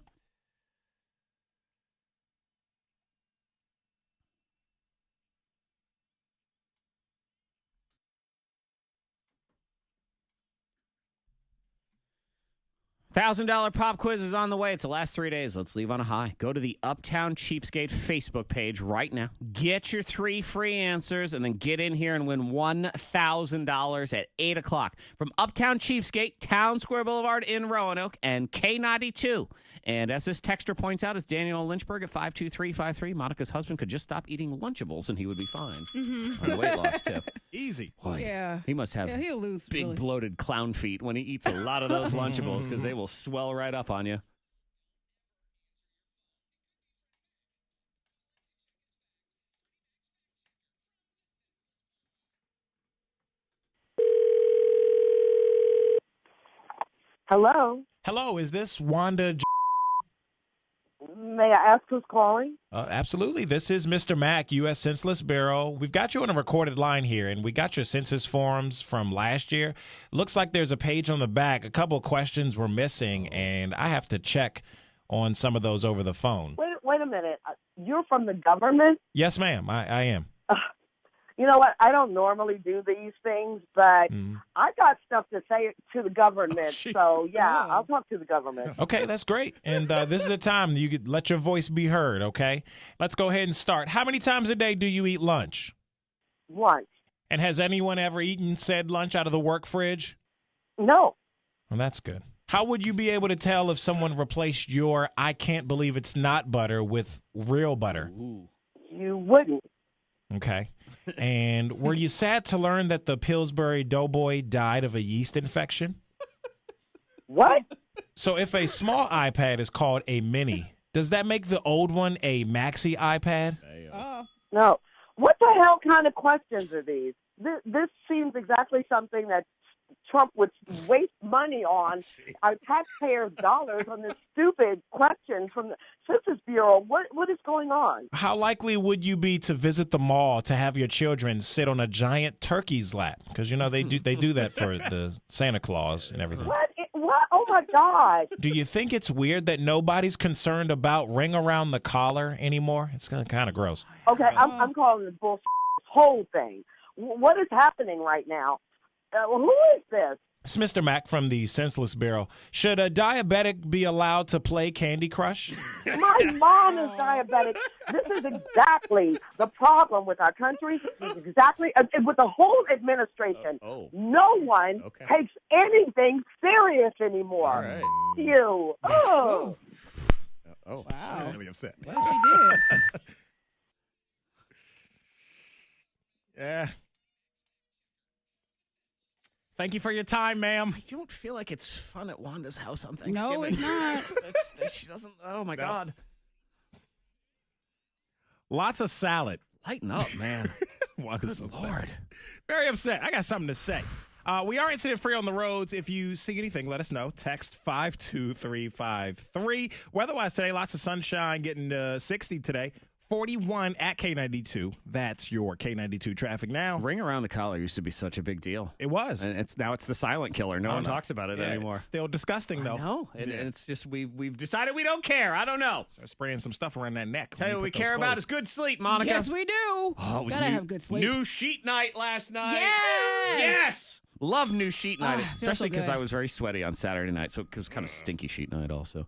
S1: $1,000 pop quiz is on the way. It's the last 3 days. Let's leave on a high. Go to the Uptown Cheapskate Facebook page right now. Get your 3 free answers and then get in here and win $1,000 at 8 o'clock. From Uptown Cheapskate, Town Square Boulevard in Roanoke, and K92. And as this texter points out, it's Daniel Lynchburg at 52353. Monica's husband could just stop eating Lunchables and he would be fine. On the weight loss tip.
S2: Easy.
S1: Boy,
S3: Yeah.
S1: he must have
S3: he'll lose
S1: big
S3: really.
S1: bloated clown feet when he eats a lot of those Lunchables because they will swell right up on you.
S7: Hello.
S2: Hello, is this Wanda?
S7: May I ask who's calling?
S2: Absolutely. This is Mr. Mack, U.S. Census Bureau. We've got you on a recorded line here, and we got your census forms from last year. Looks like there's a page on the back. A couple of questions were missing, and I have to check on some of those over the phone.
S7: Wait a minute. You're from the government?
S2: Yes, ma'am. I am.
S7: You know what? I don't normally do these things, but I got stuff to say to the government. So, yeah, I'll talk to the government.
S2: Okay, that's great. And this is the time you could let your voice be heard, okay? Let's go ahead and start. How many times a day do you eat lunch?
S7: Once.
S2: And has anyone ever eaten said lunch out of the work fridge?
S7: No.
S2: Well, that's good. How would you be able to tell if someone replaced your I can't believe it's not butter with real butter?
S1: Ooh.
S7: You wouldn't.
S2: Okay. And were you sad to learn that the Pillsbury Doughboy died of a yeast infection?
S7: What?
S2: So if a small iPad is called a mini, does that make the old one a maxi iPad?
S7: No. What the hell kind of questions are these? This seems exactly something that Trump would waste money on our taxpayers' dollars on this stupid question from the Census Bureau. What is going on?
S2: How likely would you be to visit the mall to have your children sit on a giant turkey's lap? Because, you know, they do that for the Santa Claus and everything.
S7: What? Oh, my God.
S2: Do you think it's weird that nobody's concerned about ring around the collar anymore? It's kind of gross.
S7: Okay, I'm calling this bullshit, this whole thing. What is happening right now? Who is this?
S2: It's Mr. Mack from the Census Bureau. Should a diabetic be allowed to play Candy Crush?
S7: My mom is diabetic. This is exactly the problem with our country. This is exactly with the whole administration. No one takes anything serious anymore.
S1: All right.
S7: You. Oh.
S1: Oh,
S3: Wow.
S2: I'm really upset.
S3: What he did?
S2: Yeah. Thank you for your time, ma'am.
S1: I don't feel like it's fun at Wanda's house on Thanksgiving.
S3: No, it's not.
S1: She doesn't. Oh, my God.
S2: Lots of salad.
S1: Lighten up, man.
S2: Wanda's
S1: Good
S2: upset.
S1: Lord.
S2: Very upset. I got something to say. We are incident free on the roads. If you see anything, let us know. Text 52353. Weather-wise today, lots of sunshine, getting 60 today. 41 at K92. That's your K92 traffic now.
S1: Ring around the collar used to be such a big deal.
S2: It was.
S1: And now it's the silent killer. No one talks about it anymore.
S2: It's still disgusting, though.
S1: No, and it's just we've decided we don't care. I don't know.
S2: Start spraying some stuff around that neck.
S1: Tell you what we care about is good sleep, Monica.
S3: Yes, we do.
S1: Oh, it was
S3: Gotta have good sleep.
S1: New sheet night last night.
S3: Yes!
S1: Yes! Love new sheet night,
S3: feels
S1: especially
S3: so
S1: because
S3: good.
S1: I was very sweaty on Saturday night, so it was kind of stinky sheet night also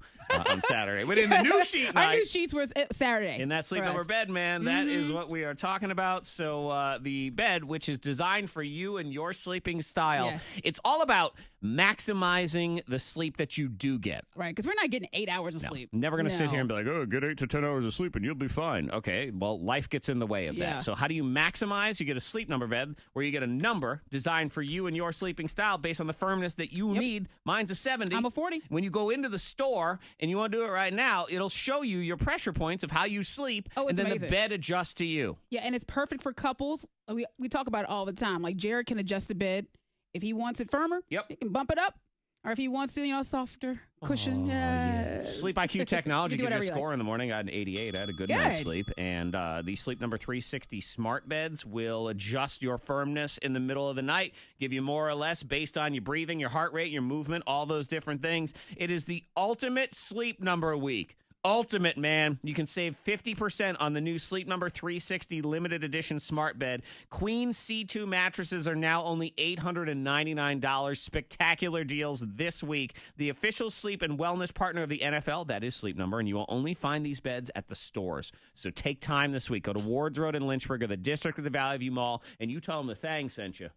S1: on Saturday. But in the new sheet night,
S3: Our new sheets were Saturday.
S1: in that sleep
S3: for
S1: number
S3: us.
S1: bed, man, that is what we are talking about. So the bed, which is designed for you and your sleeping style,
S3: Yes.
S1: it's all about maximizing the sleep that you do get.
S3: Right, because we're not getting 8 hours of
S1: No,
S3: sleep.
S1: never going to sit
S3: No.
S1: here and be like, oh, get 8 to 10 hours of sleep and you'll be fine. Okay, well, life gets in the way of
S3: Yeah.
S1: that. So how do you maximize? You get a sleep number bed where you get a number designed for you and your sleeping style based on the firmness that you need. Mine's a 70.
S3: I'm a 40.
S1: When you go into the store and you want to do it right now, it'll show you your pressure points of how you sleep,
S3: Oh,
S1: and
S3: it's
S1: then
S3: amazing.
S1: the bed adjusts to you.
S3: Yeah, and it's perfect for couples. We talk about it all the time. Like Jared can adjust the bed if he wants it firmer.
S1: Yep.
S3: He can bump it up, or if he wants it, softer cushion. Yes.
S1: Sleep IQ technology
S3: You do
S1: gives you a
S3: whatever you
S1: score in the morning. I had an 88. I had a good night's
S3: Good.
S1: sleep. And the Sleep Number 360 smart beds will adjust your firmness in the middle of the night, give you more or less based on your breathing, your heart rate, your movement, all those different things. It is the ultimate sleep number week. Ultimate, man. You can save 50% on the new Sleep Number 360 limited edition smart bed. Queen C2 mattresses are now only $899. Spectacular deals this week. The official sleep and wellness partner of the NFL, that is Sleep Number, and you will only find these beds at the stores. So take time this week. Go to Wards Road in Lynchburg or the District of the Valley View Mall, and you tell them the Thang sent you.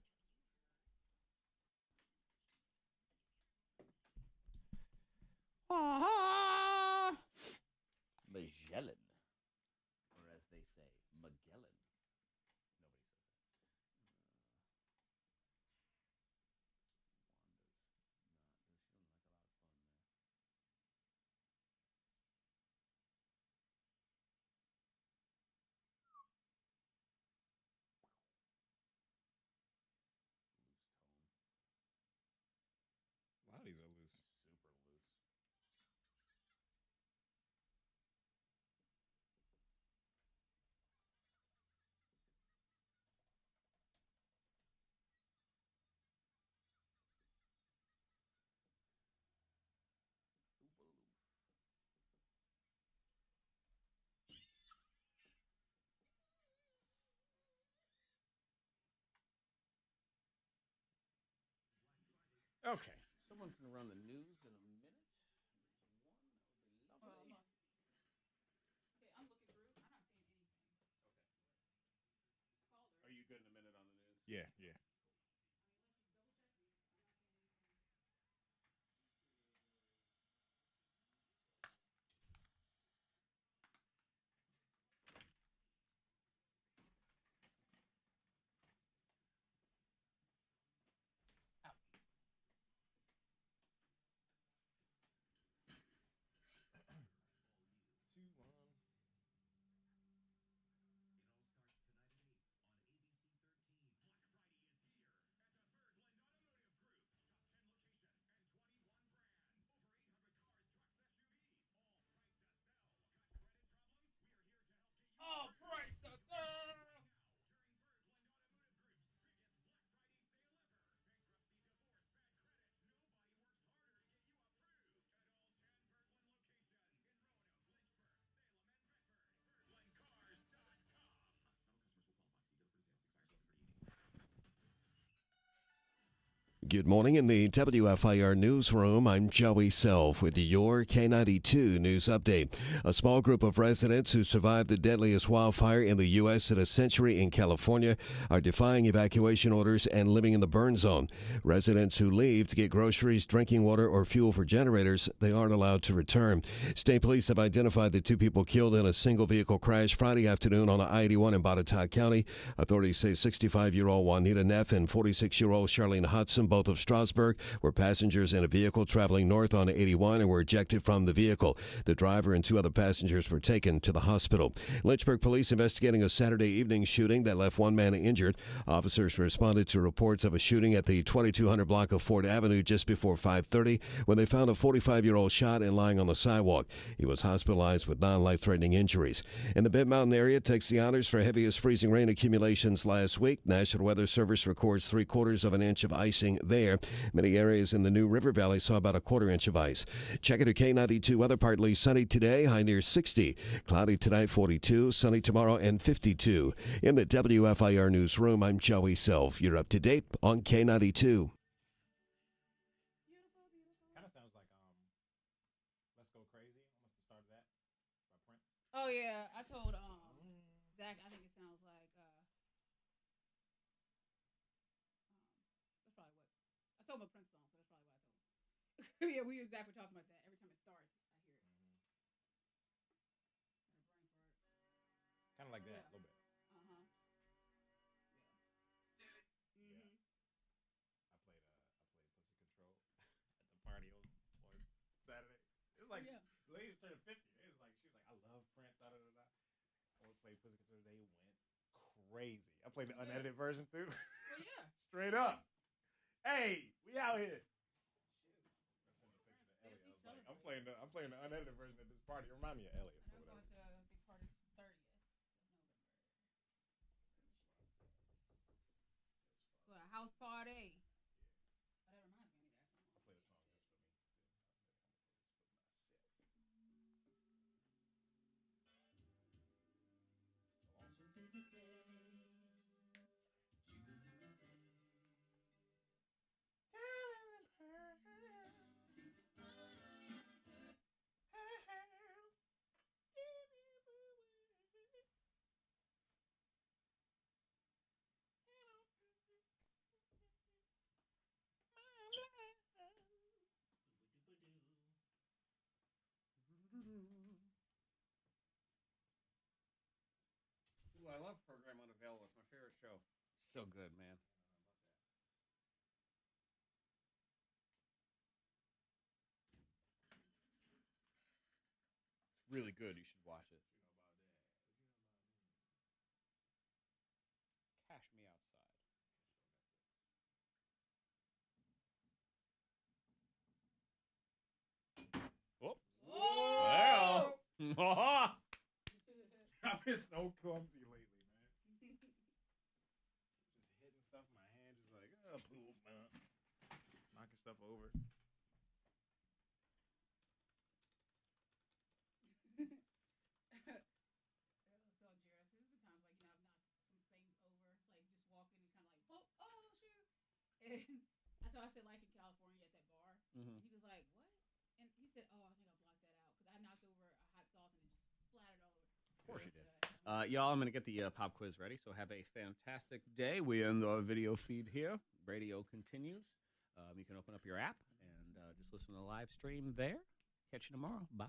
S1: Magellan, or as they say, Magellan.
S2: A lot of these are loose.
S1: Super loose. Okay. Someone's going to run the news in a minute. Are you good in a minute on the news?
S2: Yeah, yeah.
S9: Good morning in the WFIR newsroom. I'm Joey Self with your K92 news update. A small group of residents who survived the deadliest wildfire in the U.S. in a century in California are defying evacuation orders and living in the burn zone. Residents who leave to get groceries, drinking water, or fuel for generators, they aren't allowed to return. State police have identified the two people killed in a single vehicle crash Friday afternoon on I-81 in Botetourt County. Authorities say 65-year-old Juanita Neff and 46-year-old Charlene Hudson both both of Strasburg, where passengers in a vehicle traveling north on 81 and were ejected from the vehicle. The driver and 2 other passengers were taken to the hospital. Lynchburg police investigating a Saturday evening shooting that left 1 man injured. Officers responded to reports of a shooting at the 2200 block of Ford Avenue just before 5:30 when they found a 45-year-old shot and lying on the sidewalk. He was hospitalized with non-life-threatening injuries. In the Mid-Mountain area, takes the honors for heaviest freezing rain accumulations last week. National Weather Service records 3/4 of an inch of icing there. Many areas in the New River Valley saw about a 1/4 inch of ice. Check it at K92 weather. Partly sunny today, high near 60. Cloudy tonight, 42. Sunny tomorrow, and 52. In the WFIR newsroom, I'm Joey Self. You're up to date on K92.
S2: Kind of sounds like Let's Go Crazy. Almost the start of that by Prince.
S3: Oh yeah, I told Zach. I think it sounds like that's probably what I told him a Prince song. So that's probably what I told him. Yeah, we and Zach were talking about that. Every time it starts, I hear it.
S2: Kind of like that a little bit.
S3: Uh huh. Yeah.
S2: Yeah. I played Pussy Control at the party on Saturday. It was like
S3: Yeah.
S2: the lady was turning 50. It was like she was like, I love Prince. Da da da da. I played Pussy Control. They went crazy. I played the unedited version too.
S3: Well, yeah.
S2: Straight up. Hey, we out here. I'm playing the unedited version of this party. Remind me of Elliot.
S3: And I was going to a big party 30th of November. Well, a house party. Oh, that reminds me of that song.
S2: Play the song just for me.
S1: Ooh, I love Program Unavailable. It's my favorite show. So good, man. It's really good. You should watch it. Cash Me Outside. Whoop.
S3: Whoa!
S1: Well.
S2: I've been so clumsy lately, man. Just hitting stuff in my hand, just like, knocking stuff over.
S3: So Jared, there's been times like I've knocked some things over, like just walking and kind of like, oh shoot, and so I said like in California at that bar, and he was like, what? And he said, oh, I think I blocked that out because I knocked over a hot sauce and it just splattered all over.
S2: Of course you did.
S1: Y'all, I'm going to get the pop quiz ready, so have a fantastic day. We end our video feed here. Radio continues. You can open up your app and just listen to the live stream there. Catch you tomorrow. Bye.